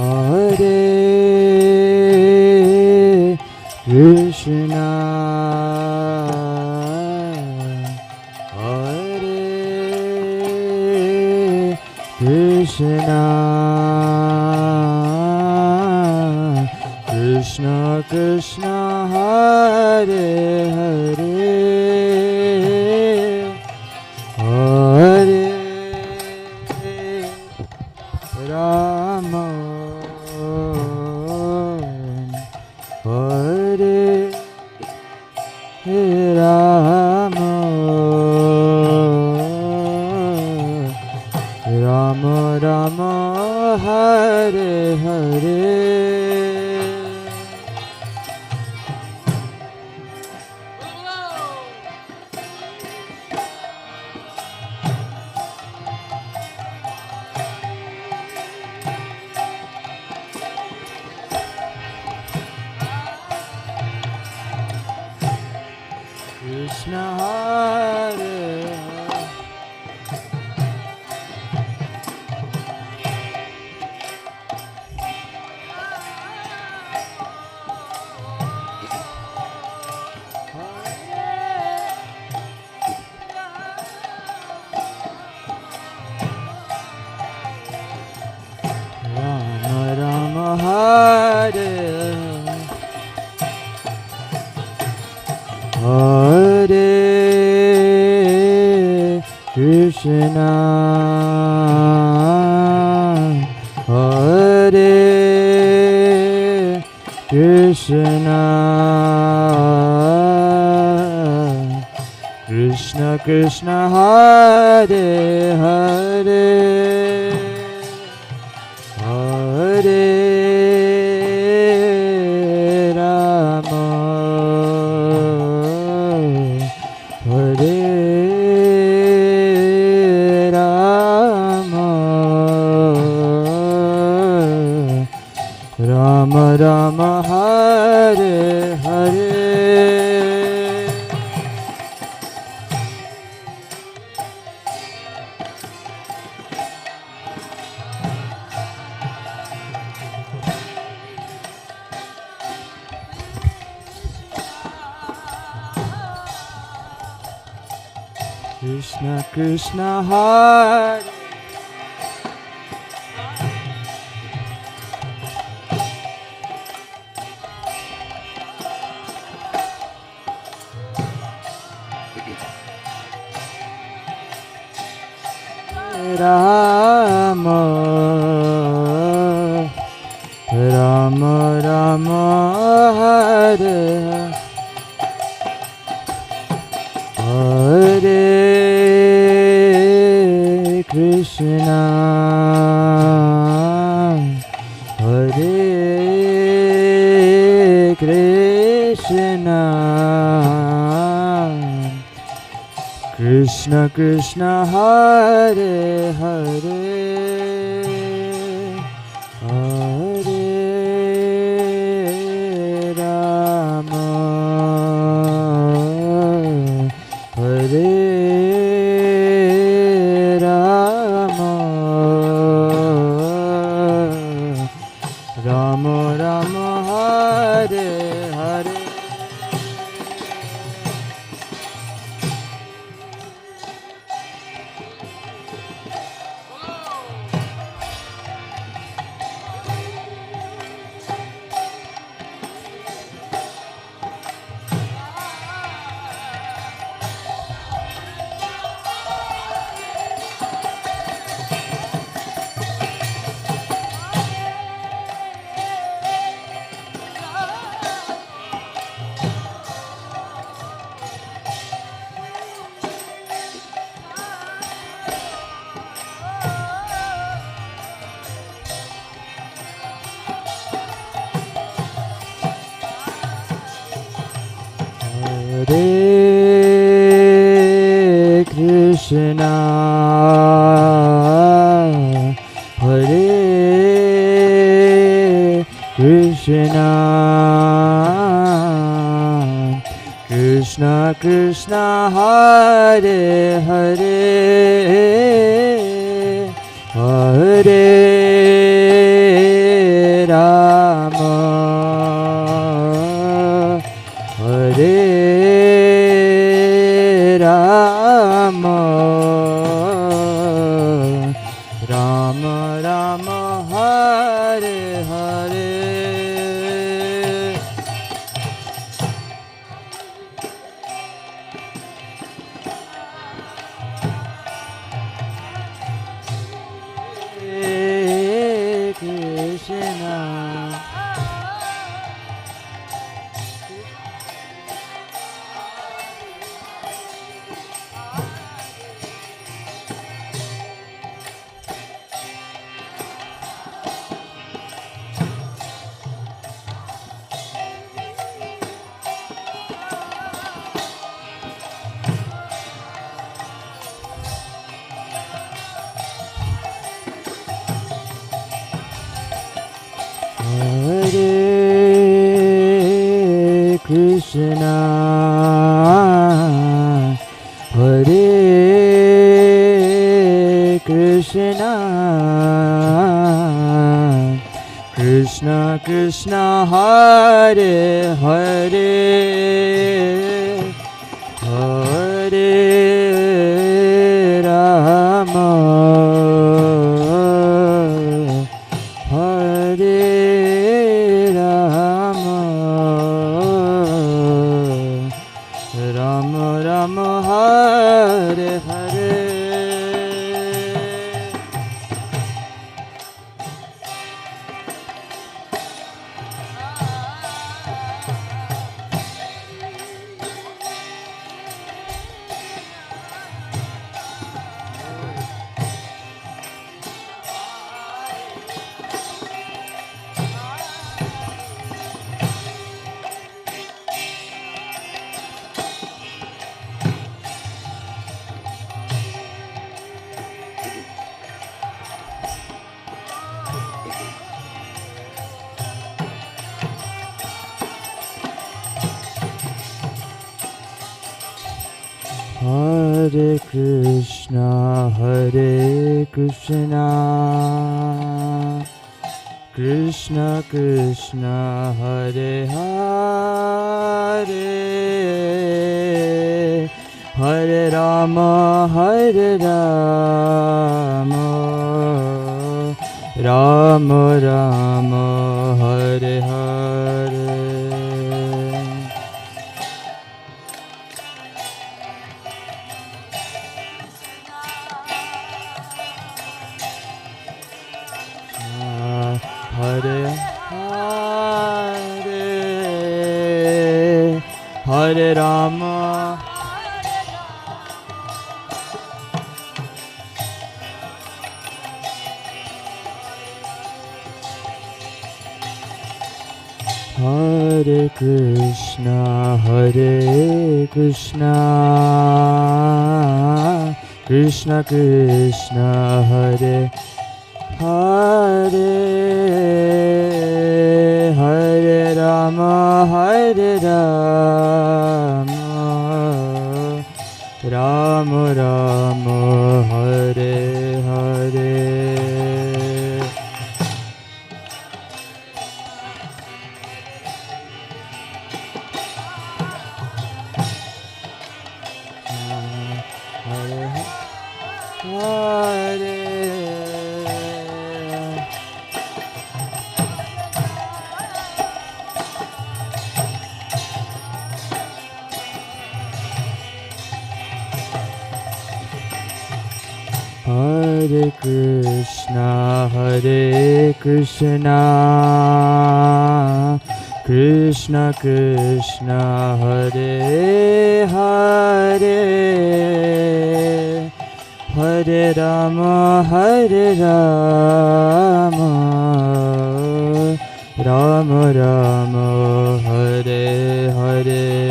Hare Krishna, Hare Krishna, Krishna Krishna, Hare Hare, Hare Rama, Hare Rama, Rama Rama, Hare Hare. Krishna Hare Rama Rama, Hare Krishna, Hare Krishna, Krishna Krishna, Hare Hare, Hare Rama, Hare Rama, Rama Rama, Hare Hare. Krishna Krishna, Hare Rama, Rama Rama, Hare Hare Krishna, Hare Krishna, Krishna Krishna, Hare Hare, Hare Rama, Hare Rama, Rama Rama, Hare Hare. Hare Krishna, Hare Krishna, Krishna Krishna, Hare Hare, Hare Rama, Hare Rama, Rama Rama, Hare Hare. Hare Krishna, Hare Krishna, Hare Krishna, Krishna Krishna, Hare Hare, Hare Rama, Hare Rama, Rama Rama, Hare Hare. Hare Krishna, Krishna Krishna, Hare Hare, Hare Rama, Rama Rama, Hare Hare. Hare Hare, Hare Rama, Hare Krishna, Krishna Krishna, Hare Hare, Hare Rama, Rama Rama, Hare Hare. Hare Hare, Hare Krishna, Krishna Krishna, Hare Hare, Hare Rama, Rama Rama, Hare Hare.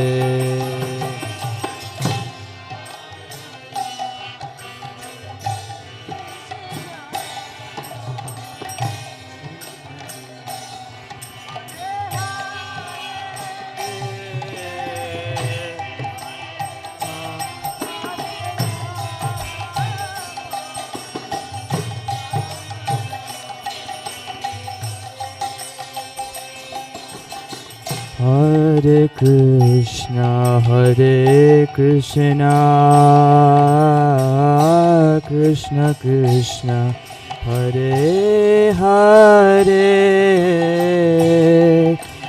Hare Krishna, Krishna Krishna, Hare Hare,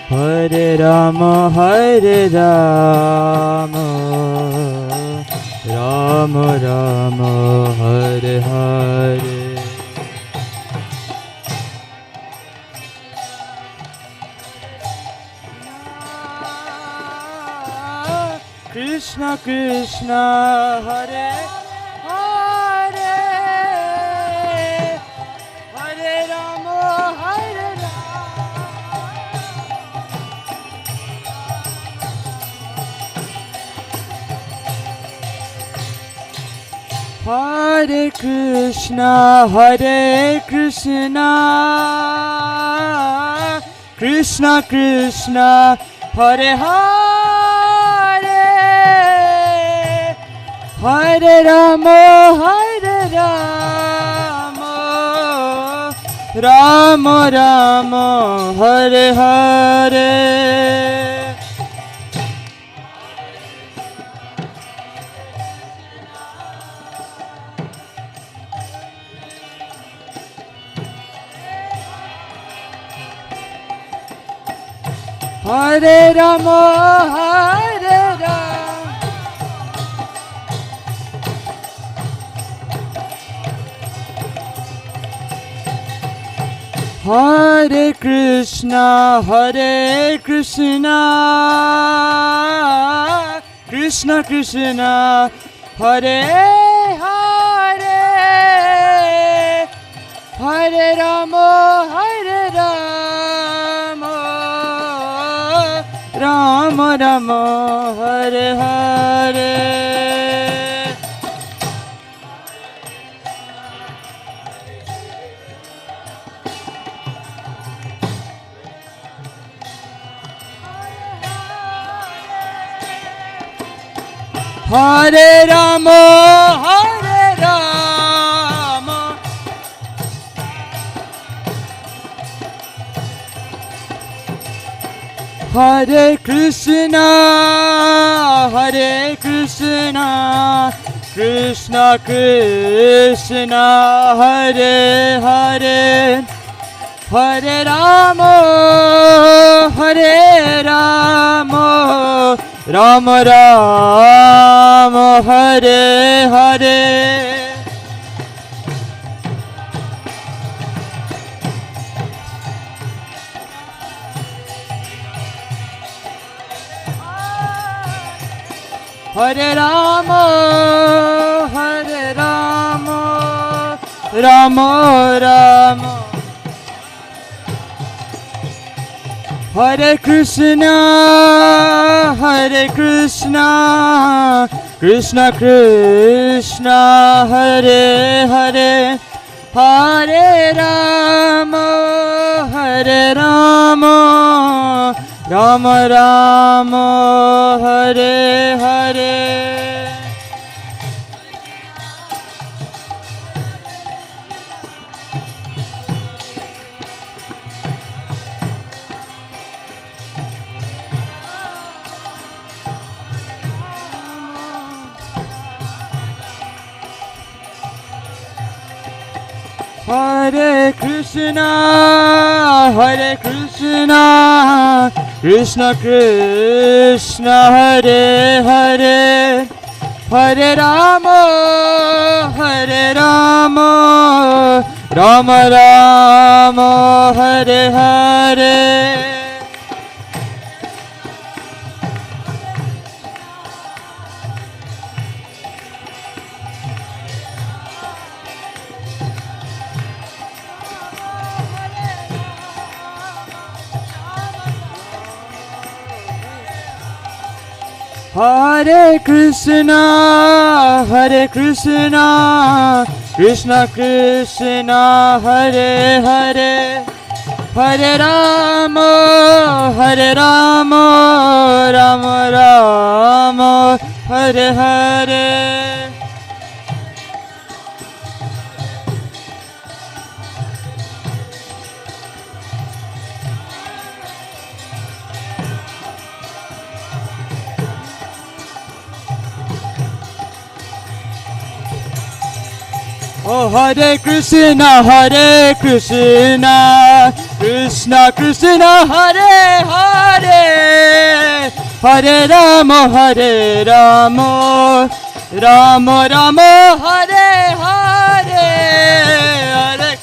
Hare Rama, Rama Rama, Hare Hare. Krishna Krishna, Hare Hare, Hare Rama, Hare Krishna, Krishna Krishna, Hare Hare, Hare Rama, Rama Rama, Hare Hare. Hare Rama, Hare Krishna, Krishna Krishna, Hare Hare, Hare Rama, Rama Rama, Hare Hare. Hare Rama, Hare Rama, Hare Krishna, Hare Krishna, Krishna Krishna, Hare Hare, Hare Rama, Hare Rama, Rama Rama, Hare Hare. Hare Rama, Hare Rama, Rama Rama, Hare Krishna, Hare Krishna, Krishna Krishna, Hare Hare, Hare Rama, Hare Rama, Rama Rama, Hare Hare. Hare Krishna, Hare Krishna, Krishna Krishna, Hare Hare, Hare Rama, Hare Rama, Rama Rama, Hare Hare. Hare Krishna, Hare Krishna, Krishna Krishna, Hare Hare, Hare Rama, Hare Rama, Rama Rama, Hare Hare. Oh, Hare Krishna, Hare Krishna, Krishna Krishna, Hare Hare, Hare Rama, Hare Rama, Rama Rama, Hare Hare, Hare.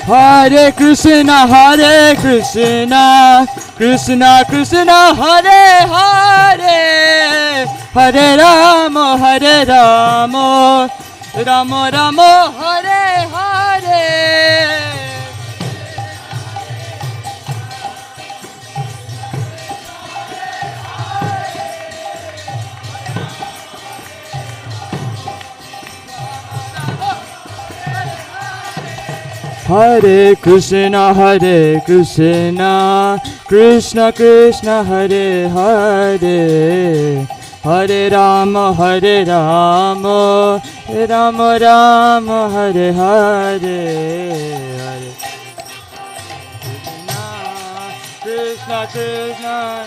Hare Krishna, Hare Krishna, Krishna Krishna, Hare Hare, Hare Rama, Hare Rama, Rama Rama, Hare Hare. Hare Krishna, Hare Krishna, Krishna Krishna, Hare Hare, Hare Rama, Hare Rama, Rama Rama, Hare Hare, Hare Krishna, Krishna,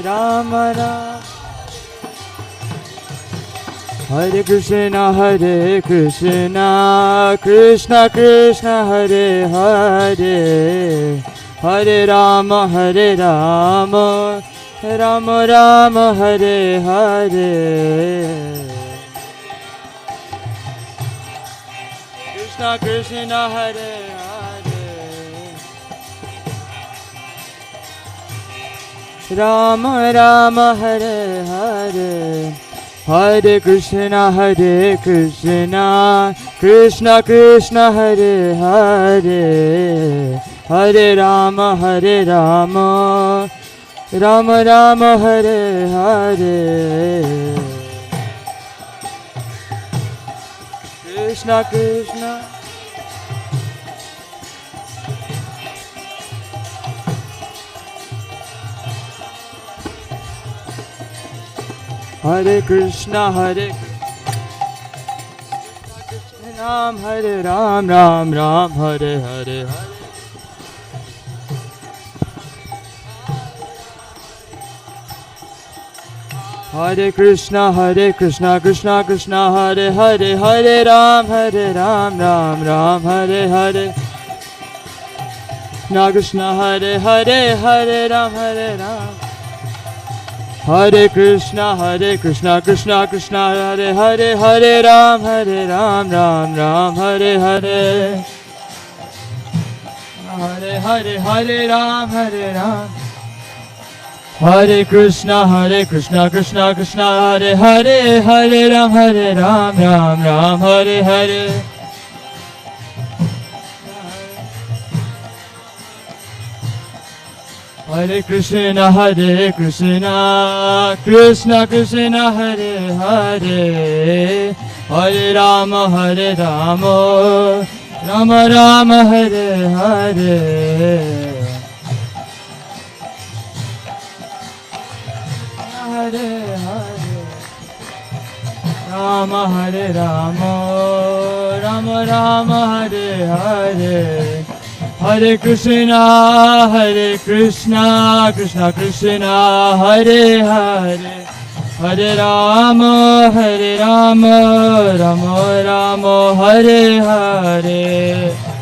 Rama Rama. Hare Krishna, Hare Krishna, Krishna Krishna, Hare Hare, Hare Rama, Hare Rama, Rama Rama, Hare Hare. Krishna Krishna, Hare Hare, Rama Rama, Hare Hare. Hare Krishna, Hare Krishna, Krishna Krishna, Hare Hare, Hare Rama, Hare Rama, Ram Ram Hare Hare Krishna Krishna Hare Krishna Hare Ram Hare Ram Ram Ram Hare Hare Hare Hare Krishna Krishna Krishna Hare Hare Hare Ram Ram Ram Hare Hare Krishna Hare Hare Ram Ram Hare Krishna Krishna Krishna Hare Hare Hare Ram Ram Hare Hare Hare Ram Hare Krishna Krishna Hare Hare Hare Ram Ram Hare Hare Hare Krishna Krishna Krishna Hare Hare Hare Rama Rama Rama Hare Hare Hare Hare Rama Hare Rama Rama Rama Hare Hare Hare Krishna Krishna Krishna Hare Hare Hare Rama Rama Rama Hare Hare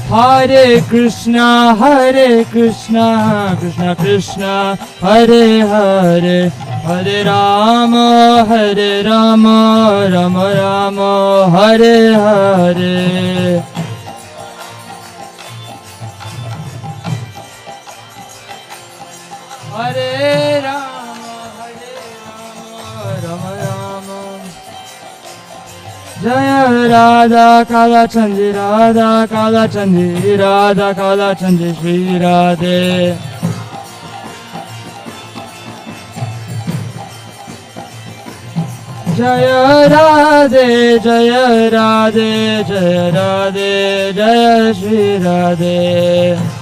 Hare Krishna Krishna Krishna Hare Hare Hare Rama Rama Rama Hare Hare Hare Rama Rama Rama Jaya Radha Kala Chandi Radha Kala Chandi Radha Kala Chandi Shri Radhe Jaya Radhe Jaya Radhe Jaya Radhe Jaya Shri Radhe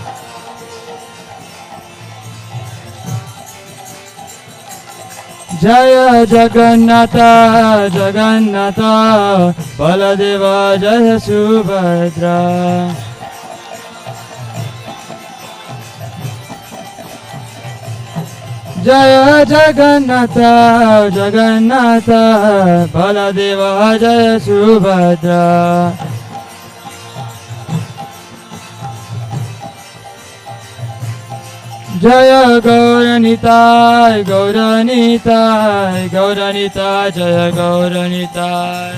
Jaya Jagannatha Jagannatha Baladeva Jaya Subhadra Jaya Jagannatha Jagannatha Baladeva Jaya Subhadra Jaya Gauranitai Gauranitai Gauranitai Jaya Gauranitai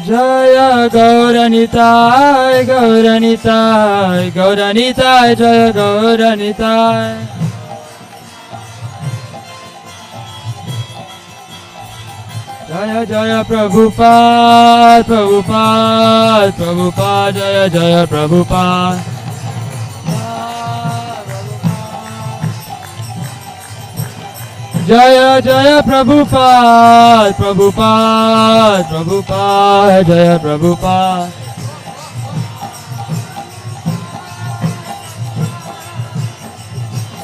Jaya Gauranitai Gauranitai Gauranitai Jaya Gauranitai Jaya Jaya Prabhupada Prabhupada Prabhupada Jaya Jaya Prabhupada Jaya Jaya Prabhupada Prabhupada Prabhupada Jaya Prabhupada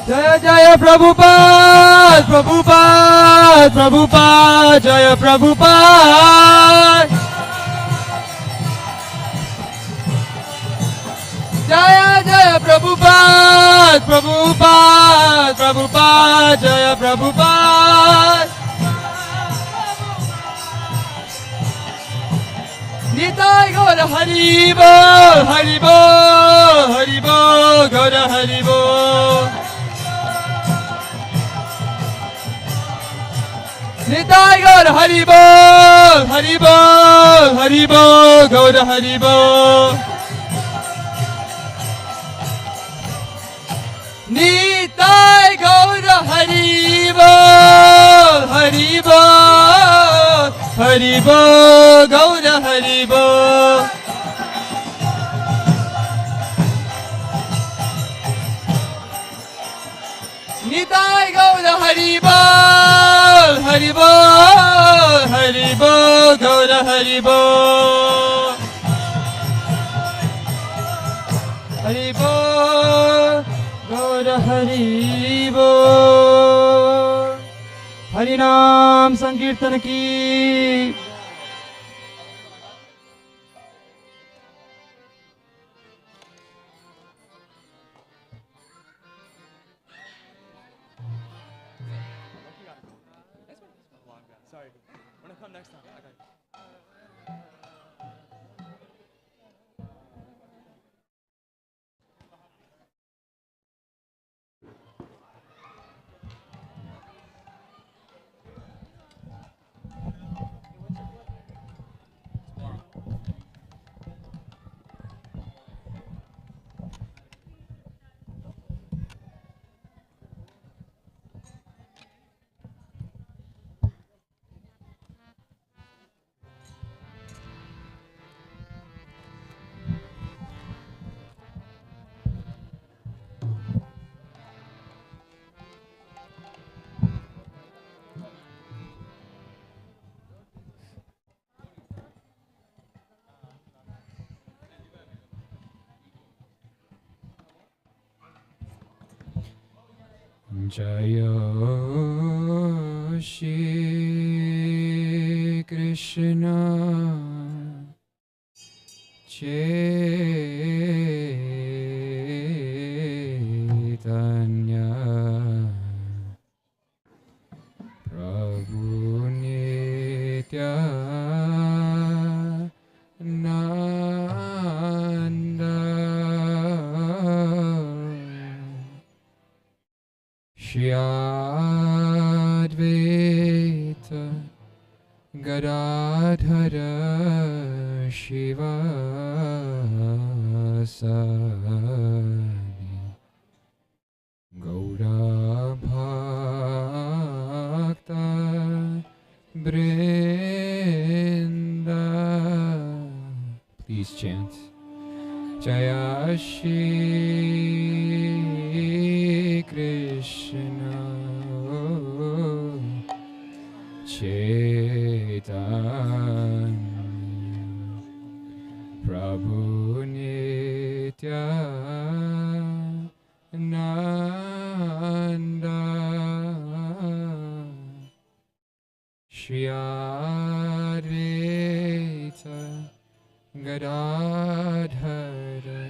Jaya Jaya Prabhupada Prabhupada Prabhupada Jaya Prabhupada Jaya Jaya Prabhupada Prabhupada Prabhupada Jaya Prabhupada Nitai Gaura Haribo Haribo Haribo Gaura Haribo Nitai Gaura Haribo Haribo Haribo Gaura Haribo Haribo, Haribo, Gaura Haribo. Nitai Gaura Haribo, Haribo, Haribo, Gaura Haribo. Haribo, Gaura Haribo. Harinam Sankirtan ki. Sorry, when I come next time, I got you. Jaya Shri Krishna Chaitanya Prabhu Nityananda Shri Advaita Gadadhara Shivasadi Gaura Bhakta Brinda. Please chant. Jaya Shri Krishna Chaitanya Prabhu Nityananda Shri Advaita Gadadhara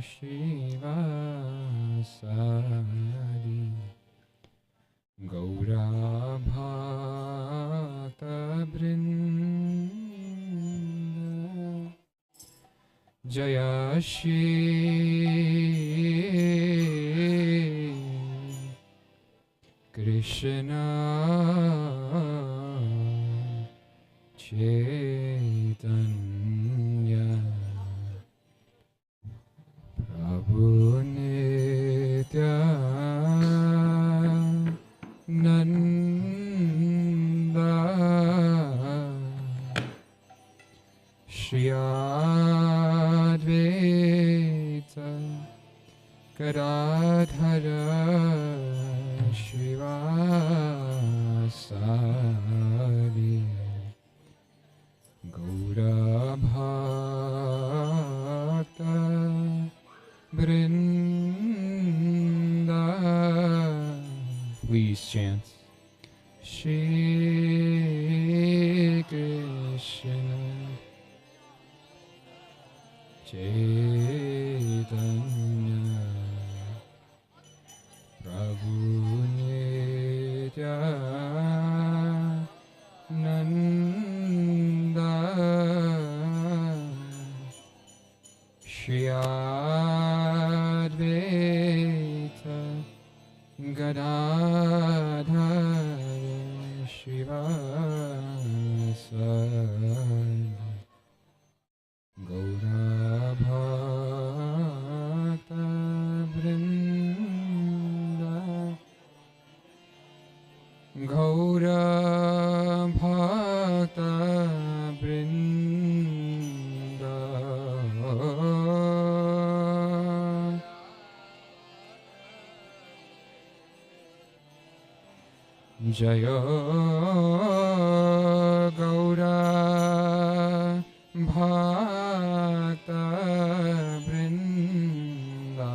Shivasadi Gaura Bhakta Brinda. Jaya Shri Krishna Chaitanya Prabhu Nityananda Shri Advaita Gadadhara Shivasadi Gaura Bhakta Brinda. Please chant. Shri Krishna Chaitanya Prabhu Nityananda Shri Advaita Gadadhara Shivasadi Gaura Bhakta Brinda Gaura Jaya Gaura Bhakta Vrinda.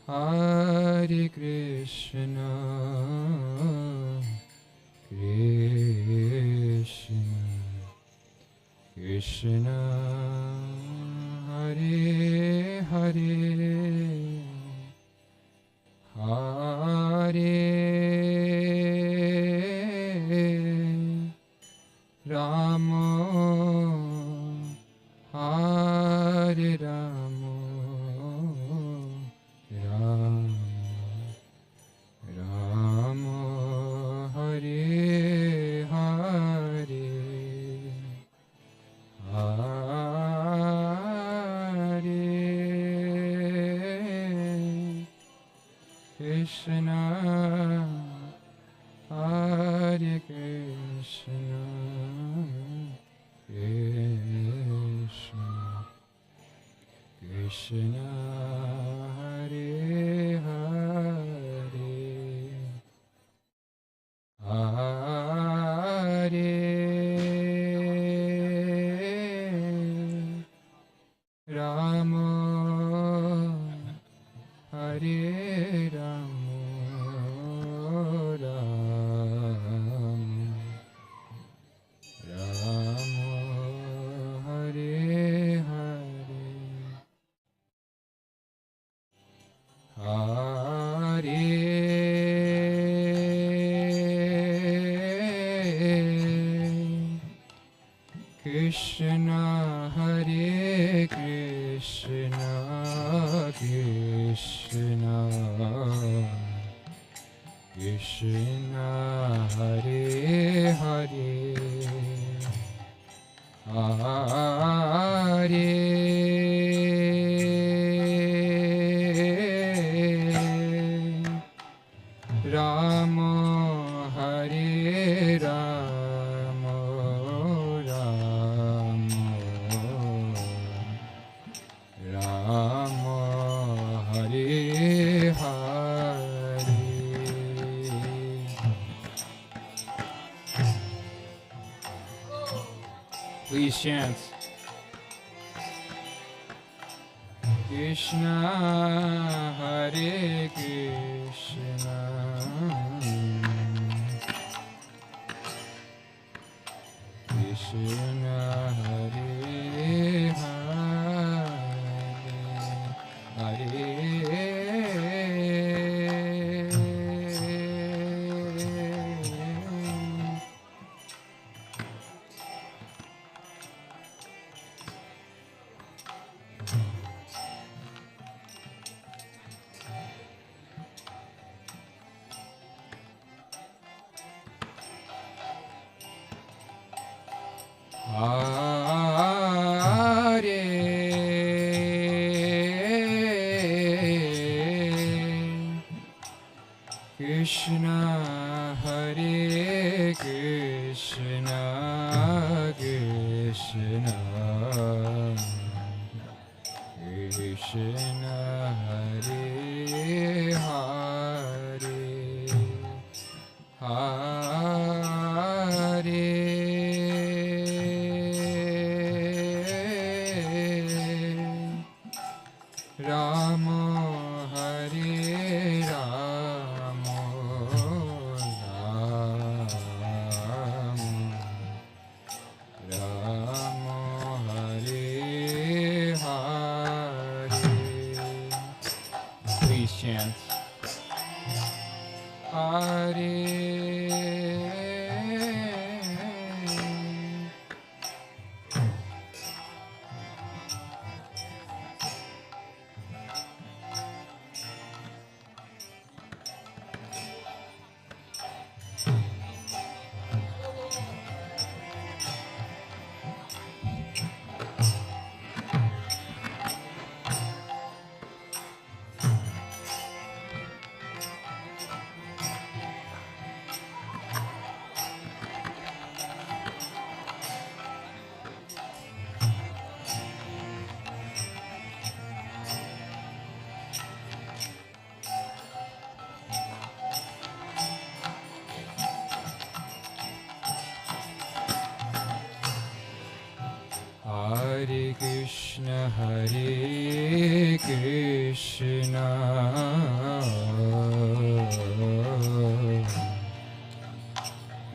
Hare Krishna, Krishna Krishna, Hare Hare, Hare Rama, Hare Rama, Rama, Hare Hare, Hare Krishna, Hare Krishna, Krishna Krishna, Hare Hare, Hare Rama, Hare Rama, Rama, Hare Hare, Hare Krishna, Hare Krishna, Krishna Krishna, Hare Hare, Hare Rama, Hare Rama, Rama, Hare Hare. Please chant. Krishna, Hare Krishna, Krishna, Hare Hare, Krishna, Hare Krishna, Krishna Krishna, Hare Hare, Hare Rama, Hare Rama, Rama, Hare Hare. Please chant. Hare Krishna Hare Krishna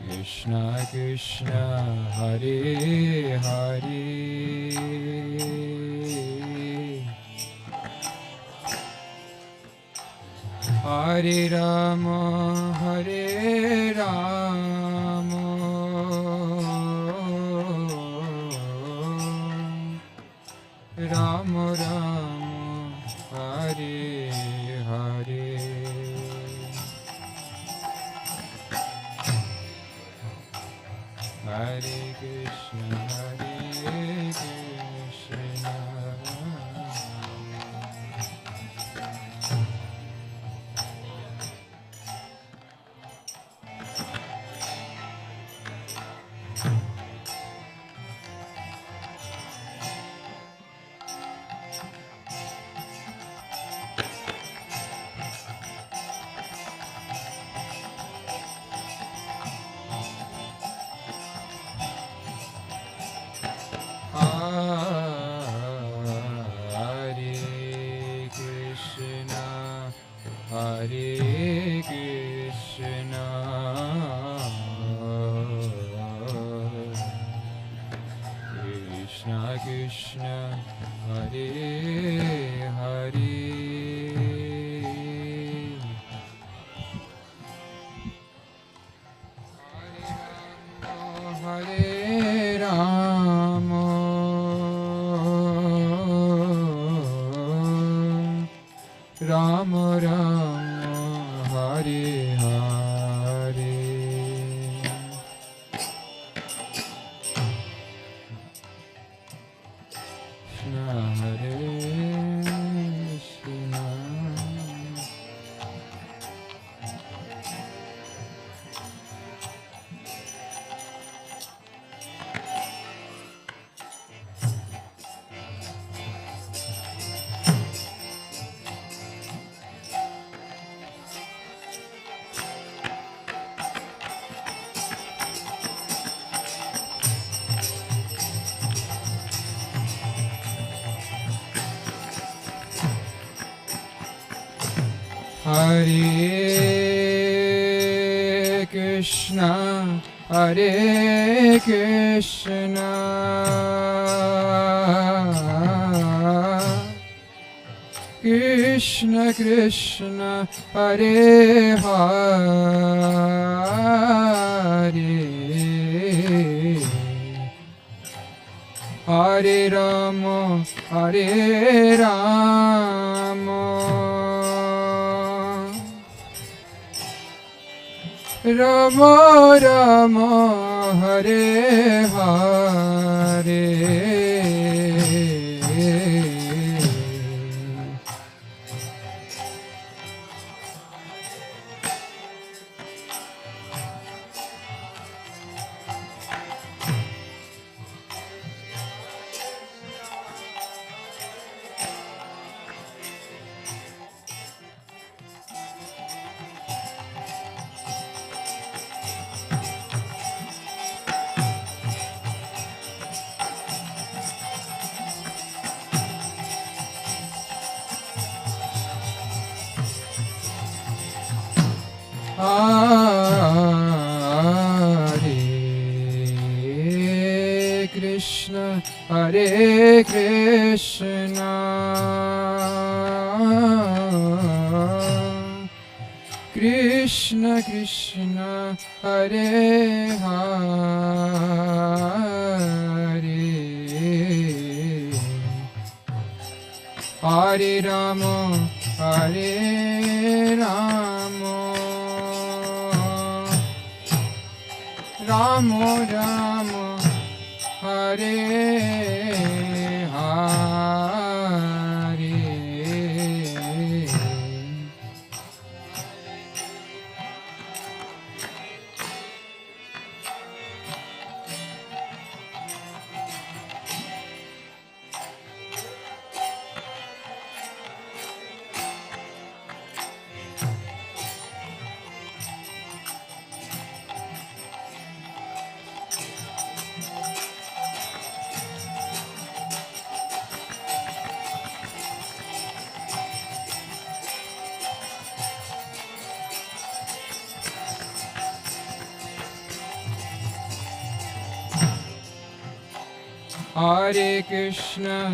Krishna Krishna Hare Hare Hare Rama Hare Rama Rama Rama Hare Hare Hare Krishna Hare Krishna Hare Krishna Hare Krishna Krishna Krishna Hare Hare Hare Rama Rama Rama Hare Hare Krishna Hare Krishna Hare Krishna Hare Krishna Krishna Krishna Hare Hare Hare Rama Hare Rama Rama Rama Hare Hare Hare Krishna Hare Krishna Krishna Krishna Hare Hare Hare Rama Hare Rama Rama Rama Hare Hare Hare Krishna,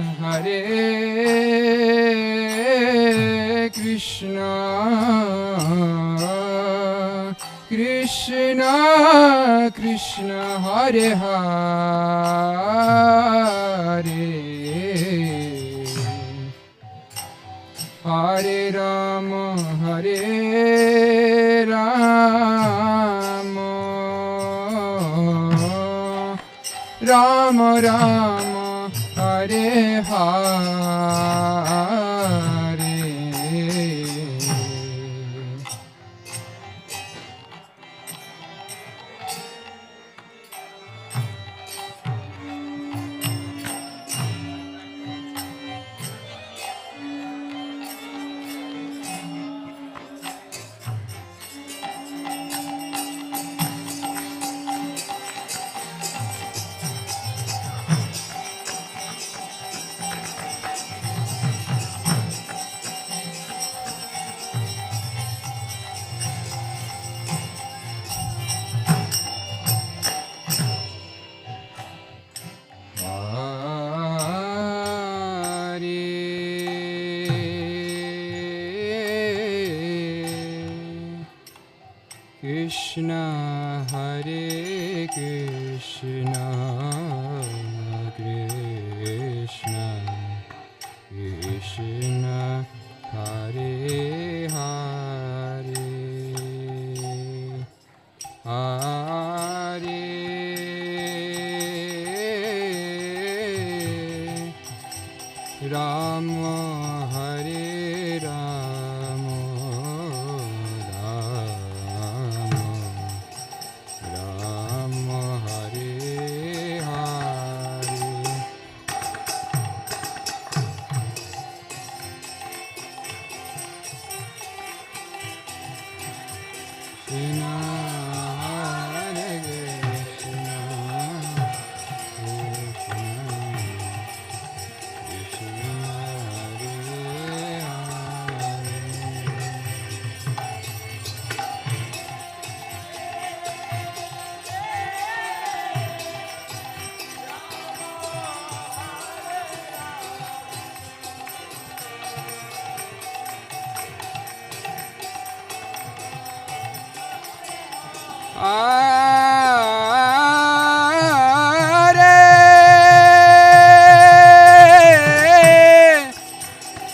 Krishna Krishna, Hare Hare, Hare Rama, Hare Rama, Rama Rama, Hare Hare. Krishna, Hare Krishna, Krishna Krishna, Hare Hare, Hare Rama, Hare Rama, Rama Hare Hare. Krishna, Hare Krishna,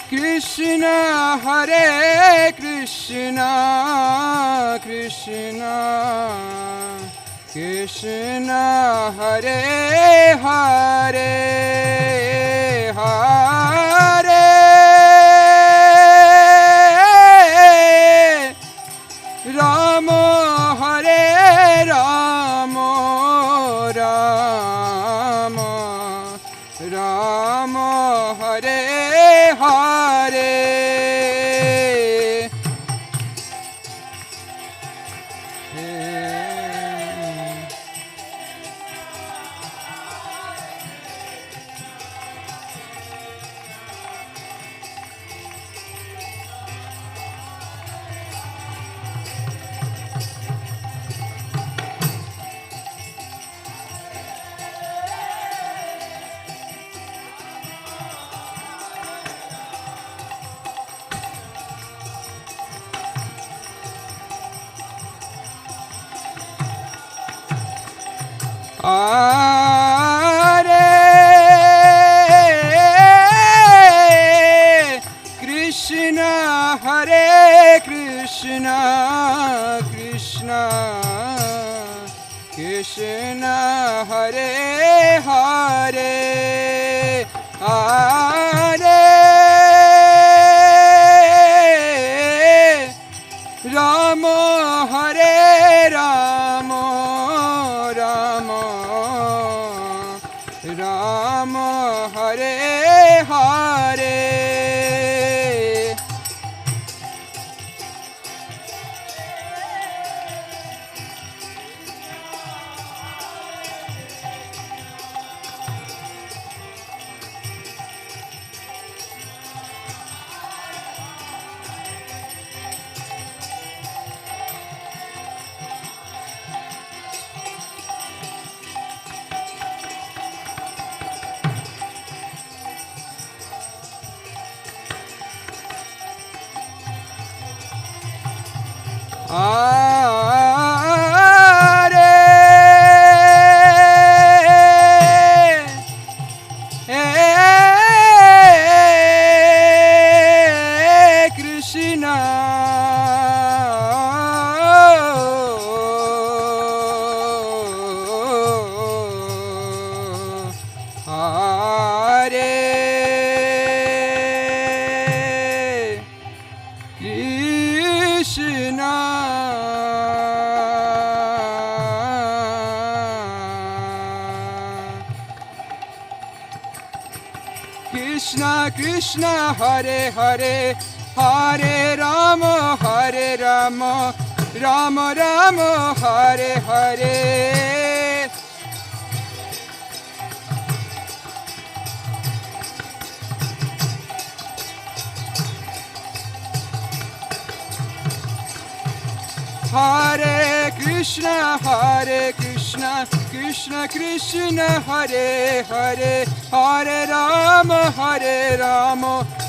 Krishna Hare Krishna, Krishna Krishna, Hare Hare, Hare Rama, Hare Rama, Rama Rama, Hare Hare. Hare Krishna, Hare Krishna, Krishna Krishna, Hare Hare, Hare Rama, Hare Rama, Rama Rama, Hare Hare. Krishna Krishna Hare Hare Hare Rama Rama Rama Hare Hare Hare Krishna Krishna Krishna Hare Hare Hare Rama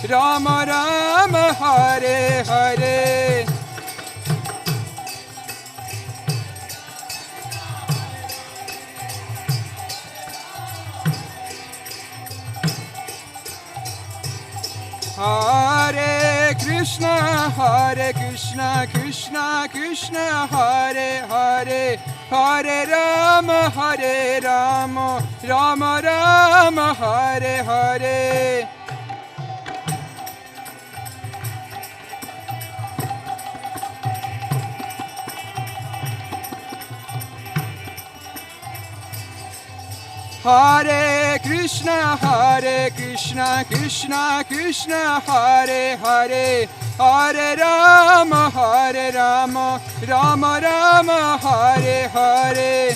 Rama Rama Hare Hare Hare Krishna Krishna Krishna Hare Hare Hare Rama Rama Rama Hare Hare Hare Krishna Krishna Krishna Hare Hare Hare Rama Rama Rama Hare Hare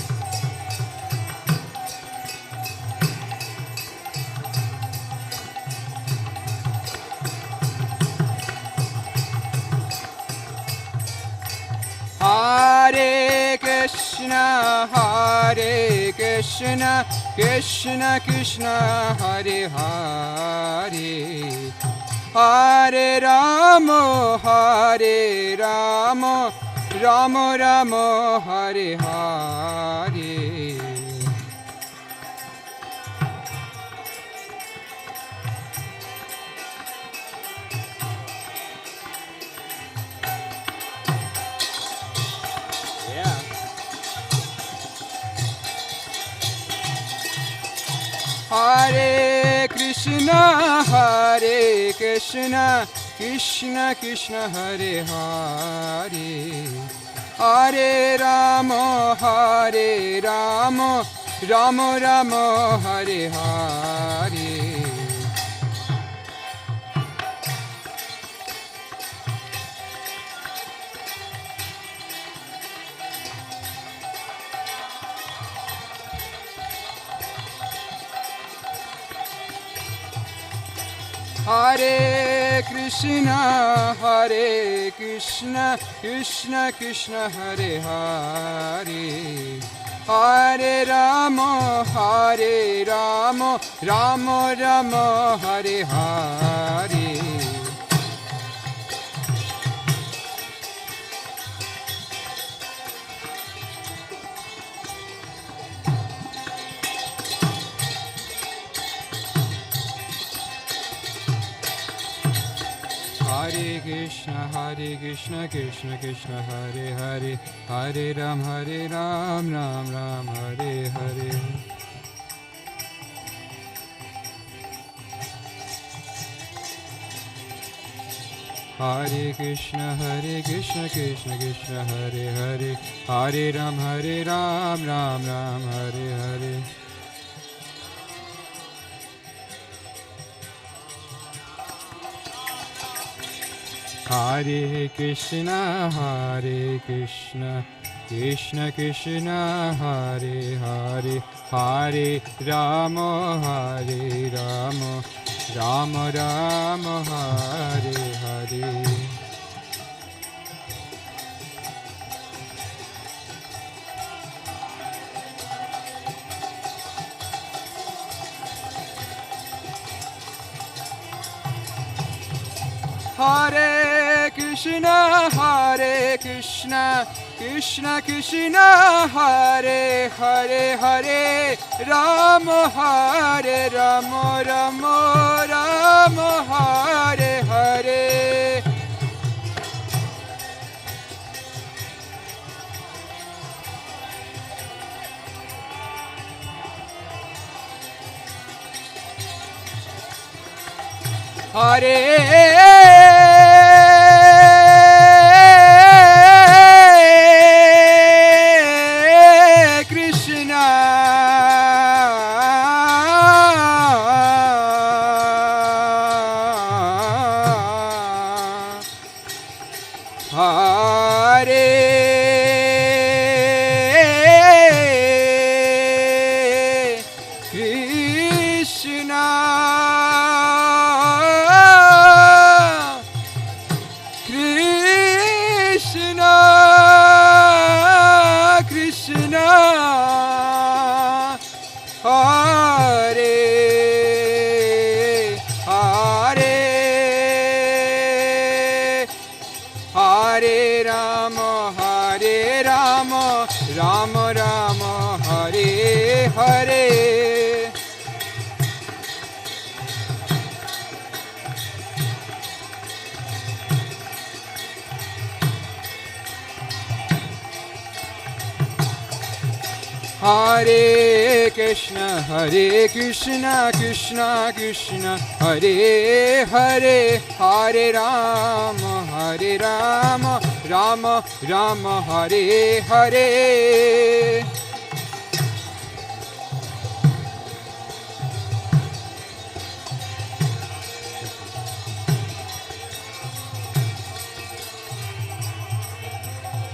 Hare Krishna Krishna Krishna Hare Hare Hare Rama Rama Rama Hare Hare Hare Krishna Krishna Krishna Hare Hare Hare Rama Rama Rama Hare Hare Hare Krishna Krishna Krishna Hare Hare Hare Rama Rama Rama Hare Hare Hare Krishna Krishna Krishna Hare Hare Hare Ram Ram Ram Hare Hare Hare Krishna Krishna Krishna Hare Hare Hare Ram Ram Hare Hare Hare Krishna Krishna Krishna Hare Hare Hare Rama Rama Rama Hare Hare Hare Krishna Krishna Krishna Hare Hare Rama Rama Rama Hare Hare Hare Krishna Krishna Krishna Krishna Hare Hare Hare Rama Rama Rama Hare Hare Hare Krishna Krishna Krishna Hare Hare Hare Rama Rama Rama Hare Hare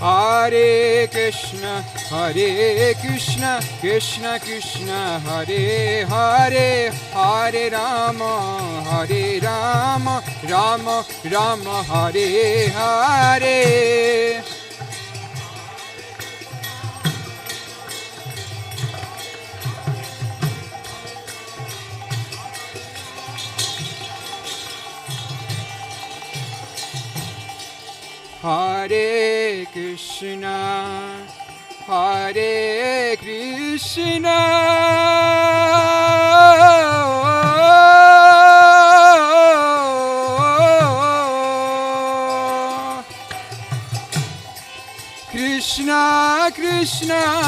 Hare Krishna Krishna Krishna Hare Hare Hare Rama Rama Rama Hare Hare Hare Krishna Krishna Krishna Hare Hare Hare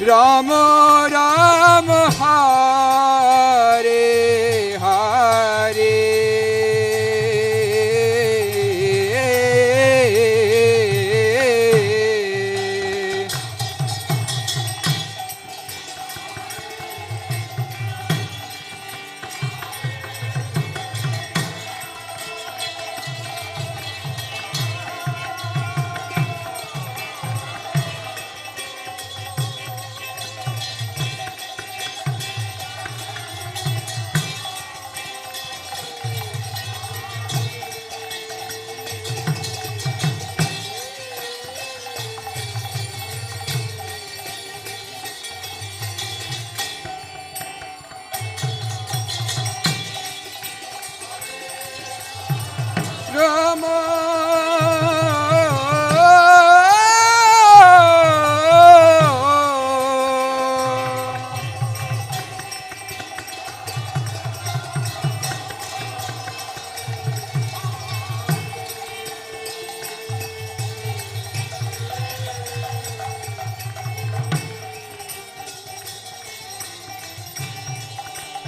Rama Rama Rama Hare Hare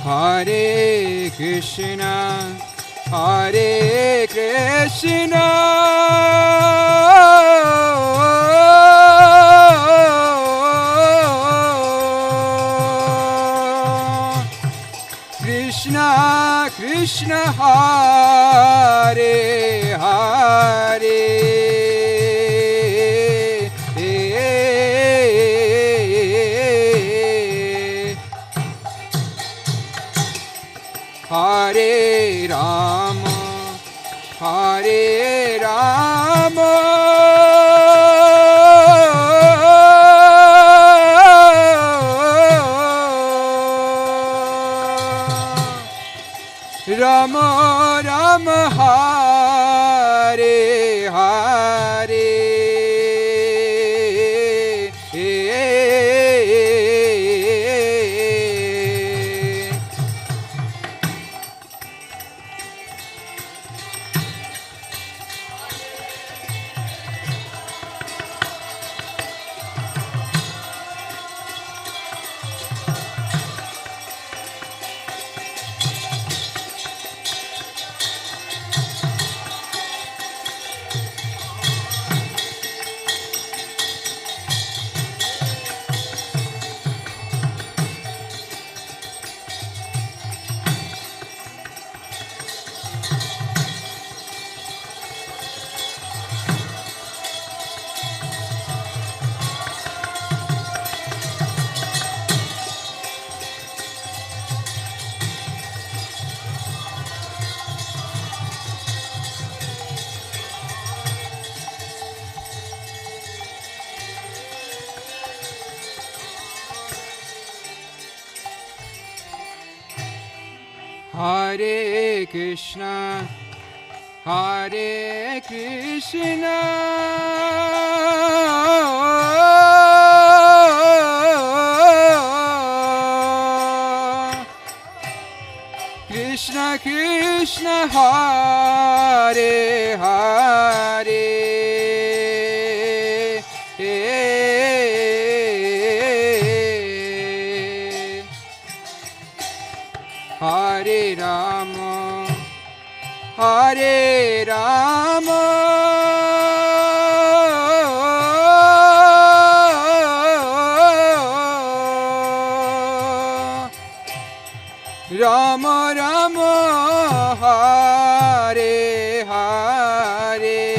Hare Krishna Krishna Krishna Hare Hare Hare Rama Rama Rama Hare Hare Hare Krishna, Hare Krishna, Krishna Krishna, Hare Hare, Hare Rama, Hare Rama, Rama Rama, Hare Hare,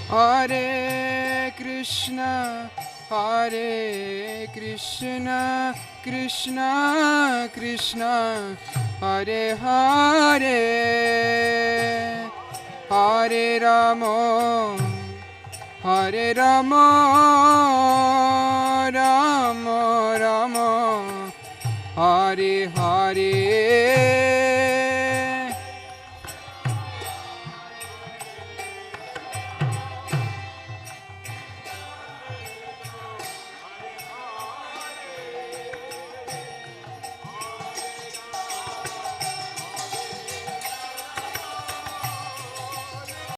Hare Krishna, Hare Krishna, Krishna Krishna, Hare Hare, Hare Rama, Hare Rama, Rama Rama, Hare Hare.